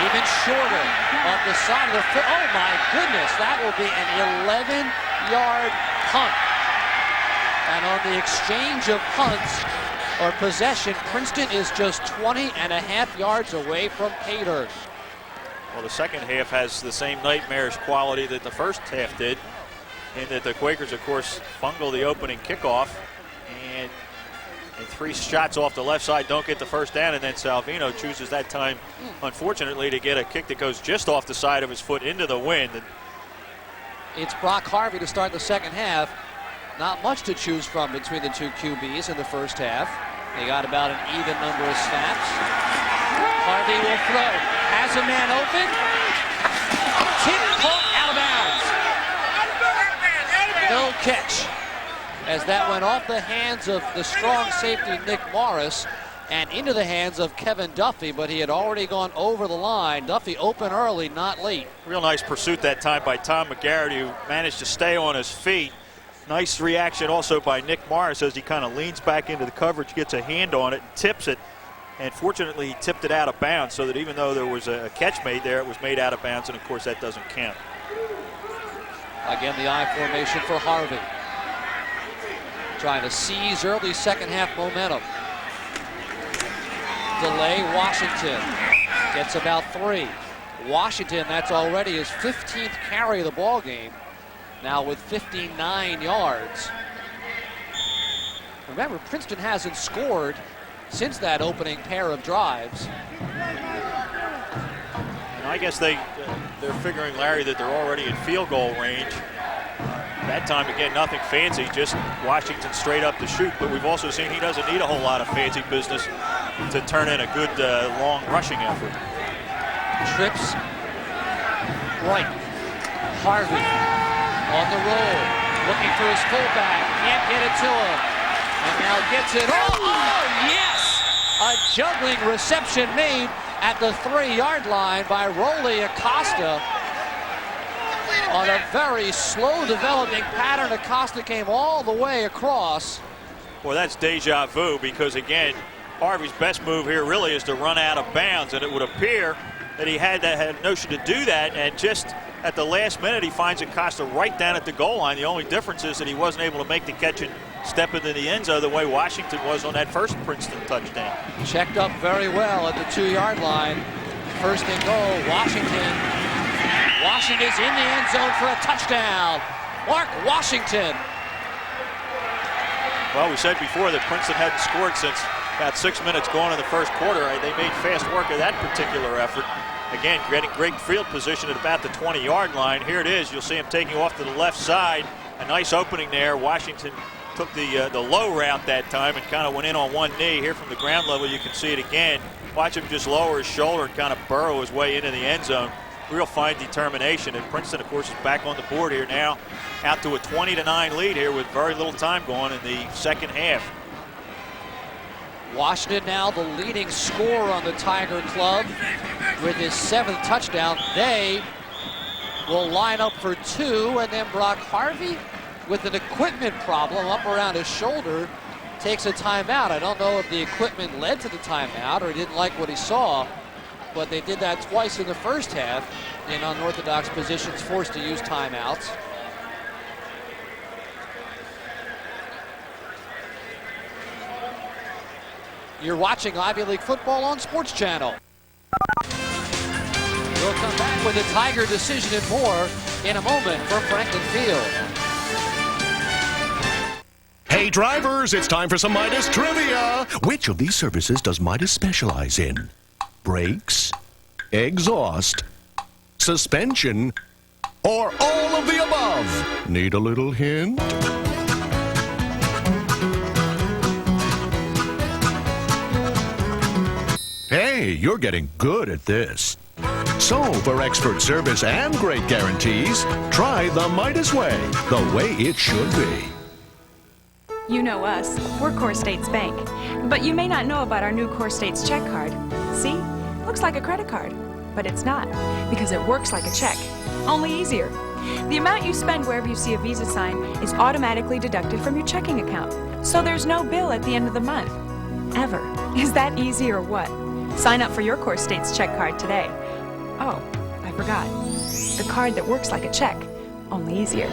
Even shorter off the side of the foot. Oh my goodness, that will be an 11-yard punt. And on the exchange of punts or possession, Princeton is just 20.5 yards away from pay dirt. Well, the second half has the same nightmarish quality that the first half did, in that the Quakers, of course, bungle the opening kickoff, and 3 shots off the left side don't get the first down, and then Salvino chooses that time, unfortunately, to get a kick that goes just off the side of his foot into the wind. It's Brock Harvey to start the second half. Not much to choose from between the two QBs in the first half. They got about an even number of snaps. Harvey will throw. Has a man open. Tipped, caught, out of bounds. No catch. As that went off the hands of the strong safety Nick Morris and into the hands of Kevin Duffy, but he had already gone over the line. Duffy open early, not late. Real nice pursuit that time by Tom McGarrett, who managed to stay on his feet Nice reaction also by Nick Morris as he kind of leans back into the coverage, gets a hand on it, and tips it. And fortunately, he tipped it out of bounds so that even though there was a catch made there, it was made out of bounds, and of course that doesn't count. Again, the I formation for Harvey. Trying to seize early second half momentum. Delay, Washington gets about 3. Washington, that's already his 15th carry of the ball game. Now with 59 yards. Remember, Princeton hasn't scored since that opening pair of drives. And I guess they're figuring, Larry, that they're already in field goal range. That time, again, nothing fancy, just Washington straight up to shoot. But we've also seen he doesn't need a whole lot of fancy business to turn in a good long rushing effort. Trips right. Harvey on the roll, looking for his fullback. Can't get it to him. And now gets it. Oh, yes! A juggling reception made at the 3-yard line by Rolly Acosta. On a very slow developing pattern, Acosta came all the way across. Well, that's deja vu because, again, Harvey's best move here really is to run out of bounds, and it would appear that he had a notion to do that, and just at the last minute he finds Acosta right down at the goal line. The only difference is that he wasn't able to make the catch and step into the end zone the way Washington was on that first Princeton touchdown. Checked up very well at the 2-yard line. First and goal, Washington. Washington's in the end zone for a touchdown. Mark Washington. Well, we said before that Princeton hadn't scored since about 6 minutes going in the first quarter. They made fast work of that particular effort. Again, getting great field position at about the 20-yard line. Here it is. You'll see him taking off to the left side. A nice opening there. Washington took the low route that time and kind of went in on one knee. Here from the ground level, you can see it again. Watch him just lower his shoulder and kind of burrow his way into the end zone. Real fine determination. And Princeton, of course, is back on the board here now, out to a 20-9 lead here with very little time going in the second half. Washington now the leading scorer on the Tiger Club with his 7th touchdown. They will line up for 2, and then Brock Harvey, with an equipment problem up around his shoulder, takes a timeout. I don't know if the equipment led to the timeout or he didn't like what he saw, but they did that twice in the first half in unorthodox positions, forced to use timeouts. You're watching Ivy League football on SportsChannel. We'll come back with the Tiger decision and more in a moment from Franklin Field. Hey drivers, it's time for some Midas trivia. Which of these services does Midas specialize in? Brakes, exhaust, suspension, or all of the above? Need a little hint? Hey, you're getting good at this. So, for expert service and great guarantees, try the Midas way, the way it should be. You know us, we're Core States Bank. But you may not know about our new Core States check card. See? Looks like a credit card, but it's not, because it works like a check, only easier. The amount you spend wherever you see a Visa sign is automatically deducted from your checking account, so there's no bill at the end of the month. Ever. Is that easy or what? Sign up for your Core States check card today. Oh, I forgot. The card that works like a check, only easier.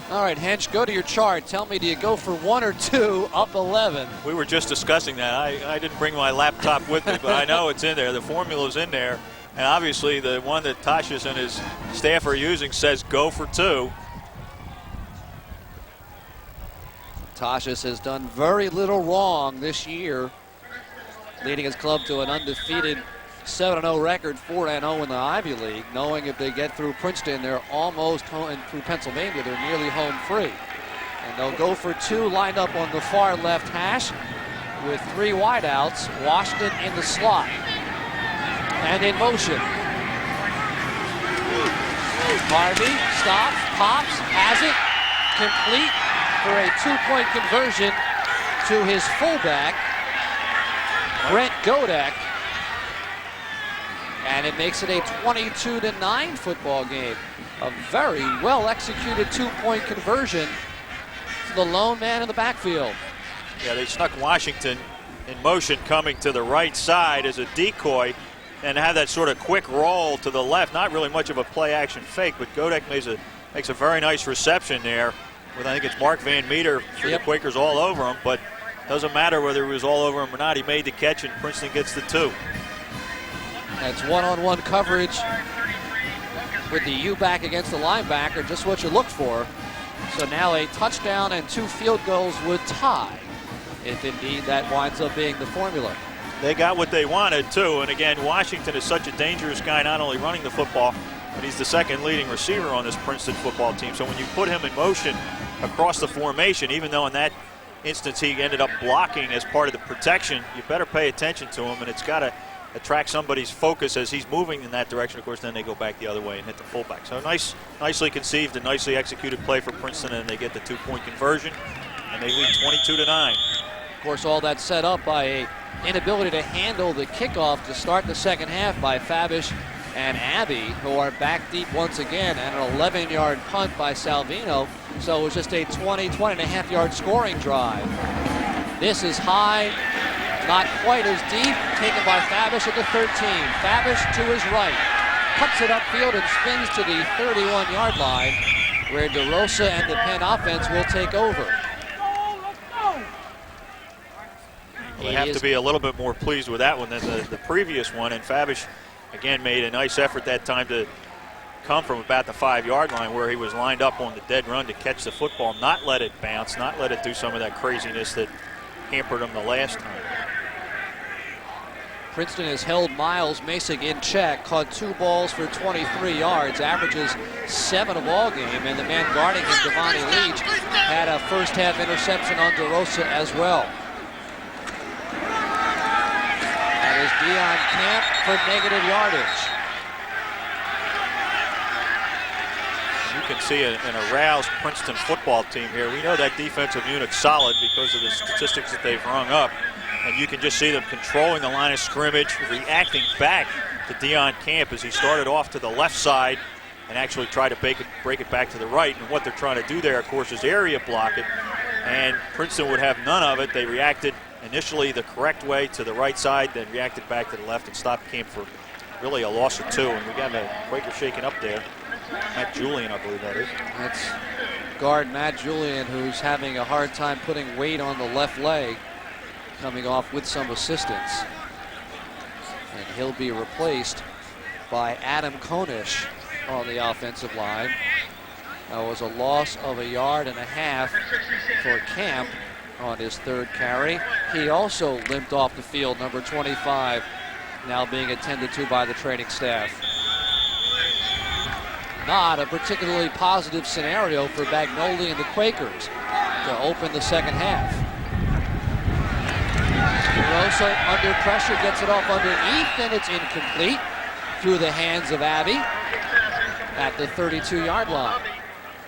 All right, Hench, go to your chart. Tell me, do you go for 1 or 2 up 11? We were just discussing that. I didn't bring my laptop with me, but I know it's in there. The formula's in there. And obviously the one that Tashius and his staff are using says go for 2. Tashius has done very little wrong this year, leading his club to an undefeated 7-0 record, 4-0 in the Ivy League, knowing if they get through Princeton, they're almost home, and through Pennsylvania, they're nearly home free. And they'll go for 2, lined up on the far left hash with 3 wideouts. Washington in the slot and in motion. Harvey stops, pops, has it, complete for a 2-point conversion to his fullback, Brent Godek. And it makes it a 22-9 football game. A very well-executed two-point conversion to the lone man in the backfield. Yeah, they snuck Washington in motion coming to the right side as a decoy and had that sort of quick roll to the left. Not really much of a play-action fake, but Godek makes a very nice reception there with, I think it's Mark Van Meter for the Quakers all over him, but doesn't matter whether he was all over him or not. He made the catch, and Princeton gets the 2. That's one-on-one coverage with the U-back against the linebacker, just what you look for. So now a touchdown and 2 field goals would tie, if indeed that winds up being the formula. They got what they wanted, too. And again, Washington is such a dangerous guy, not only running the football, but he's the second leading receiver on this Princeton football team. So when you put him in motion across the formation, even though in that instance he ended up blocking as part of the protection, you better pay attention to him, and it's got to attract somebody's focus as he's moving in that direction. Of course, then they go back the other way and hit the fullback. So nicely conceived and nicely executed play for Princeton, and they get the 2-point conversion, and they lead 22-9. Of course, all that set up by a inability to handle the kickoff to start the second half by Fabish and Abbey, who are back deep once again, and an 11-yard punt by Salvino. So it was just a 20.5-yard scoring drive. This is high, not quite as deep, taken by Fabish at the 13. Fabish to his right, cuts it upfield and spins to the 31-yard line, where DeRosa and the Penn offense will take over. They have to be a little bit more pleased with that one than the previous one, and Fabish again made a nice effort that time to come from about the 5-yard line where he was lined up on the dead run to catch the football, not let it bounce, not let it do some of that craziness that hampered him the last time. Princeton has held Miles Masig in check, caught 2 balls for 23 yards, averages 7 a ball game, and the man guarding him, Devontae Leach, had a first half interception on DeRosa as well. That is Deion Camp for negative yardage. You can see an aroused Princeton football team here. We know that defensive unit's solid because of the statistics that they've rung up. And you can just see them controlling the line of scrimmage, reacting back to Deion Camp as he started off to the left side and actually tried to break it back to the right. And what they're trying to do there, of course, is area block it. And Princeton would have none of it. They reacted initially the correct way to the right side, then reacted back to the left and stopped Camp for really a loss of 2. And we got a Quaker shaking up there. Matt Julian, I believe that is. That's guard Matt Julian, who's having a hard time putting weight on the left leg, coming off with some assistance. And he'll be replaced by Adam Konish on the offensive line. That was a loss of 1.5 yards for Camp on his 3rd carry. He also limped off the field, number 25, now being attended to by the training staff. Not a particularly positive scenario for Bagnoli and the Quakers to open the second half. DeRosa under pressure gets it off underneath, and it's incomplete through the hands of Abbey at the 32-yard line.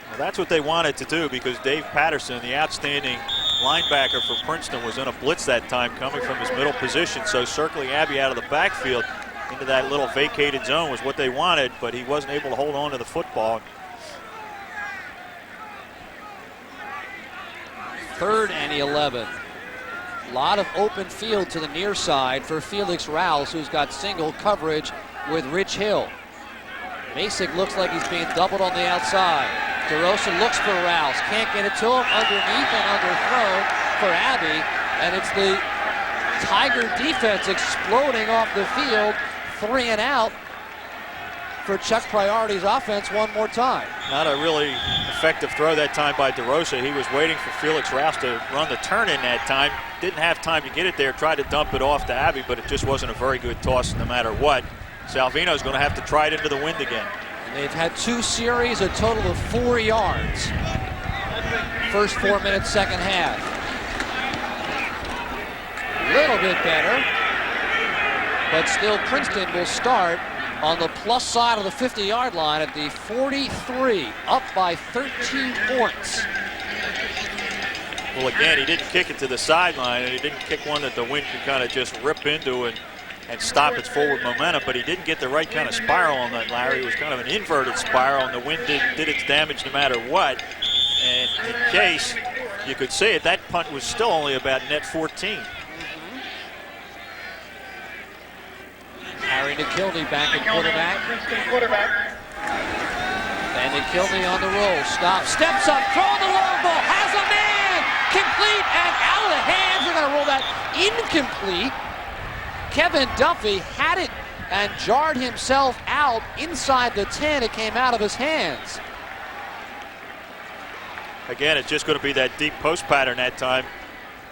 Well, that's what they wanted to do because Dave Patterson, the outstanding linebacker for Princeton, was in a blitz that time coming from his middle position. So circling Abbey out of the backfield into that little vacated zone was what they wanted, but he wasn't able to hold on to the football. 3rd and 11. A lot of open field to the near side for Felix Rouse, who's got single coverage with Rich Hill. Masig looks like he's being doubled on the outside. DeRosa looks for Rouse, can't get it to him, underneath and underthrown for Abbey, and it's the Tiger defense exploding off the field, 3 and out for Chuck Priority's offense one more time. Not a really effective throw that time by DeRosa. He was waiting for Felix Rouse to run the turn in that time. Didn't have time to get it there, tried to dump it off to Abbey, but it just wasn't a very good toss no matter what. Salvino's going to have to try it into the wind again. They've had 2 series, a total of 4 yards. First 4 minutes, second half. A little bit better, but still Princeton will start on the plus side of the 50-yard line at the 43, up by 13 points. Well, again, he didn't kick it to the sideline, and he didn't kick one that the wind could kind of just rip into and and stop its forward momentum, but he didn't get the right kind of spiral on that, Larry. It was kind of an inverted spiral, and the wind did its damage no matter what. And in case you could say it, that punt was still only about net 14. Harry McKilney back at quarterback. And McKilney on the roll. Stops, steps up, throwing the long ball, has a man! Complete and out of the hands. They're going to roll that incomplete. Kevin Duffy had it and jarred himself out inside the 10. It came out of his hands. Again, it's just going to be that deep post pattern that time.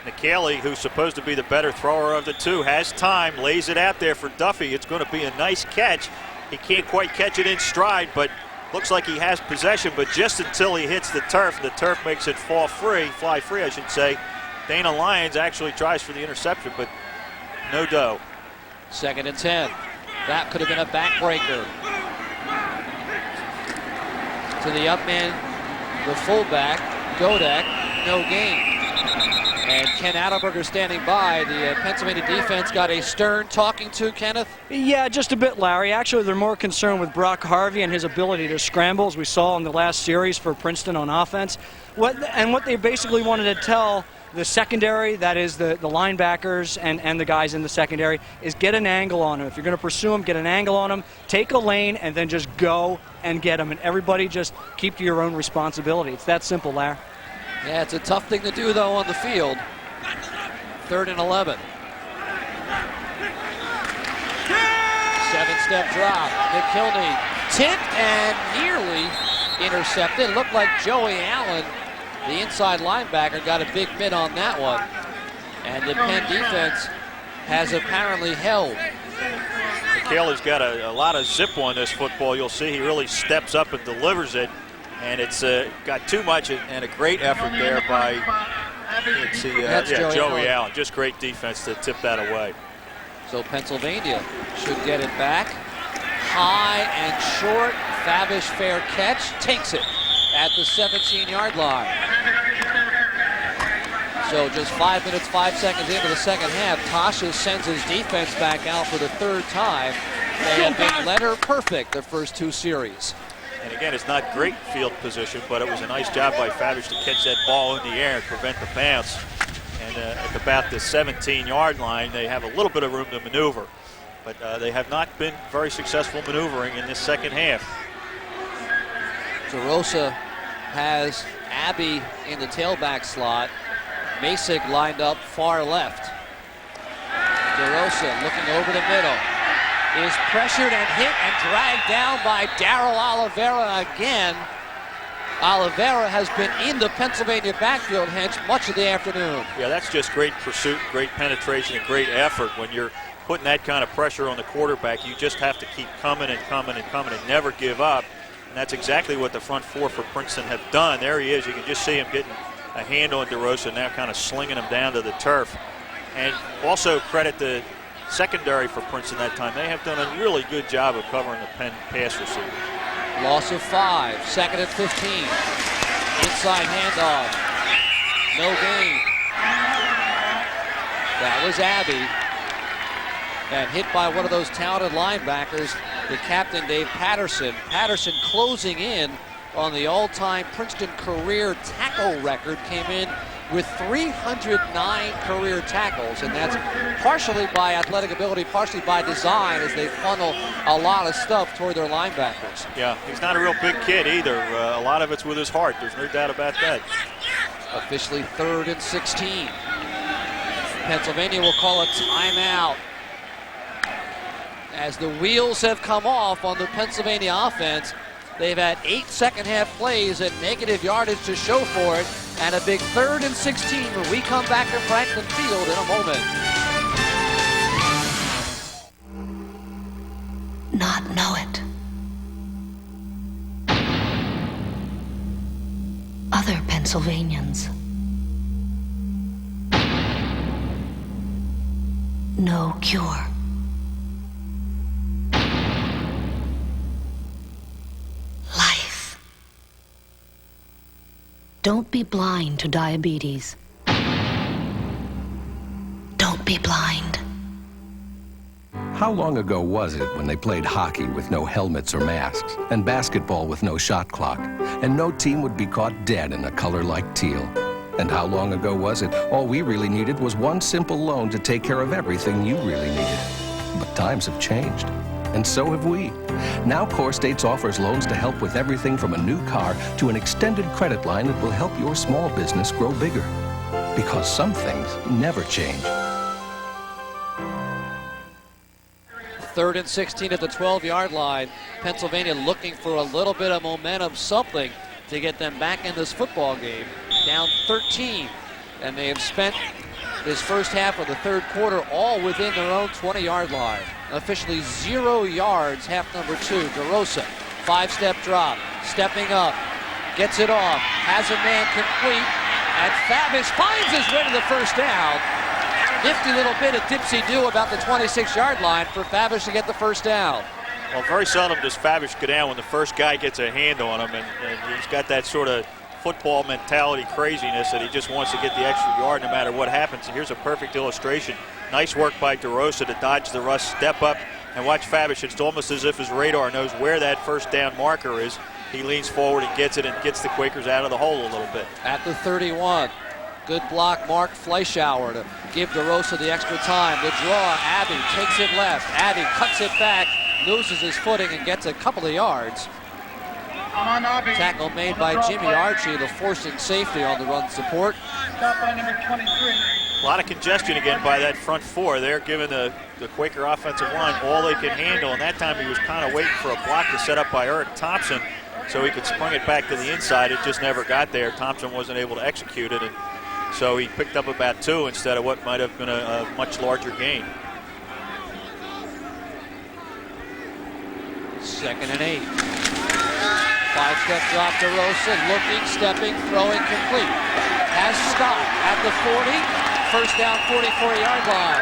McKaley, who's supposed to be the better thrower of the two, has time, lays it out there for Duffy. It's going to be a nice catch. He can't quite catch it in stride, but looks like he has possession, but just until he hits the turf makes it fly free, I should say. Dana Lyons actually tries for the interception, but no dough. 2nd and 10. That could have been a backbreaker. To the up man, the fullback, Godek, no gain. And Ken Adelberger standing by. The Pennsylvania defense got a stern talking to, Kenneth? Yeah, just a bit, Larry. Actually, they're more concerned with Brock Harvey and his ability to scramble, as we saw in the last series for Princeton on offense. What they basically wanted to tell the secondary, that is the linebackers and the guys in the secondary, is get an angle on him. If you're going to pursue him, get an angle on him, take a lane, and then just go and get him. And everybody just keep to your own responsibility. It's that simple, Larry. Yeah, it's a tough thing to do, though, on the field. 3rd and 11. 7-step drop. McKilney tipped and nearly intercepted. It looked like Joey Allen, the inside linebacker, got a big bit on that one. And the Penn defense has apparently held. McKaley's got a lot of zip on this football. You'll see he really steps up and delivers it. And it's got too much and a great effort there by Joey Allen. Just great defense to tip that away. So Pennsylvania should get it back. High and short. Fabish fair catch. Takes it at the 17-yard line. So just 5 minutes, 5 seconds into the second half, Tasha sends his defense back out for the 3rd time. They have been letter perfect the first 2 series. And again, it's not great field position, but it was a nice job by Fabish to catch that ball in the air and prevent the bounce. And at about the 17-yard line, they have a little bit of room to maneuver. But they have not been very successful maneuvering in this second half. DeRosa has Abbey in the tailback slot. Masik lined up far left. DeRosa looking over the middle. Is pressured and hit and dragged down by Darryl Oliveira again. Oliveira has been in the Pennsylvania backfield, hence much of the afternoon. Yeah, that's just great pursuit, great penetration, and great effort. When you're putting that kind of pressure on the quarterback, you just have to keep coming and coming and coming and never give up. And that's exactly what the front four for Princeton have done. There he is. You can just see him getting a hand on DeRosa, now kind of slinging him down to the turf. And also credit the secondary for Princeton that time. They have done a really good job of covering the Penn pass receiver. Loss of 5, 2nd and 15. Inside handoff. No gain. That was Abbey. And hit by one of those talented linebackers, the captain, Dave Patterson. Patterson closing in on the all-time Princeton career tackle record, came in with 309 career tackles, and that's partially by athletic ability, partially by design, as they funnel a lot of stuff toward their linebackers. Yeah, he's not a real big kid either. A lot of it's with his heart. There's no doubt about that. Officially 3rd and 16. Pennsylvania will call a timeout as the wheels have come off on the Pennsylvania offense. They've had 8 second-half plays at negative yardage to show for it, and a big 3rd and 16 when we come back to Franklin Field in a moment. Not know it. Other Pennsylvanians. No cure. Don't be blind to diabetes. Don't be blind. How long ago was it when they played hockey with no helmets or masks, and basketball with no shot clock, and no team would be caught dead in a color like teal? And how long ago was it all we really needed was one simple loan to take care of everything you really needed? But times have changed, and so have we. Now Core States offers loans to help with everything from a new car to an extended credit line that will help your small business grow bigger. Because some things never change. 3rd and 16 at the 12-yard line. Pennsylvania looking for a little bit of momentum, something to get them back in this football game. Down 13, and they have spent this first half of the third quarter all within their own 20-yard line. Officially 0 yards, half number 2. DeRosa, 5-step drop, stepping up, gets it off, has a man complete, and Fabish finds his way to the first down. Nifty little bit of dipsy-do about the 26-yard line for Fabish to get the first down. Well, very seldom does Fabish go down when the first guy gets a hand on him, and he's got that sort of football mentality craziness that he just wants to get the extra yard no matter what happens. And here's a perfect illustration. Nice work by DeRosa to dodge the rush, step up, and watch Fabish. It's almost as if his radar knows where that first down marker is. He leans forward and gets it and gets the Quakers out of the hole a little bit. At the 31. Good block, Mark Fleischauer to give DeRosa the extra time. The draw, Abbey takes it left. Abbey cuts it back, loses his footing, and gets a couple of yards. Tackle made by Jimmy Archie, the forcing safety on the run support. A lot of congestion again by that front four. They're giving the Quaker offensive line all they can handle, and that time he was kind of waiting for a block to set up by Eric Thompson so he could spring it back to the inside. It just never got there. Thompson wasn't able to execute it, and so he picked up about 2 instead of what might have been a much larger gain. 2nd and 8. 5-step drop to Rosen, looking, stepping, throwing, complete. Has Scott at the 40. First down, 44-yard line.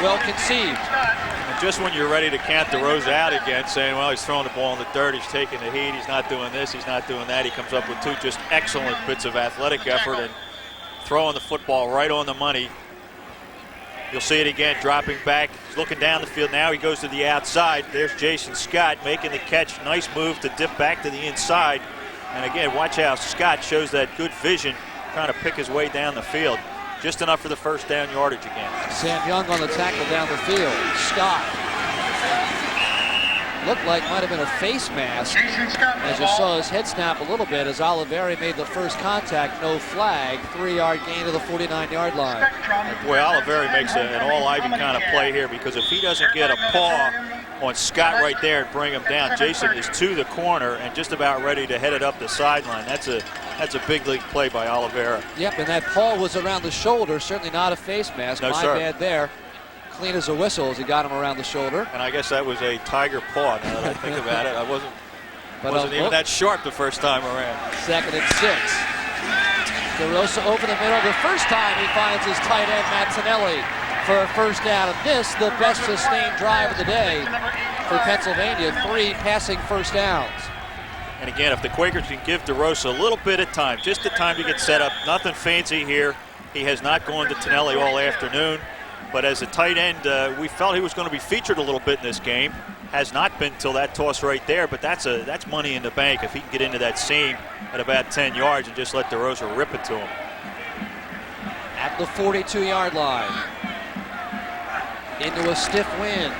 Well conceived. And just when you're ready to count DeRosa out again, saying, well, he's throwing the ball in the dirt, he's taking the heat, he's not doing this, he's not doing that, he comes up with 2 just excellent bits of athletic effort and throwing the football right on the money. You'll see it again, dropping back. He's looking down the field. Now he goes to the outside. There's Jason Scott making the catch. Nice move to dip back to the inside. And again, watch how Scott shows that good vision, trying to pick his way down the field. Just enough for the first down yardage again. Sam Young on the tackle down the field. Scott. Looked like might have been a face mask, as you saw his head snap a little bit as Oliveri made the first contact. No flag. 3-yard gain to the 49-yard line. And boy, Oliveri makes an all-Ivy kind of play here, because if he doesn't get a paw on Scott right there and bring him down, Jason is to the corner and just about ready to head it up the sideline. That's a big league play by Oliveri. Yep, and that paw was around the shoulder. Certainly not a face mask. No, My sir. bad there. Clean as a whistle as he got him around the shoulder. And I guess that was a tiger paw, now that I think about it. I wasn't even that sharp the first time around. 2nd and 6. DeRosa over the middle. The first time he finds his tight end, Mattinelli, for a first down. And this, the best sustained drive of the day for Pennsylvania. 3 passing first downs. And again, if the Quakers can give DeRosa a little bit of time, just the time to get set up, nothing fancy here. He has not gone to Tinelli all afternoon. But as a tight end, we felt he was going to be featured a little bit in this game. Has not been till that toss right there, but that's money in the bank if he can get into that seam at about 10 yards and just let DeRosa rip it to him. At the 42-yard line. Into a stiff wind.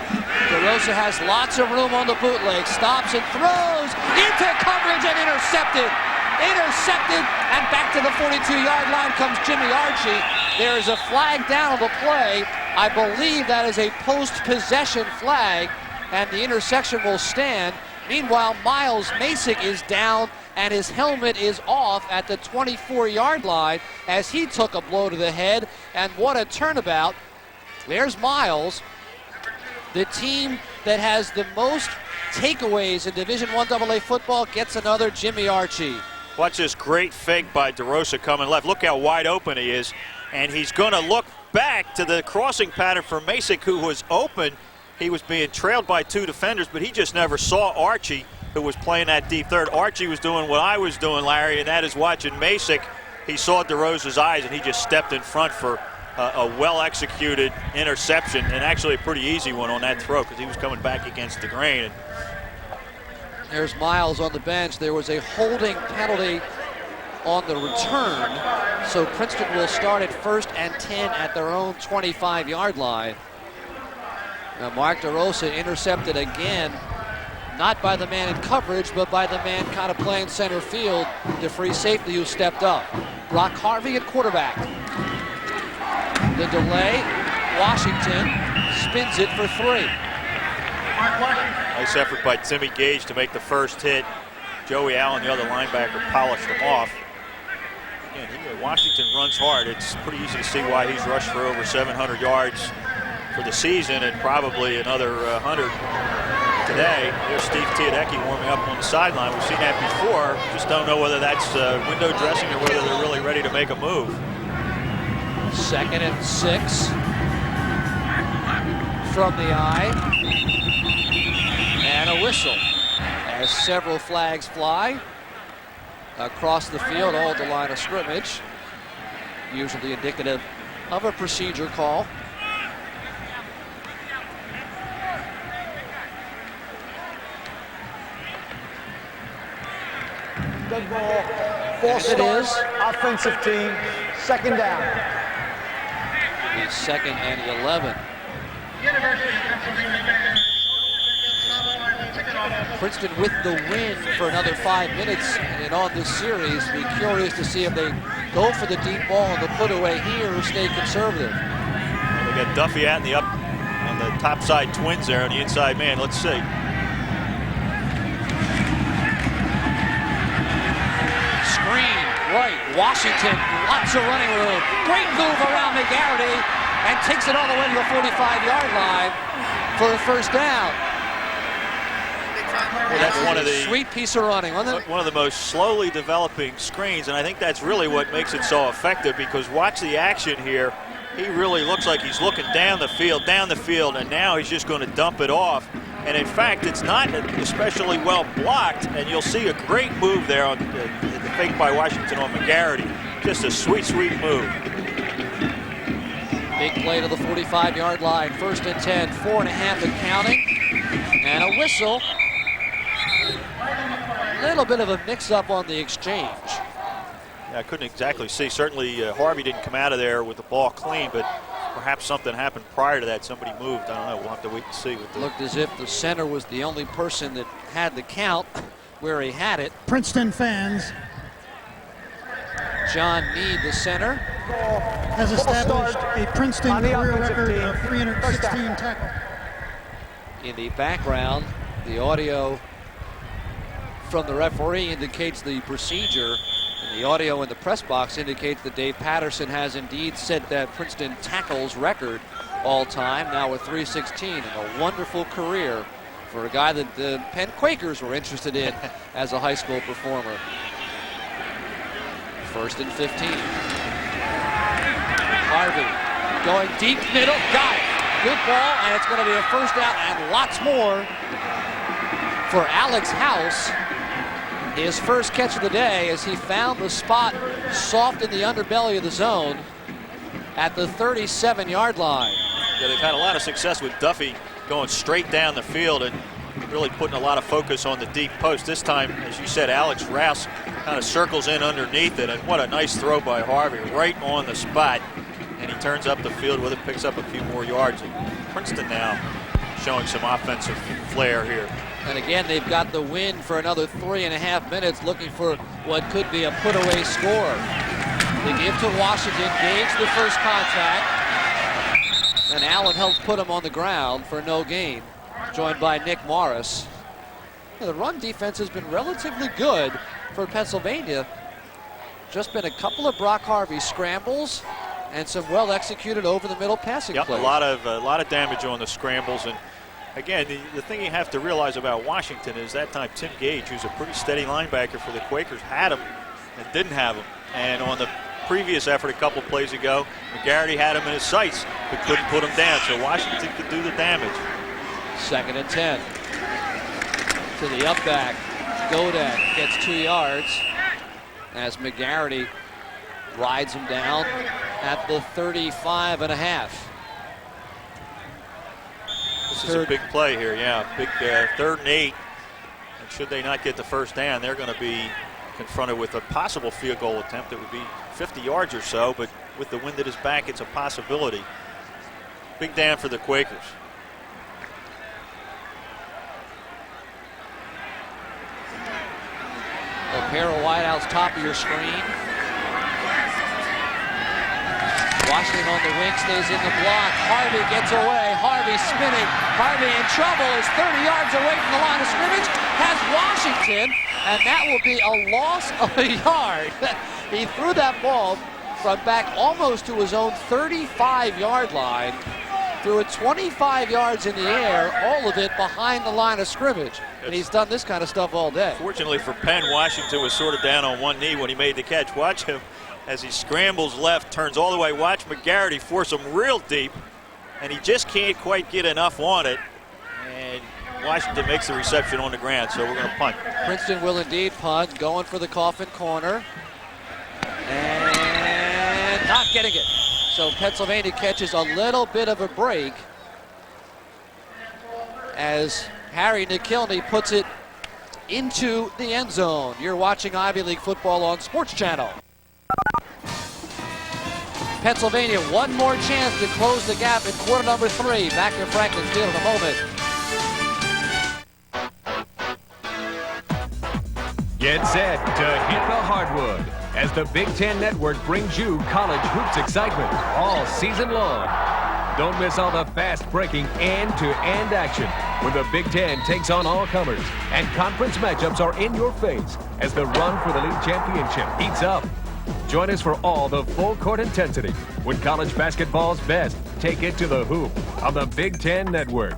DeRosa has lots of room on the bootleg. Stops and throws into coverage and intercepted. Intercepted, and back to the 42-yard line comes Jimmy Archie. There is a flag down on the play. I believe that is a post-possession flag, and the intersection will stand. Meanwhile, Miles Masick is down, and his helmet is off at the 24-yard line as he took a blow to the head. And what a turnabout. There's Miles, the team that has the most takeaways in Division I AA football, gets another Jimmy Archie. Watch this great fake by DeRosa coming left. Look how wide open he is. And he's going to look back to the crossing pattern for Masick, who was open. He was being trailed by 2 defenders, but he just never saw Archie, who was playing that deep third. Archie was doing what I was doing, Larry, and that is watching Masick. He saw DeRosa's eyes, and he just stepped in front for a well-executed interception, and actually a pretty easy one on that throw because he was coming back against the grain. And there's Miles on the bench. There was a holding penalty on the return, so Princeton will start at 1st and 10 at their own 25-yard line. Now Mark DeRosa intercepted again, not by the man in coverage, but by the man kind of playing center field, the free safety who stepped up. Brock Harvey at quarterback. The delay, Washington spins it for 3. Nice effort by Timmy Gage to make the first hit. Joey Allen, the other linebacker, polished him off. Again, Washington runs hard. It's pretty easy to see why he's rushed for over 700 yards for the season and probably another 100 today. There's Steve Tiadecki warming up on the sideline. We've seen that before. Just don't know whether that's window dressing or whether they're really ready to make a move. 2nd and 6 from the eye. And a whistle as several flags fly across the field, all at the line of scrimmage. Usually indicative of a procedure call. Dead ball, false start, offensive team, 2nd down. The 2nd and 11. Princeton with the win for another 5 minutes, and on this series, be curious to see if they go for the deep ball on the put away here or stay conservative. Well, they got Duffy out in the on the top side twins there on the inside man. Let's see. Screen right, Washington, lots of running room. Great move around McGarity and takes it all the way to the 45-yard line for a 1st down. Well, that's one of the sweet piece of running, wasn't it? One of the most slowly developing screens, and I think that's really what makes it so effective, because watch the action here. He really looks like he's looking down the field, and now he's just going to dump it off. And in fact, it's not especially well blocked, and you'll see a great move there on the fake by Washington on McGarity. Just a sweet, sweet move. Big play to the 45-yard line, 1st and 10, 4.5 and counting, and a whistle. A little bit of a mix-up on the exchange. Yeah, I couldn't exactly see. Certainly Harvey didn't come out of there with the ball clean, but perhaps something happened prior to that. Somebody moved. I don't know. We'll have to wait and see. Looked as if the center was the only person that had the count where he had it. Princeton fans. John Meade, the center, has established a Princeton career record of 316 tackles. In the background, the audio from the referee indicates the procedure, and the audio in the press box indicates that Dave Patterson has indeed set that Princeton tackles record all time, now with 316, and a wonderful career for a guy that the Penn Quakers were interested in as a high school performer. 1st and 15. Harvey going deep middle, got it. Good ball, and it's going to be a 1st down and lots more for Alex House. His first catch of the day as he found the spot soft in the underbelly of the zone at the 37-yard line. Yeah, they've had a lot of success with Duffy going straight down the field and really putting a lot of focus on the deep post. This time, as you said, Alex Rouse kind of circles in underneath it, and what a nice throw by Harvey, right on the spot. And he turns up the field with it, picks up a few more yards. And Princeton now showing some offensive flair here. And again, they've got the win for another 3.5 minutes, looking for what could be a put-away score. They give to Washington, Gage the first contact, and Allen helps put him on the ground for no gain, joined by Nick Morris. The run defense has been relatively good for Pennsylvania. Just been a couple of Brock Harvey scrambles and some well-executed over-the-middle passing plays. A lot of damage on the scrambles. And again, the thing you have to realize about Washington is that time Tim Gage, who's a pretty steady linebacker for the Quakers, had him and didn't have him. And on the previous effort a couple plays ago, McGarity had him in his sights but couldn't put him down. So Washington could do the damage. 2nd and 10. To the up back. Godek gets 2 yards as McGarity rides him down. at the 35.5. This is a big play here, yeah. Big 3rd and 8. And should they not get the first down, they're going to be confronted with a possible field goal attempt. It would be 50 yards or so, but with the wind at his back, it's a possibility. Big down for the Quakers. A pair of wideouts top of your screen. Washington on the wing, stays in the block. Harvey gets away. Harvey spinning. Harvey in trouble. Is 30 yards away from the line of scrimmage. Has Washington, and that will be a loss of a yard. He threw that ball from back almost to his own 35-yard line. Threw it 25 yards in the air, all of it behind the line of scrimmage. And he's done this kind of stuff all day. Fortunately for Penn, Washington was sort of down on one knee when he made the catch. Watch him as he scrambles left, turns all the way. Watch McGarity force him real deep, and he just can't quite get enough on it. And Washington makes the reception on the ground, so we're going to punt. Princeton will indeed punt, going for the coffin corner. And not getting it. So Pennsylvania catches a little bit of a break as Harry McKilney puts it into the end zone. You're watching Ivy League football on Sports Channel. Pennsylvania, one more chance to close the gap in quarter number 3. Back to Franklin Field in a moment. Get set to hit the hardwood as the Big Ten Network brings you college hoops excitement all season long. Don't miss all the fast-breaking end-to-end action when the Big Ten takes on all comers and conference matchups are in your face as the run for the league championship heats up. Join us for all the full-court intensity when college basketball's best take it to the hoop on the Big Ten Network.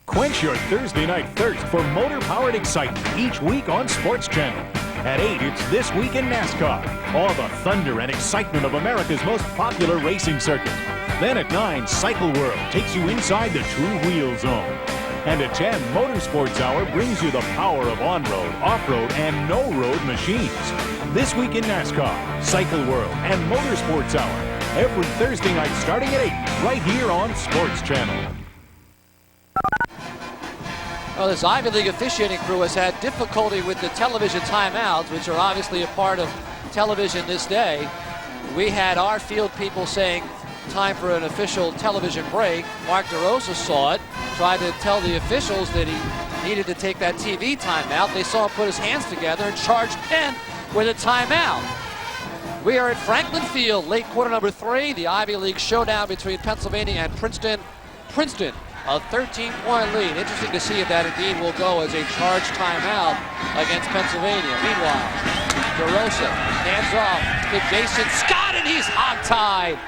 Quench your Thursday night thirst for motor-powered excitement each week on Sports Channel. At 8, it's This Week in NASCAR. All the thunder and excitement of America's most popular racing circuit. Then at 9, Cycle World takes you inside the true wheel zone. And at 10, Motorsports Hour brings you the power of on-road, off-road, and no-road machines. This Week in NASCAR, Cycle World, and Motorsports Hour. Every Thursday night starting at 8, right here on Sports Channel. Well, this Ivy League officiating crew has had difficulty with the television timeouts, which are obviously a part of television this day. We had our field people saying time for an official television break. Mark DeRosa saw it, tried to tell the officials that he needed to take that TV timeout. They saw him put his hands together and charge Penn with a timeout. We are at Franklin Field, late quarter number 3, the Ivy League showdown between Pennsylvania and Princeton. Princeton, a 13-point lead. Interesting to see if that indeed will go as a charged timeout against Pennsylvania. Meanwhile, DeRosa hands off to Jason Scott, and he's hog-tied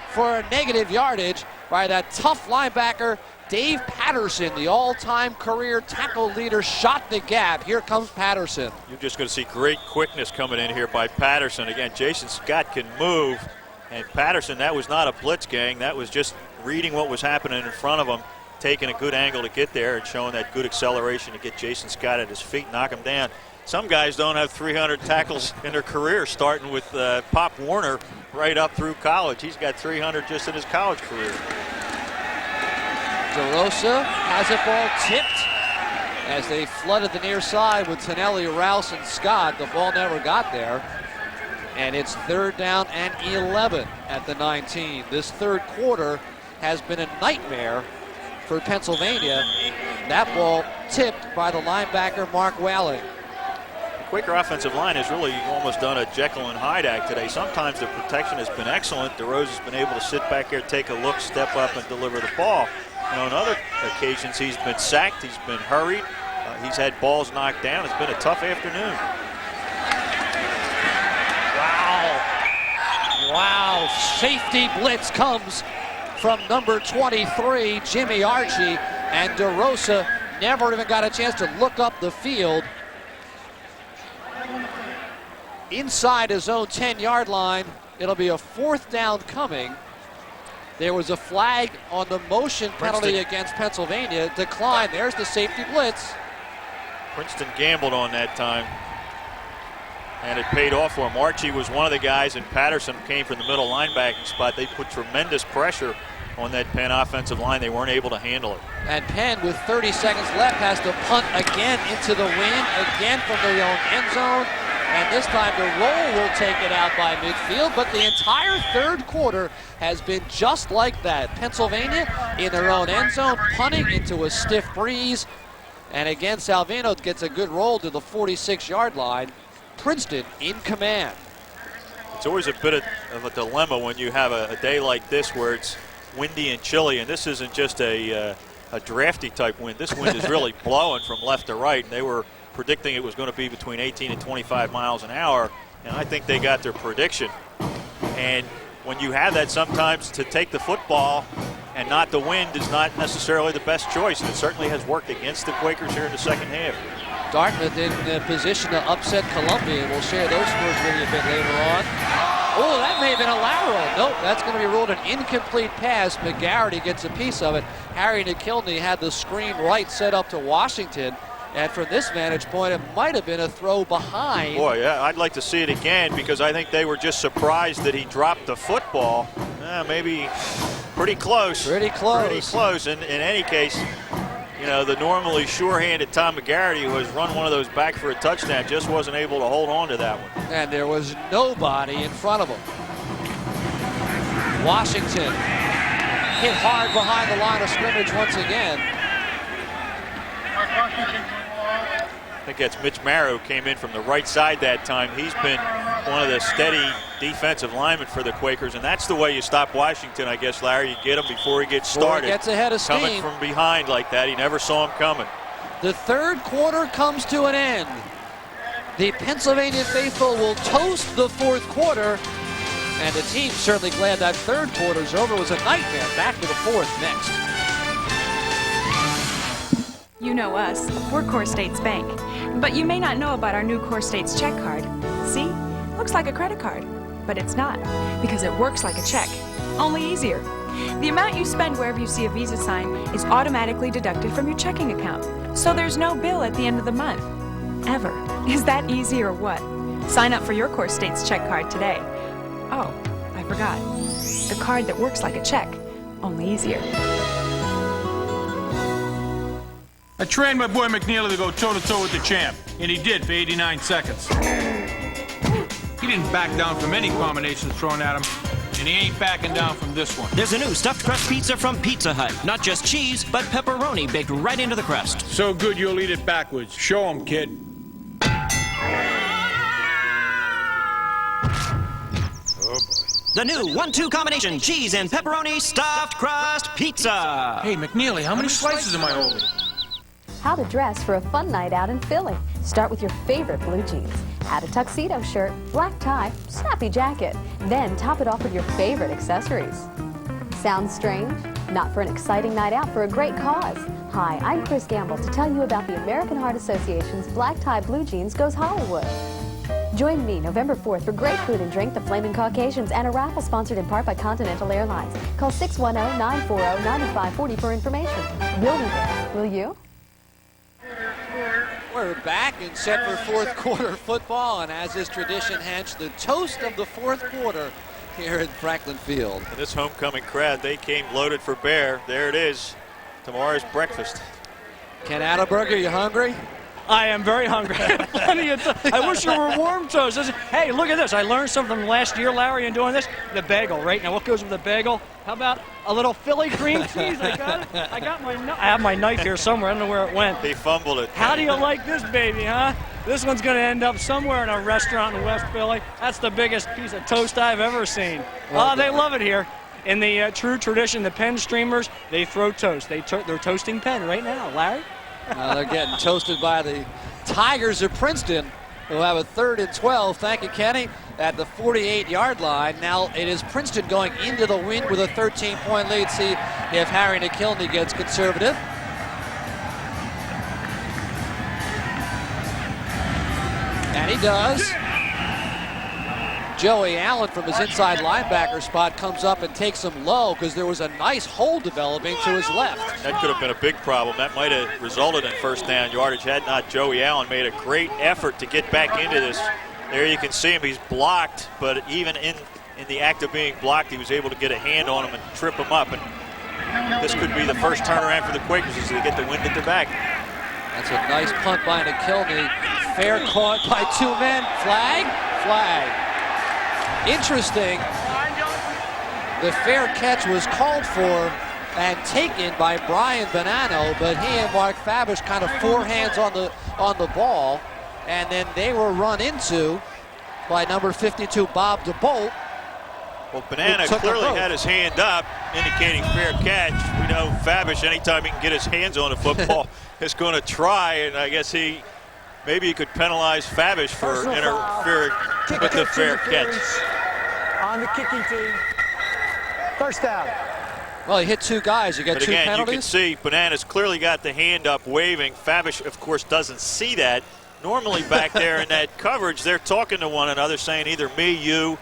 for a negative yardage by that tough linebacker, Dave Patterson, the all-time career tackle leader, shot the gap. Here comes Patterson. You're just going to see great quickness coming in here by Patterson. Again, Jason Scott can move, and Patterson, that was not a blitz, gang. That was just reading what was happening in front of him, taking a good angle to get there and showing that good acceleration to get Jason Scott at his feet, knock him down. Some guys don't have 300 tackles in their career, starting with Pop Warner right up through college. He's got 300 just in his college career. DeRosa has a ball tipped as they flooded the near side with Tonelli, Rouse, and Scott. The ball never got there. And it's 3rd down and 11 at the 19. This third quarter has been a nightmare for Pennsylvania. That ball tipped by the linebacker, Mark Walling. The Quaker offensive line has really almost done a Jekyll and Hyde act today. Sometimes the protection has been excellent. DeRosa's been able to sit back here, take a look, step up, and deliver the ball. And on other occasions, he's been sacked, he's been hurried, he's had balls knocked down. It's been a tough afternoon. Wow, safety blitz comes from number 23, Jimmy Archie, and DeRosa never even got a chance to look up the field. Inside his own 10-yard line, it'll be a 4th down coming. There was a flag on the motion penalty against Pennsylvania. Decline. There's the safety blitz. Princeton gambled on that time. and it paid off for him. Archie was one of the guys, and Patterson came from the middle linebacking spot. They put tremendous pressure on that Penn offensive line. They weren't able to handle it. And Penn, with 30 seconds left, has to punt again into the wind, again from their own end zone. And this time the roll will take it out by midfield, but the entire third quarter has been just like that. Pennsylvania in their own end zone, punting into a stiff breeze. And again, Salvino gets a good roll to the 46-yard line. Princeton in command. It's always a bit of a dilemma when you have a day like this where it's windy and chilly, and this isn't just a drafty type wind. This wind is really blowing from left to right, and they were predicting it was going to be between 18 and 25 miles an hour, and I think they got their prediction. And when you have that, sometimes to take the football and not the wind is not necessarily the best choice, and it certainly has worked against the Quakers here in the second half. Dartmouth in a position to upset Columbia, and we'll share those scores with you a bit later on. Oh, that may have been a lateral. Nope, that's going to be ruled an incomplete pass. McGarity gets a piece of it. Harry McKilney had the screen right set up to Washington. And from this vantage point, it might have been a throw behind. Boy, yeah, I'd like to see it again because I think they were just surprised that he dropped the football. Maybe pretty close. Pretty close. Pretty close. And in any case, you know, the normally sure-handed Tom McGarity, who has run one of those back for a touchdown, just wasn't able to hold on to that one. And there was nobody in front of him. Washington hit hard behind the line of scrimmage once again. I think that's Mitch Marrow came in from the right side that time. He's been one of the steady defensive linemen for the Quakers, and that's the way you stop Washington, I guess, Larry. You get him before he gets started. Before he gets ahead of steam. Coming from behind like that, he never saw him coming. The third quarter comes to an end. The Pennsylvania faithful will toast the fourth quarter, and the team's certainly glad that third quarter's over. It was a nightmare. Back to the fourth next. You know us, we're Core States Bank. But you may not know about our new Core States check card. See? Looks like a credit card, but it's not, because it works like a check, only easier. The amount you spend wherever you see a Visa sign is automatically deducted from your checking account, so there's no bill at the end of the month. Ever. Is that easy or what? Sign up for your Core States check card today. Oh, I forgot. The card that works like a check, only easier. I trained my boy McNeely to go toe-to-toe with the champ, and he did for 89 seconds. He didn't back down from any combinations thrown at him, and he ain't backing down from this one. There's a new stuffed crust pizza from Pizza Hut. Not just cheese, but pepperoni baked right into the crust. So good you'll eat it backwards. Show him, kid. Oh, boy. The new 1-2 combination cheese and pepperoni stuffed crust pizza. Hey, McNeely, how many slices am I holding? How to dress for a fun night out in Philly. Start with your favorite blue jeans. Add a tuxedo shirt, black tie, snappy jacket. Then top it off with your favorite accessories. Sounds strange? Not for an exciting night out for a great cause. Hi, I'm Chris Gamble to tell you about the American Heart Association's Black Tie Blue Jeans Goes Hollywood. Join me November 4th for great food and drink, the Flaming Caucasians, and a raffle sponsored in part by Continental Airlines. Call 610-940-9540 for information. We'll be there. Will you? We're back and set for fourth quarter football, and as is tradition, Hench, the toast of the fourth quarter here at Franklin Field. And this homecoming crowd, they came loaded for bear. There it is, tomorrow's breakfast. Ken Atterberger, you hungry? I am very hungry. Plenty of I wish there were warm toast. Hey, look at this. I learned something last year, Larry, in doing this. The bagel, right? Now, what goes with the bagel? How about a little Philly cream cheese? I got it. I have my knife here somewhere. I don't know where it went. He fumbled it. How do you like this baby, huh? This one's going to end up somewhere in a restaurant in West Philly. That's the biggest piece of toast I've ever seen. They love it here. In the true tradition, the Penn streamers, they throw toast. They're toasting Penn right now, Larry. They're getting toasted by the Tigers of Princeton, who have a 3rd and 12. Thank you, Kenny. At the 48-yard line. Now it is Princeton going into the wind with a 13-point lead. See if Harry McKilney gets conservative. And he does. Joey Allen from his inside linebacker spot comes up and takes him low because there was a nice hole developing to his left. That could have been a big problem. That might have resulted in first down yardage had not Joey Allen made a great effort to get back into this There you can see him. He's blocked, but even in the act of being blocked, he was able to get a hand on him and trip him up. And this could be the first turnaround for the Quakers as they get the wind at their back. That's a nice punt by McKilney. Fair caught by 2 men. Flag? Flag. Interesting. The fair catch was called for and taken by Brian Bonanno, but he and Mark Fabish kind of forehands on the ball, and then they were run into by number 52 Bob DeBolt. Well, Bonanno clearly had his hand up, indicating fair catch. We know Fabish, anytime he can get his hands on a football, is going to try, and I guess maybe he could penalize Fabish for interfering with the fair catch. On the kicking team. First down. Well, he hit 2 guys. You got 2 penalties. You can see Bonanno's clearly got the hand up waving. Fabish, of course, doesn't see that. Normally back there in that coverage, they're talking to one another, saying either me, you,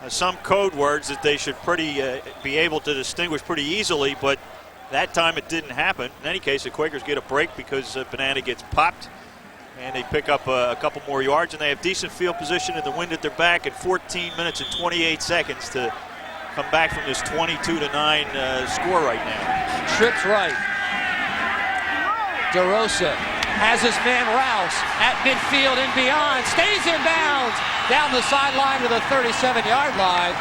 some code words that they should be able to distinguish pretty easily, but that time it didn't happen. In any case, the Quakers get a break because Bonanno gets popped, and they pick up a couple more yards, and they have decent field position in the wind at their back at 14 minutes and 28 seconds to come back from this 22-9 score right now. Trips right. DeRosa has his man Rouse at midfield and beyond. Stays in bounds down the sideline to the 37-yard line.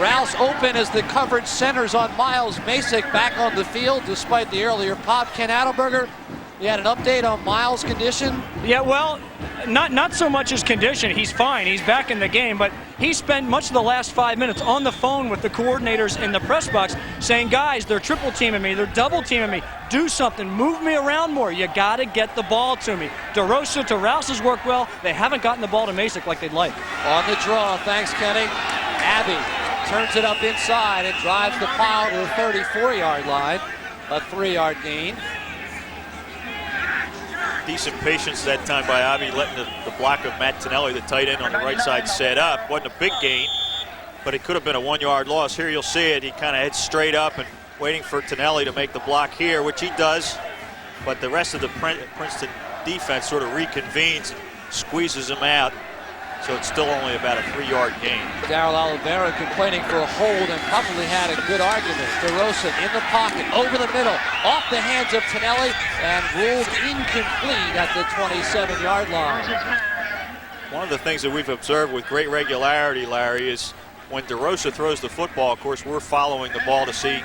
Rouse open as the coverage centers on Miles Masick back on the field despite the earlier pop. Ken Adelberger, you had an update on Miles' condition? Yeah, well, not so much his condition. He's fine. He's back in the game, but he spent much of the last 5 minutes on the phone with the coordinators in the press box saying, guys, they're triple teaming me. They're double teaming me. Do something. Move me around more. You got to get the ball to me. DeRosa to Rouse has worked well. They haven't gotten the ball to Masick like they'd like. On the draw. Thanks, Kenny. Abbey turns it up inside and drives the pile to the 34-yard line. A 3-yard gain. Decent patience that time by Abbey, letting the block of Matt Tonelli, the tight end on the right side, set up. Wasn't a big gain, but it could have been a 1-yard loss. Here you'll see it. He kind of heads straight up and waiting for Tonelli to make the block here, which he does. But the rest of the Princeton defense sort of reconvenes and squeezes him out. So it's still only about a 3-yard gain. Darryl Oliveira complaining for a hold and probably had a good argument. DeRosa in the pocket, over the middle, off the hands of Tonelli, and ruled incomplete at the 27-yard line. One of the things that we've observed with great regularity, Larry, is when DeRosa throws the football, of course, we're following the ball to see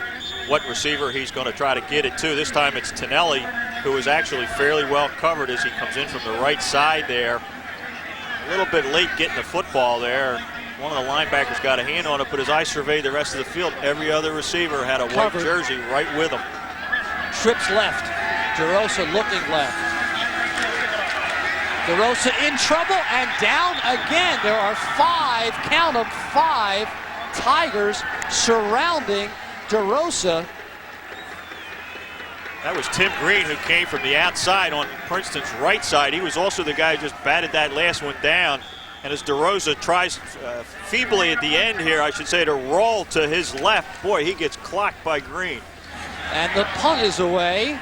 what receiver he's going to try to get it to. This time it's Tonelli, who is actually fairly well covered as he comes in from the right side there. A little bit late getting the football there. One of the linebackers got a hand on it, but as I surveyed the rest of the field, every other receiver had a white jersey right with him. Trips left. DeRosa looking left. DeRosa in trouble and down again. There are 5, count them, 5 Tigers surrounding DeRosa. That was Tim Green, who came from the outside on Princeton's right side. He was also the guy who just batted that last one down. And as DeRosa tries feebly at the end here, I should say, to roll to his left, boy, he gets clocked by Green. And the punt is away.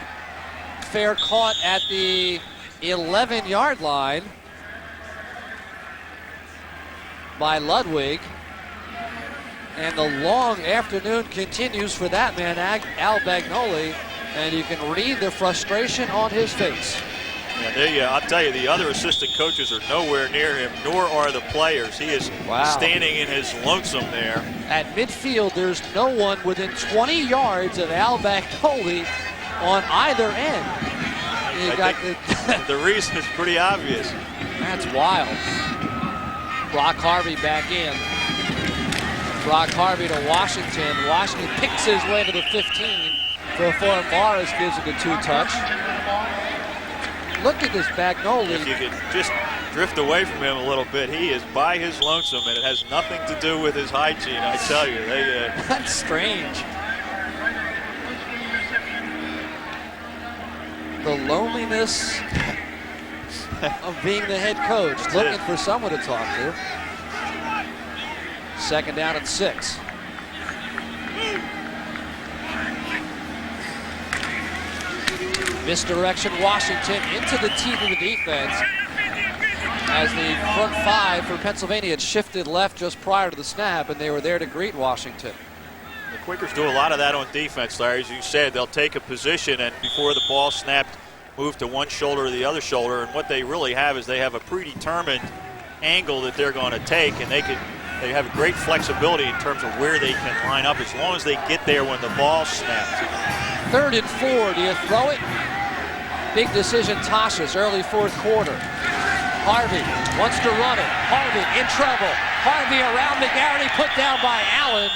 Fair caught at the 11-yard line by Ludwig. And the long afternoon continues for that man, Al Bagnoli. And you can read the frustration on his face. Yeah, I'll tell you, the other assistant coaches are nowhere near him, nor are the players. He is standing in his lonesome there. At midfield, there's no one within 20 yards of Al Bagnoli on either end. The reason is pretty obvious. That's wild. Brock Harvey back in. Brock Harvey to Washington. Washington picks his way to the 15. Before Morris gives it a 2-touch. Look at this Bagnoli. If you could just drift away from him a little bit, he is by his lonesome, and it has nothing to do with his hygiene, I tell you. That's strange. The loneliness of being the head coach, looking for someone to talk to. 2nd down and 6. Misdirection, Washington into the teeth of the defense. as the front five for Pennsylvania had shifted left just prior to the snap, and they were there to greet Washington. The Quakers do a lot of that on defense, Larry. As you said, they'll take a position and before the ball snapped, move to one shoulder or the other shoulder. And what they really have is they have a predetermined angle that they're going to take, and they have great flexibility in terms of where they can line up as long as they get there when the ball snaps. 3rd and 4. Do you throw it? Big decision, Tasha's early fourth quarter. Harvey wants to run it. Harvey in trouble. Harvey around McGarity, put down by Allen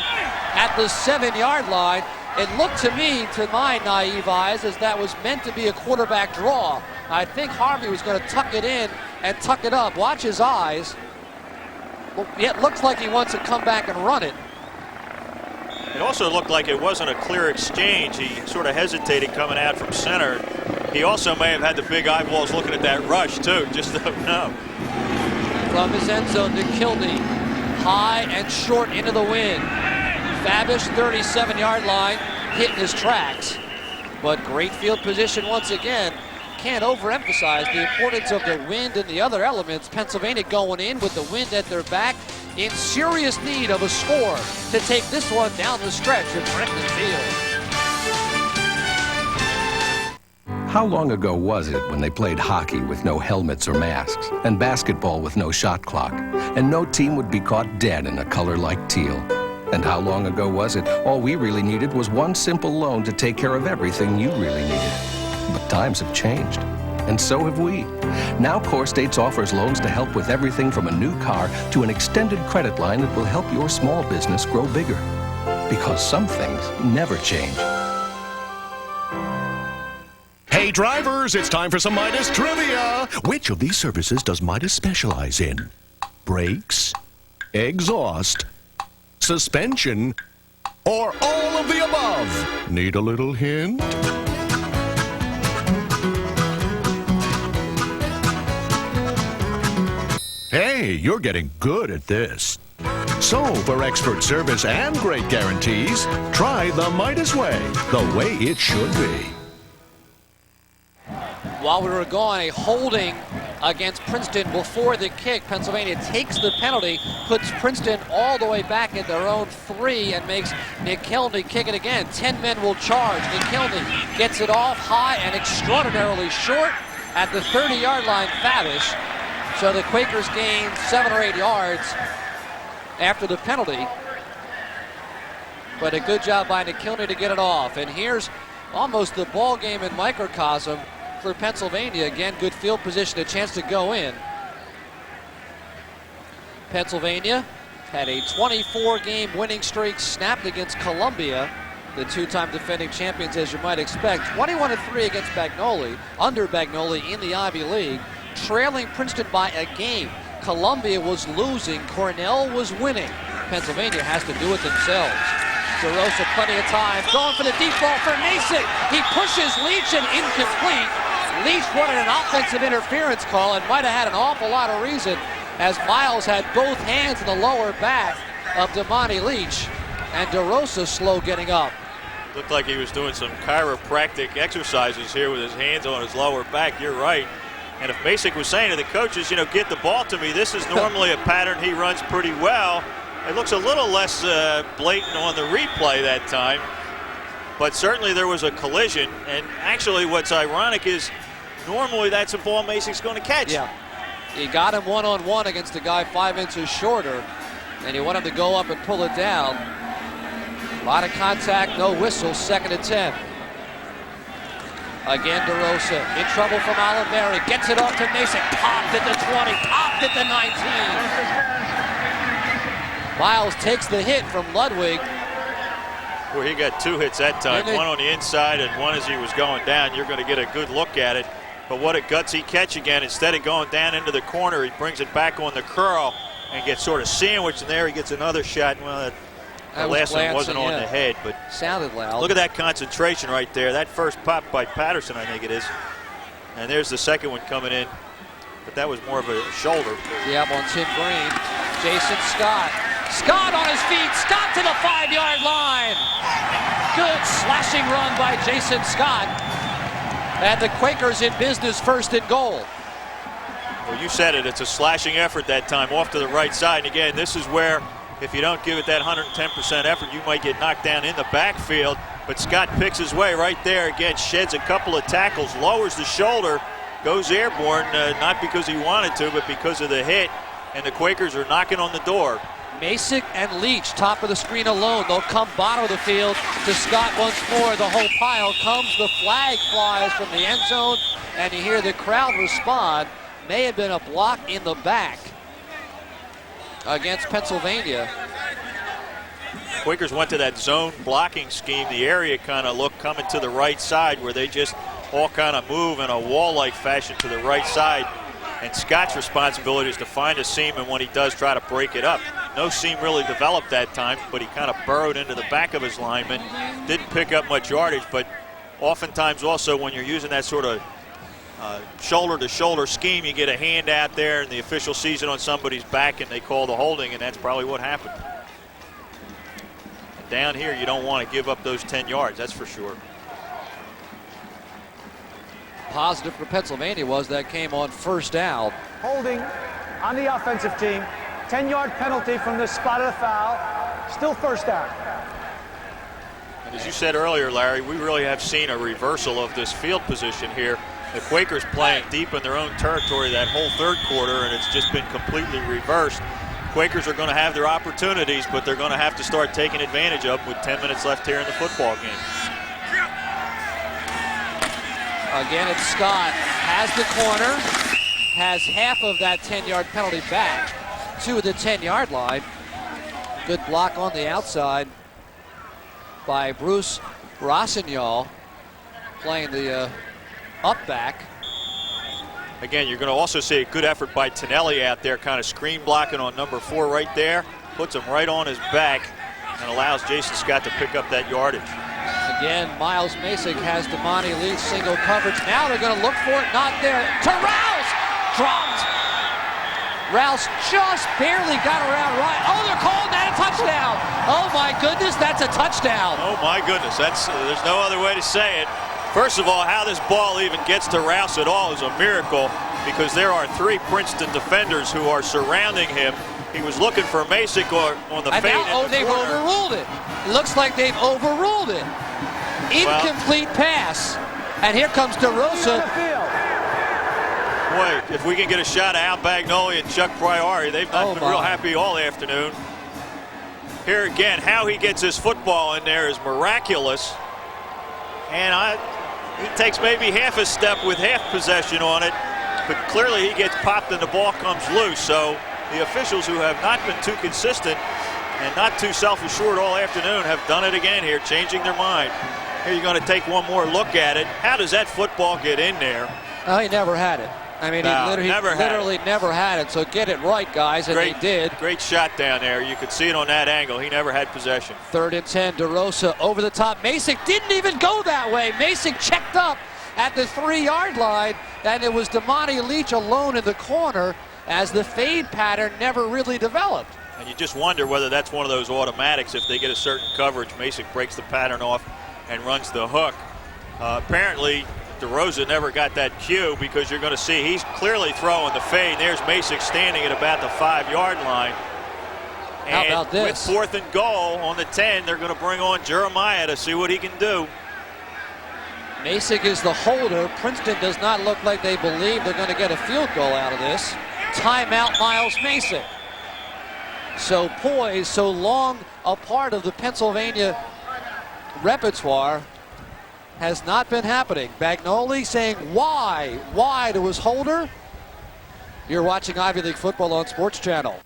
at the 7-yard line. It looked to me, to my naive eyes, as that was meant to be a quarterback draw. I think Harvey was going to tuck it in and tuck it up. Watch his eyes. Well, it looks like he wants to come back and run it. It also looked like it wasn't a clear exchange. He sort of hesitated coming out from center. He also may have had the big eyeballs looking at that rush, too. Just don't know. From his end zone to Kilney. High and short into the wind. Fabish, 37-yard line, hitting his tracks. But great field position once again. Can't overemphasize the importance of the wind and the other elements. Pennsylvania going in with the wind at their back, in serious need of a score to take this one down the stretch at Franklin Field. How long ago was it when they played hockey with no helmets or masks, and basketball with no shot clock, and no team would be caught dead in a color like teal? And how long ago was it all we really needed was one simple loan to take care of everything you really needed? But times have changed, and so have we. Now Core States offers loans to help with everything from a new car to an extended credit line that will help your small business grow bigger. Because some things never change. Hey drivers, it's time for some Midas trivia. Which of these services does Midas specialize in? Brakes, exhaust, suspension, or all of the above? Need a little hint? Hey, you're getting good at this. So, for expert service and great guarantees, try the Midas way, the way it should be. While we were gone, a holding against Princeton before the kick. Pennsylvania takes the penalty, puts Princeton all the way back at their own 3 and makes Nick Kilney kick it again. 10 men will charge. Nick Kilney gets it off high and extraordinarily short at the 30-yard line. Fabish. So the Quakers gain 7 or 8 yards after the penalty. But a good job by Nick Kilney to get it off. And here's almost the ball game in microcosm for Pennsylvania. Again, good field position, a chance to go in. Pennsylvania had a 24-game winning streak snapped against Columbia, the 2-time defending champions, as you might expect. 21-3 against Bagnoli, under Bagnoli in the Ivy League, trailing Princeton by a game. Columbia was losing, Cornell was winning. Pennsylvania has to do it themselves. DeRosa, plenty of time, going for the deep ball for Mason. He pushes Leach and incomplete. Leach wanted an offensive interference call and might have had an awful lot of reason, as Miles had both hands in the lower back of Damani Leach, and DeRosa slow getting up. Looked like he was doing some chiropractic exercises here with his hands on his lower back. You're right. And if Basic was saying to the coaches, get the ball to me, this is normally a pattern he runs pretty well. It looks a little less blatant on the replay that time. But certainly there was a collision. And actually what's ironic is normally that's a ball Masic's going to catch. Yeah. He got him one-on-one against a guy 5 inches shorter. And you want him to go up and pull it down. A lot of contact, no whistle, 2nd and 10. Again, DeRosa in trouble from Olivieri. Gets it off to Mason. Popped at the 20. Popped at the 19. Miles takes the hit from Ludwig. Well, he got 2 hits that time. One on the inside and one as he was going down. You're going to get a good look at it. But what a gutsy catch again. Instead of going down into the corner, he brings it back on the curl and gets sort of sandwiched in there. He gets another shot. Well, the last one wasn't on the head, but sounded loud. Look at that concentration right there. That first pop by Patterson, I think it is. And there's the second one coming in. But that was more of a shoulder. Yep, on Tim Green. Jason Scott. Scott on his feet. Scott to the 5-yard line. Good slashing run by Jason Scott. And the Quakers in business, 1st and goal. Well, you said it. It's a slashing effort that time off to the right side. And again, this is where if you don't give it that 110% effort, you might get knocked down in the backfield. But Scott picks his way right there. Again, sheds a couple of tackles, lowers the shoulder, goes airborne, not because he wanted to, but because of the hit. And the Quakers are knocking on the door. Masick and Leach, top of the screen alone. They'll come bottom of the field to Scott once more. The whole pile comes. The flag flies from the end zone, and you hear the crowd respond. May have been a block in the back against Pennsylvania. Quakers went to that zone blocking scheme. The area kind of looked coming to the right side where they just all kind of move in a wall-like fashion to the right side. And Scott's responsibility is to find a seam, and when he does, try to break it up. No seam really developed that time, but he kind of burrowed into the back of his lineman. Didn't pick up much yardage, but oftentimes also when you're using that sort of shoulder-to-shoulder scheme, you get a hand out there and the official sees it on somebody's back and they call the holding, and that's probably what happened. And down here, you don't want to give up those 10 yards, that's for sure. Positive for Pennsylvania was that came on first down. Holding on the offensive team. 10-yard penalty from this spot of the foul. Still first down. And as you said earlier, Larry, we really have seen a reversal of this field position here. The Quakers playing deep in their own territory that whole third quarter, and it's just been completely reversed. Quakers are going to have their opportunities, but they're going to have to start taking advantage of them with 10 minutes left here in the football game. Again, it's Scott. Has the corner. Has half of that 10-yard penalty back to the 10-yard line. Good block on the outside by Bruce Rossignol, playing the up back. Again, you're going to also see a good effort by Tonelli out there, kind of screen blocking on number 4 right there. Puts him right on his back and allows Jason Scott to pick up that yardage. Again, Miles Masick has Damani Leach single coverage. Now they're going to look for it. Not there. To Rouse! Dropped. Rouse just barely got around right. Oh, they're calling that a touchdown. Oh, my goodness, that's a touchdown. Oh, my goodness. There's no other way to say it. First of all, how this ball even gets to Rouse at all is a miracle, because there are 3 Princeton defenders who are surrounding him. He was looking for Masick on the fade. Now, they've overruled it. It looks like they've overruled it. Incomplete pass. And here comes DeRosa. Boy, if we can get a shot of Al Bagnoli and Chuck Priori, they've not been real happy all afternoon. Here again, how he gets his football in there is miraculous. And he takes maybe half a step with half possession on it, but clearly he gets popped and the ball comes loose. So the officials, who have not been too consistent and not too self-assured all afternoon, have done it again here, changing their mind. Here you're going to take one more look at it. How does that football get in there? Oh, he never had it. I mean, he literally never had it. So get it right, guys, and he did. Great shot down there. You could see it on that angle. He never had possession. 3rd and 10, DeRosa over the top. Masick didn't even go that way. Masick checked up at the 3-yard line, and it was Damani Leach alone in the corner, as the fade pattern never really developed. And you just wonder whether that's one of those automatics. If they get a certain coverage, Masick breaks the pattern off and runs the hook. Apparently, DeRosa never got that cue, because you're going to see he's clearly throwing the fade. There's Masick standing at about the 5-yard line. And how about this? With 4th and goal on the 10, they're going to bring on Jeremiah to see what he can do. Masick is the holder. Princeton does not look like they believe they're going to get a field goal out of this. Timeout, Miles Masick. So poised, so long a part of the Pennsylvania repertoire has not been happening. Bagnoli saying why to his holder. You're watching Ivy League football on Sports Channel.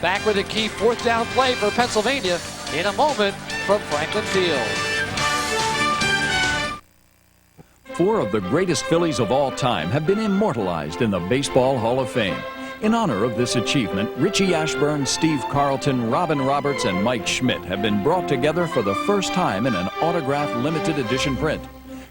Back with a key 4th down play for Pennsylvania in a moment from Franklin Field. 4 of the greatest Phillies of all time have been immortalized in the Baseball Hall of Fame. In honor of this achievement, Richie Ashburn, Steve Carlton, Robin Roberts, and Mike Schmidt have been brought together for the first time in an autographed limited edition print.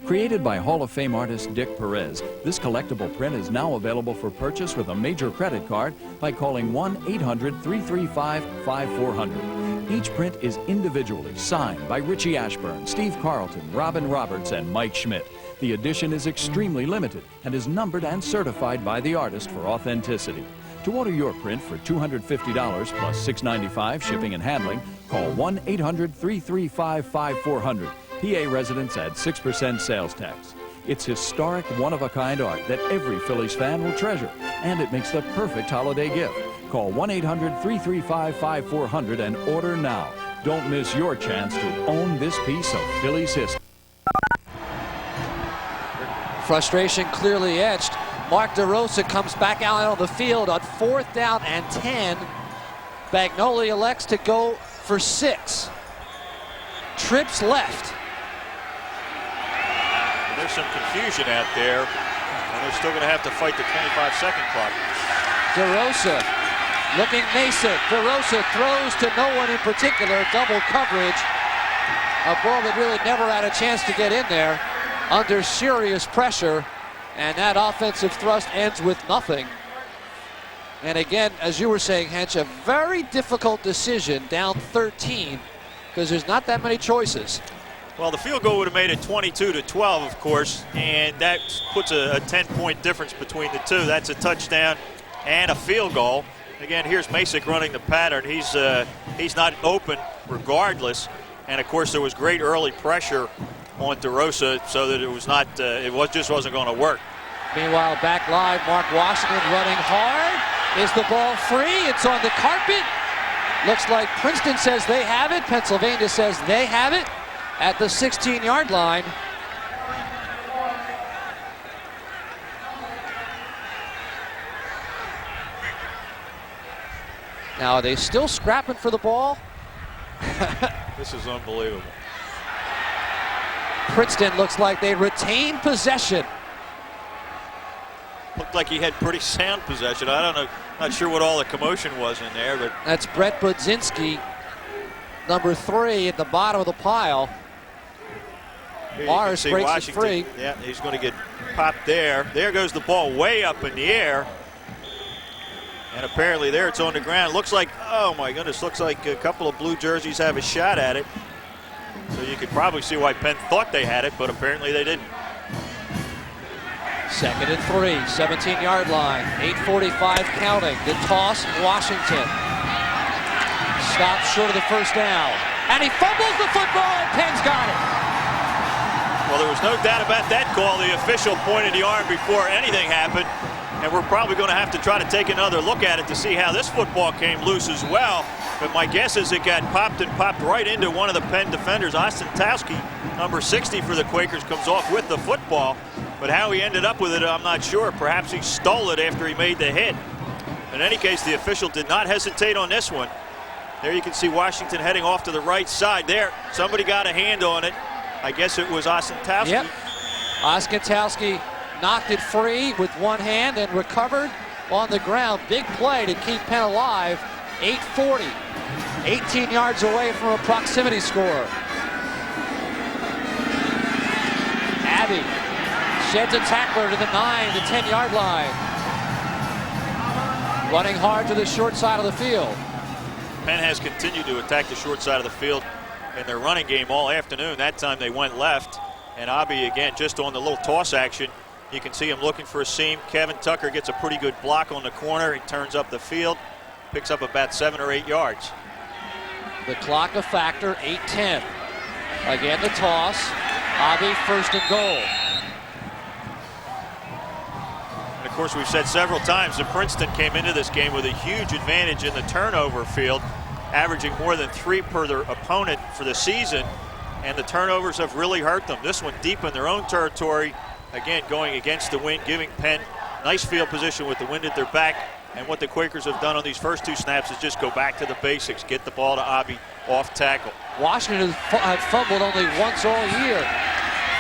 Created by Hall of Fame artist Dick Perez, this collectible print is now available for purchase with a major credit card by calling 1-800-335-5400. Each print is individually signed by Richie Ashburn, Steve Carlton, Robin Roberts, and Mike Schmidt. The edition is extremely limited and is numbered and certified by the artist for authenticity. To order your print for $250 plus $6.95 shipping and handling, call 1-800-335-5400. PA residents add 6% sales tax. It's historic, one-of-a-kind art that every Phillies fan will treasure, and it makes the perfect holiday gift. Call 1-800-335-5400 and order now. Don't miss your chance to own this piece of Phillies history. Frustration clearly etched. Mark DeRosa comes back out on the field on 4th down and 10. Bagnoli elects to go for 6. Trips left. There's some confusion out there, and they're still going to have to fight the 25-second clock. DeRosa looking Mason. DeRosa throws to no one in particular. Double coverage. A ball that really never had a chance to get in there under serious pressure. And that offensive thrust ends with nothing. And again, as you were saying, Hench, a very difficult decision down 13 because there's not that many choices. Well, the field goal would have made it 22-12, of course, and that puts a 10-point difference between the two. That's a touchdown and a field goal. Again, here's Masick running the pattern. He's not open regardless, and of course there was great early pressure on DeRosa, so that it just wasn't going to work. Meanwhile, back live, Mark Washington running hard. Is the ball free? It's on the carpet. Looks like Princeton says they have it. Pennsylvania says they have it at the 16-yard line. Now, are they still scrapping for the ball? This is unbelievable. Princeton looks like they retain possession. Looked like he had pretty sound possession. I don't know, not sure what all the commotion was in there, but that's Brett Budzinski, number 3 at the bottom of the pile. Mars breaks it free. Yeah, he's going to get popped there. There goes the ball way up in the air. And apparently there it's on the ground. Looks like, oh my goodness, looks like a couple of blue jerseys have a shot at it. So you could probably see why Penn thought they had it, but apparently they didn't. 2nd and 3, 17-yard line, 8:45 counting. The toss, Washington. Stops short of the first down. And he fumbles the football, and Penn's got it. Well, there was no doubt about that call. The official pointed the arm before anything happened. And we're probably going to have to try to take another look at it to see how this football came loose as well. But my guess is it got popped right into one of the Penn defenders. Ostentowski, number 60 for the Quakers, comes off with the football. But how he ended up with it, I'm not sure. Perhaps he stole it after he made the hit. In any case, the official did not hesitate on this one. There you can see Washington heading off to the right side. There, somebody got a hand on it. I guess it was Ostentowski. Yep. Ostentowski knocked it free with one hand and recovered on the ground. Big play to keep Penn alive. 8:40. 18 yards away from a proximity score. Abbey sheds a tackler to the 9 to 10-yard line. Running hard to the short side of the field. Penn has continued to attack the short side of the field in their running game all afternoon. That time they went left. And Abbey, again, just on the little toss action. You can see him looking for a seam. Kevin Tucker gets a pretty good block on the corner. He turns up the field, picks up about 7 or 8 yards. The clock a factor, 8:10. Again, the toss. Abbey 1st and goal. And of course, we've said several times that Princeton came into this game with a huge advantage in the turnover field, averaging more than 3 per their opponent for the season. And the turnovers have really hurt them. This one deep in their own territory. Again, going against the wind, giving Penn nice field position with the wind at their back. And what the Quakers have done on these first 2 snaps is just go back to the basics, get the ball to Abbey off tackle. Washington had fumbled only once all year.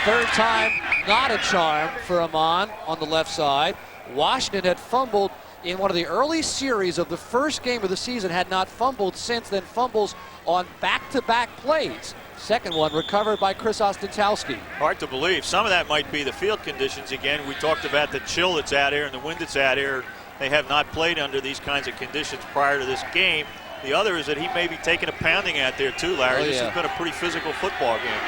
3rd time, not a charm for Amon on the left side. Washington had fumbled in one of the early series of the first game of the season, had not fumbled since then, fumbles on back-to-back plays. Second one recovered by Chris Ostentowski. Hard to believe. Some of that might be the field conditions again. We talked about the chill that's out here and the wind that's out here. They have not played under these kinds of conditions prior to this game. The other is that he may be taking a pounding out there too, Larry. This has been a pretty physical football game.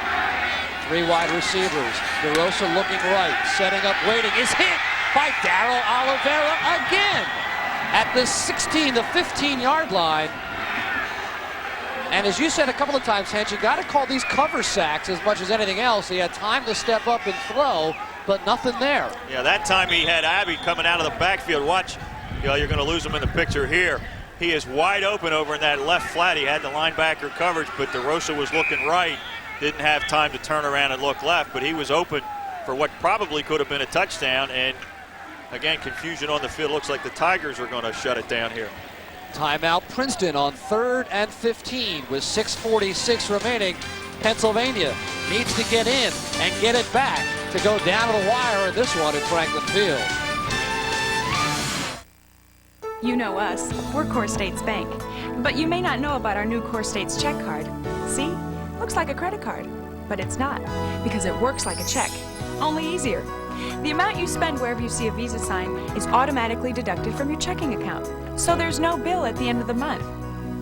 Three wide receivers. DeRosa looking right, setting up, waiting, is hit by Darryl Oliveira again at the 16, the 15-yard line. And as you said a couple of times, Hench, you got to call these cover sacks as much as anything else. He had time to step up and throw, but nothing there. Yeah, that time he had Abbey coming out of the backfield. Watch, you're going to lose him in the picture here. He is wide open over in that left flat. He had the linebacker coverage, but DeRosa was looking right. Didn't have time to turn around and look left, but he was open for what probably could have been a touchdown. And again, confusion on the field. Looks like the Tigers are going to shut it down here. Timeout Princeton on 3rd and 15 with 6:46 remaining. Pennsylvania needs to get in and get it back to go down to the wire in this one at Franklin Field. You know us, we're Core States Bank. But you may not know about our new Core States check card. See? Looks like a credit card, but it's not, because it works like a check, only easier. The amount you spend wherever you see a Visa sign is automatically deducted from your checking account, so there's no bill at the end of the month.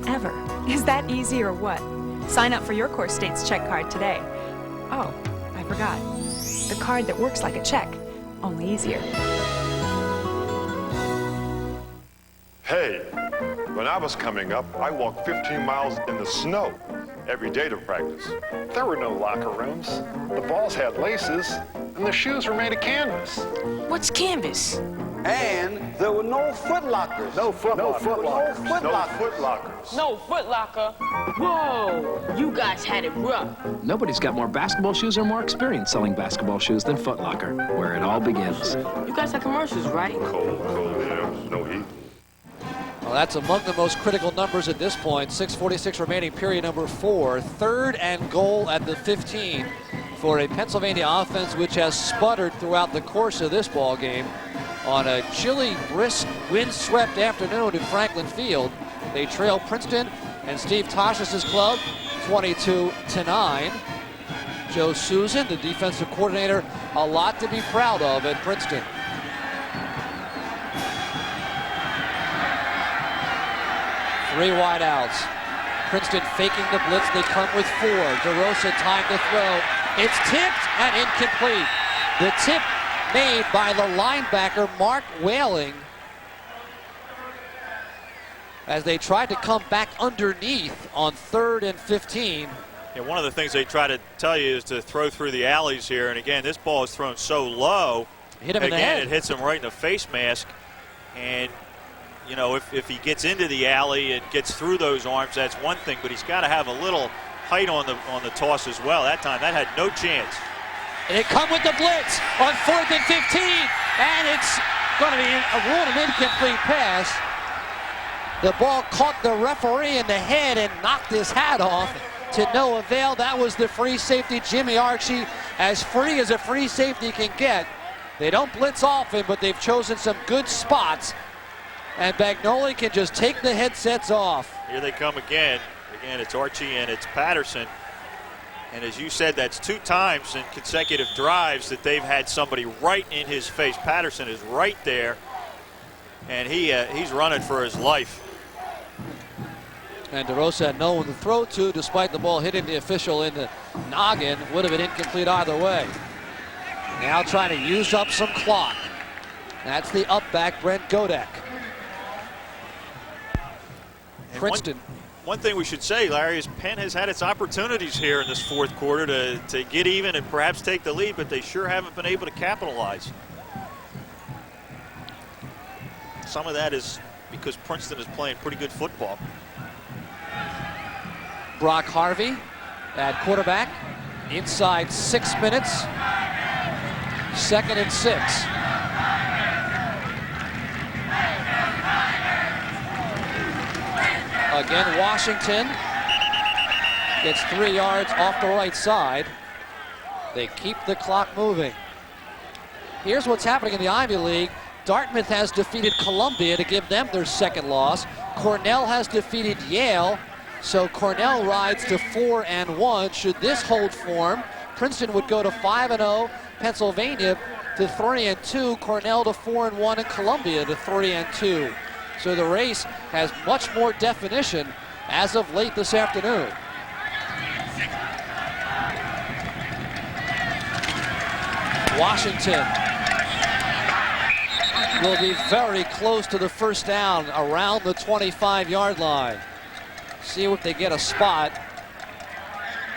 Ever. Is that easy or what? Sign up for your Core States check card today. Oh, I forgot. The card that works like a check, only easier. Hey, when I was coming up, I walked 15 miles in the snow every day to practice. There were no locker rooms. The balls had laces, and the shoes were made of canvas. What's canvas? And there were no foot lockers. No foot lockers. No foot lockers. No Foot Locker. Whoa, you guys had it rough. Nobody's got more basketball shoes or more experience selling basketball shoes than Foot Locker, where it all begins. You guys have commercials, right? Cold, yeah, no heat. Well, that's among the most critical numbers at this point. 6:46 remaining, period number 4. 3rd and goal at the 15 for a Pennsylvania offense which has sputtered throughout the course of this ball game. On a chilly, brisk, wind-swept afternoon in Franklin Field, they trail Princeton and Steve Toshis' club 22-9. Joe Susan, the defensive coordinator, a lot to be proud of at Princeton. Three wide outs. Princeton faking the blitz. They come with 4. DeRosa time to throw. It's tipped and incomplete. The tip made by the linebacker, Mark Whaling, as they tried to come back underneath on 3rd and 15. Yeah, one of the things they try to tell you is to throw through the alleys here. And again, this ball is thrown so low. Hit him in the head. It hits him right in the face mask. And you know, if he gets into the alley and gets through those arms, that's one thing, but he's got to have a little height on the toss as well. That time, that had no chance. And they come with the blitz on 4th and 15, and it's going to be a ruled an incomplete pass. The ball caught the referee in the head and knocked his hat off to no avail. That was the free safety, Jimmy Archie, as free as a free safety can get. They don't blitz often, but they've chosen some good spots. And Bagnoli can just take the headsets off. Here they come again. Again, it's Archie and it's Patterson. And as you said, that's 2 times in consecutive drives that they've had somebody right in his face. Patterson is right there, and he's running for his life. And DeRosa had no one to throw to, despite the ball hitting the official in the noggin. Would have been incomplete either way. Now trying to use up some clock. That's the up back, Brent Godek. Princeton. One thing we should say, Larry, is Penn has had its opportunities here in this 4th quarter to get even and perhaps take the lead, but they sure haven't been able to capitalize. Some of that is because Princeton is playing pretty good football. Brock Harvey at quarterback. Inside 6 minutes. 2nd and 6. Again, Washington gets 3 yards off the right side. They keep the clock moving. Here's what's happening in the Ivy League. Dartmouth has defeated Columbia to give them their 2nd loss. Cornell has defeated Yale, so Cornell rides to 4-1. Should this hold form, Princeton would go to 5-0, Pennsylvania to 3-2, Cornell to 4-1, and Columbia to 3-2. So the race has much more definition as of late this afternoon. Washington will be very close to the first down around the 25-yard line. See if they get a spot.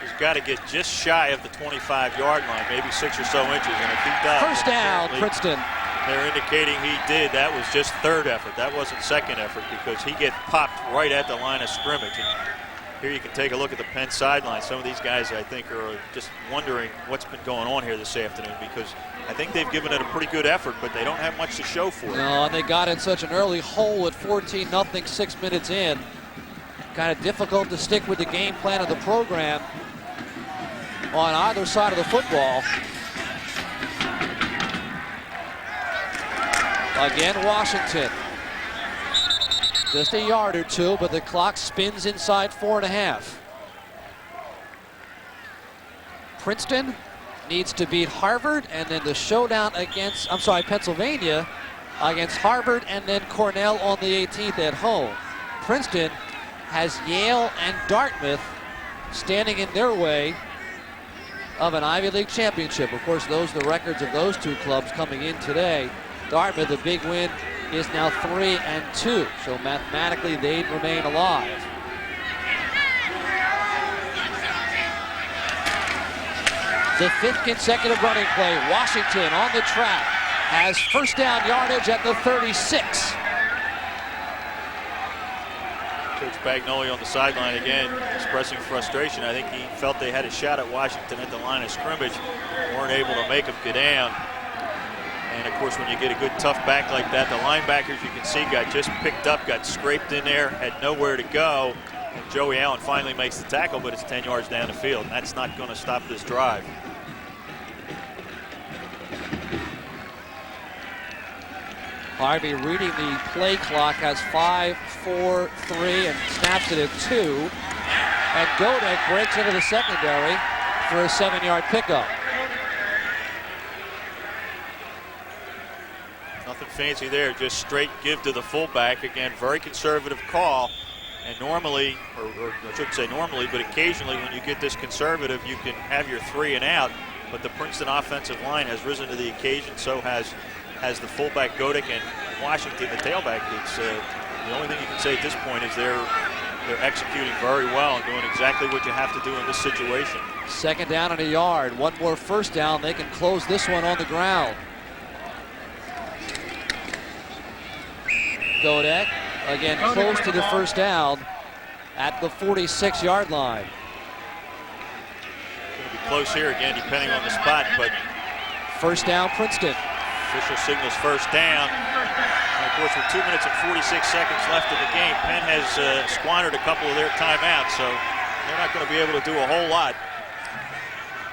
He's got to get just shy of the 25-yard line, maybe 6 or so inches. And if he does, first down, Princeton. They're indicating he did. That was just third effort. That wasn't second effort because he gets popped right at the line of scrimmage. And here you can take a look at the Penn sideline. Some of these guys, I think, are just wondering what's been going on here this afternoon because I think they've given it a pretty good effort, but they don't have much to show for it. No, and they got in such an early hole at 14-0, 6 minutes in. Kind of difficult to stick with the game plan of the program on either side of the football. Again, Washington. Just a yard or two, but the clock spins inside 4.5. Princeton needs to beat Harvard, and then the showdown against, Pennsylvania against Harvard, and then Cornell on the 18th at home. Princeton has Yale and Dartmouth standing in their way of an Ivy League championship. Of course, those are the records of those two clubs coming in today. Dartmouth, the big win, is now 3-2, so mathematically they'd remain alive. The fifth consecutive running play. Washington on the track has first down yardage at the 36. Coach Bagnoli on the sideline again expressing frustration. I think he felt they had a shot at Washington at the line of scrimmage. Weren't able to make him go down. And of course, when you get a good tough back like that, the linebackers you can see got just picked up, got scraped in there, had nowhere to go. And Joey Allen finally makes the tackle, but it's 10 yards down the field. And that's not going to stop this drive. Harvey reading the play clock, has 5, 4, 3, and snaps it at 2. And Godek breaks into the secondary for a 7-yard pickup. Nothing fancy there, just straight give to the fullback. Again, very conservative call. And normally, or I shouldn't say normally, but occasionally when you get this conservative, you can have your 3 and out. But the Princeton offensive line has risen to the occasion, so has the fullback Godek, and Washington, the tailback. It's the only thing you can say at this point is they're executing very well and doing exactly what you have to do in this situation. Second down and a yard. One more first down. They can close this one on the ground. Godek again close to the first down at the 46-yard line. Going to be close here again, depending on the spot, but first down, Princeton. Official signals first down. And of course, with 2 minutes and 46 seconds left in the game, Penn has squandered a couple of their timeouts, so they're not going to be able to do a whole lot.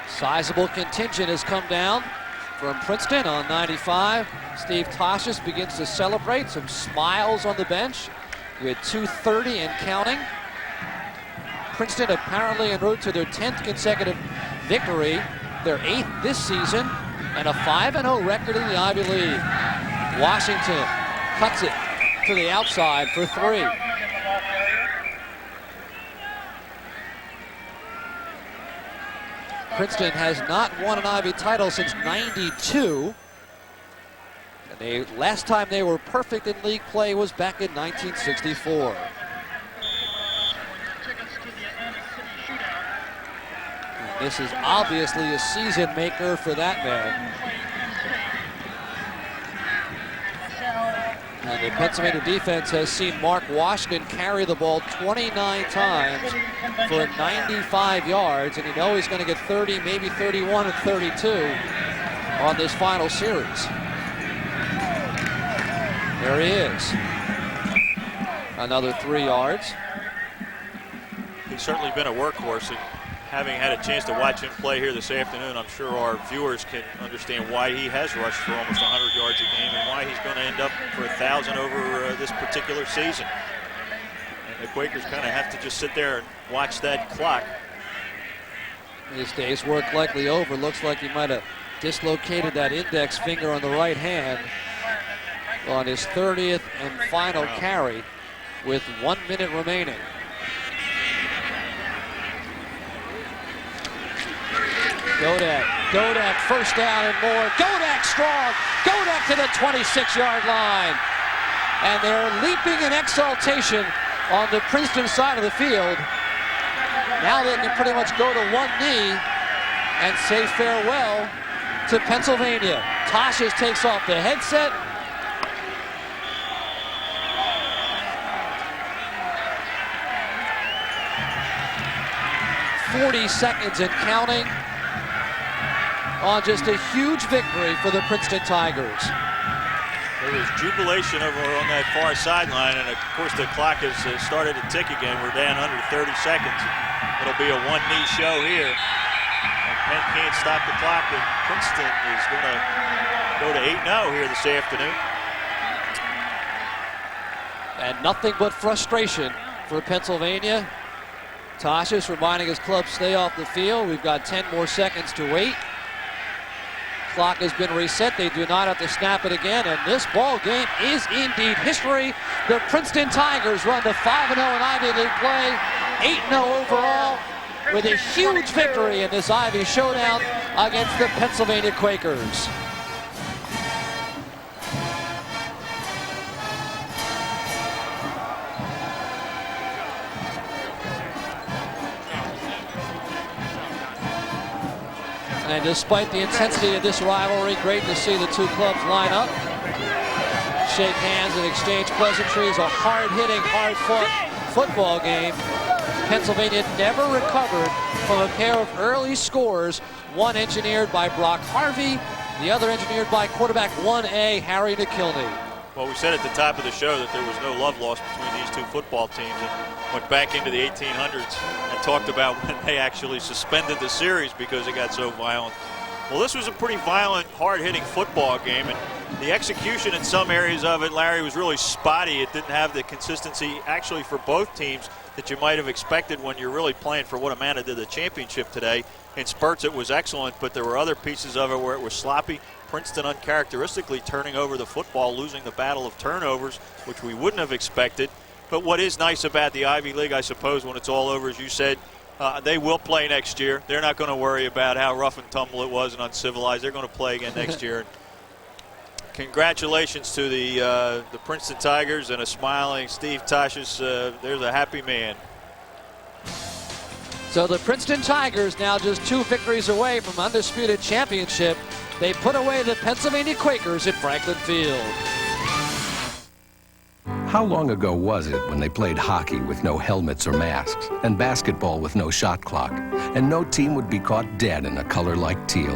Sizable contingent has come down from Princeton on 95. Steve Toshis begins to celebrate. Some smiles on the bench with 2:30 and counting. Princeton apparently en route to their 10th consecutive victory, their 8th this season, and a 5-0 record in the Ivy League. Washington cuts it to the outside for 3. Princeton has not won an Ivy title since '92. And last time they were perfect in league play was back in 1964. And this is obviously a season maker for that man. And the Pennsylvania defense has seen Mark Washington carry the ball 29 times for 95 yards, and you know he's going to get 30, maybe 31 and 32 on this final series. There he is. Another 3 yards. He's certainly been a workhorse, and having had a chance to watch him play here this afternoon, I'm sure our viewers can understand why he has rushed for almost 100 yards a game and why he's going to end up for 1,000 over this particular season. And the Quakers kind of have to just sit there and watch that clock. His day's work likely over. Looks like he might have dislocated that index finger on the right hand on his 30th and final carry with 1 minute remaining. Godek, first down and more. Godek strong. Godek to the 26-yard line. And they're leaping in exultation on the Princeton side of the field. Now they can pretty much go to one knee and say farewell to Pennsylvania. Tosches takes off the headset. "40 seconds and counting on just a huge victory for the Princeton Tigers." There was jubilation over on that far sideline, and of course the clock has started to tick again. We're down under 30 seconds. It'll be a one-knee show here. And Penn can't stop the clock, and Princeton is going to go to 8-0 here this afternoon. And nothing but frustration for Pennsylvania. Tosches reminding his club stay off the field. We've got 10 more seconds to wait. Clock has been reset. They do not have to snap it again, and this ball game is indeed history. The Princeton Tigers run to 5-0 in Ivy League play, 8-0 overall, with a huge victory in this Ivy showdown against the Pennsylvania Quakers. And despite the intensity of this rivalry, great to see the two clubs line up, shake hands and exchange pleasantries. A hard-hitting, hard-fought football game. Pennsylvania never recovered from a pair of early scores, one engineered by Brock Harvey, the other engineered by quarterback 1A Harry McKilney. Well, we said at the top of the show that there was no love lost between these two football teams, and went back into the 1800s and talked about when they actually suspended the series because it got so violent. Well, this was a pretty violent, hard-hitting football game, and the execution in some areas of it, Larry, was really spotty. It didn't have the consistency actually for both teams that you might have expected when you're really playing for what amounted to the championship today. In spurts it was excellent, but there were other pieces of it where it was sloppy. Princeton uncharacteristically turning over the football, losing the battle of turnovers, which we wouldn't have expected. But what is nice about the Ivy League, I suppose, when it's all over, as you said, they will play next year. They're not going to worry about how rough and tumble it was and uncivilized. They're going to play again next year. Congratulations to the Princeton Tigers and a smiling Steve Tosches. There's a happy man. So the Princeton Tigers now just 2 victories away from undisputed championship. They put away the Pennsylvania Quakers at Franklin Field. How long ago was it when they played hockey with no helmets or masks, and basketball with no shot clock, and no team would be caught dead in a color like teal?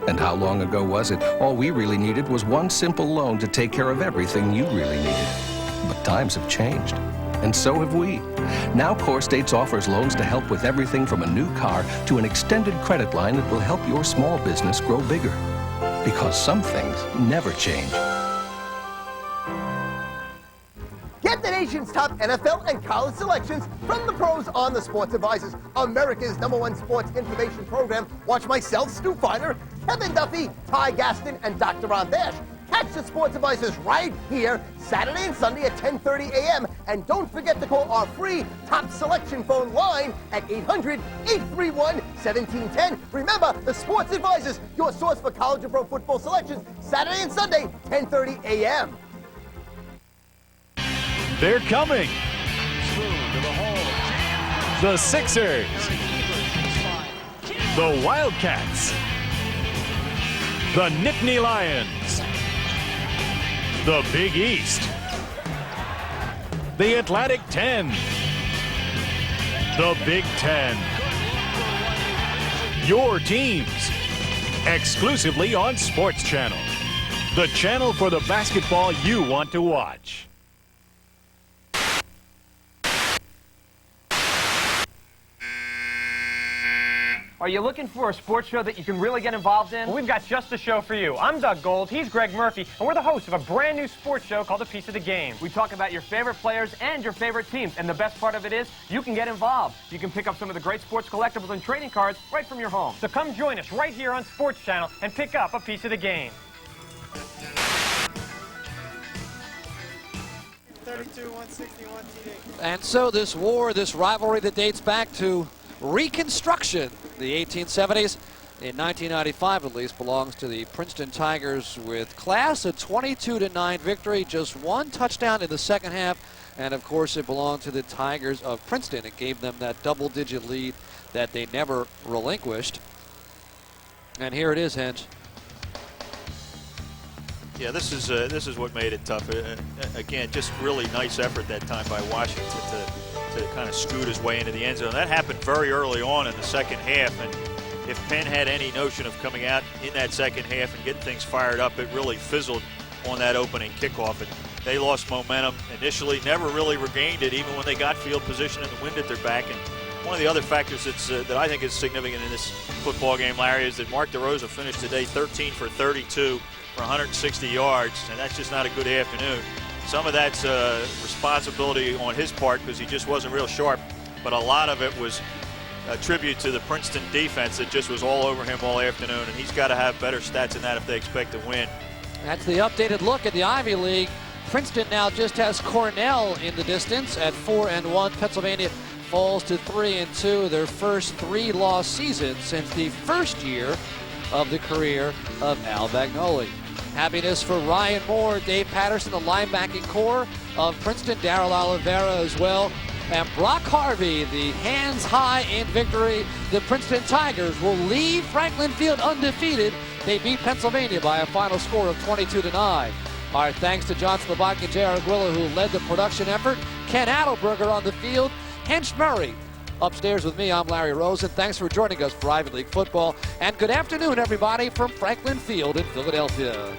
And how long ago was it all we really needed was one simple loan to take care of everything you really needed? But times have changed, and so have we. Now Core States offers loans to help with everything from a new car to an extended credit line that will help your small business grow bigger. Because some things never change. Get the nation's top NFL and college selections from the pros on the Sports Advisors, America's #1 sports information program. Watch myself, Stu Feiner, Kevin Duffy, Ty Gaston, and Dr. Ron Bash. Catch the Sports Advisors right here, Saturday and Sunday at 10:30 a.m. And don't forget to call our free top selection phone line at 800-831-1710. Remember, the Sports Advisors, your source for college and pro football selections, Saturday and Sunday, 10:30 a.m. They're coming. The Sixers. The Wildcats. The Nittany Lions. The Big East. The Atlantic 10. The Big Ten. Your teams. Exclusively on SportsChannel. The channel for the basketball you want to watch. Are you looking for a sports show that you can really get involved in? Well, we've got just the show for you. I'm Doug Gold, he's Greg Murphy, and we're the hosts of a brand new sports show called A Piece of the Game. We talk about your favorite players and your favorite teams, and the best part of it is you can get involved. You can pick up some of the great sports collectibles and trading cards right from your home. So come join us right here on SportsChannel and pick up a piece of the game. 32-161 TD. And so this war, this rivalry that dates back to Reconstruction, the 1870s, in 1995 at least, belongs to the Princeton Tigers with class, a 22-9 victory, just one touchdown in the second half, and of course it belonged to the Tigers of Princeton. It gave them that double-digit lead that they never relinquished. And here it is, Henge. Yeah, this is what made it tough. Again, just really nice effort that time by Washington to kind of scoot his way into the end zone. That happened very early on in the second half, and if Penn had any notion of coming out in that second half and getting things fired up, it really fizzled on that opening kickoff. And they lost momentum initially, never really regained it, even when they got field position and the wind at their back. And one of the other factors that I think is significant in this football game, Larry, is that Mark DeRosa finished today 13 for 32 for 160 yards, and that's just not a good afternoon. Some of that's responsibility on his part because he just wasn't real sharp, but a lot of it was a tribute to the Princeton defense that just was all over him all afternoon, and he's got to have better stats than that if they expect to win. That's the updated look at the Ivy League. Princeton now just has Cornell in the distance at 4-1. Pennsylvania falls to 3-2, their first 3-loss season since the first year of the career of Al Bagnoli. Happiness for Ryan Moore, Dave Patterson, the linebacking core of Princeton, Darryl Oliveira as well, and Brock Harvey, the hands high in victory. The Princeton Tigers will leave Franklin Field undefeated. They beat Pennsylvania by a final score of 22-9. Our thanks to John Slobodkin and J.R. Aguila, who led the production effort. Ken Adelberger on the field. Hench Murray upstairs with me. I'm Larry Rosen. Thanks for joining us for Ivy League football. And good afternoon, everybody, from Franklin Field in Philadelphia.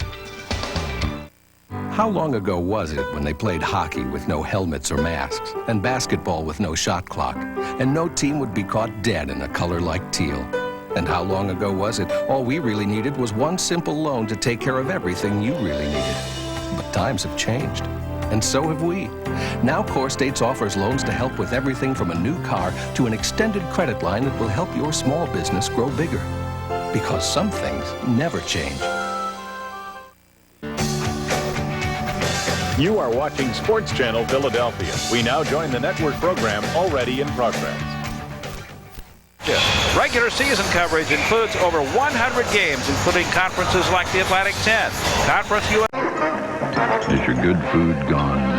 How long ago was it when they played hockey with no helmets or masks, and basketball with no shot clock, and no team would be caught dead in a color like teal? And how long ago was it all we really needed was one simple loan to take care of everything you really needed? But times have changed, and so have we. Now Core States offers loans to help with everything from a new car to an extended credit line that will help your small business grow bigger. Because some things never change. You are watching SportsChannel Philadelphia. We now join the network program already in progress. Regular season coverage includes over 100 games, including conferences like the Atlantic 10, Conference USA. Is your good food gone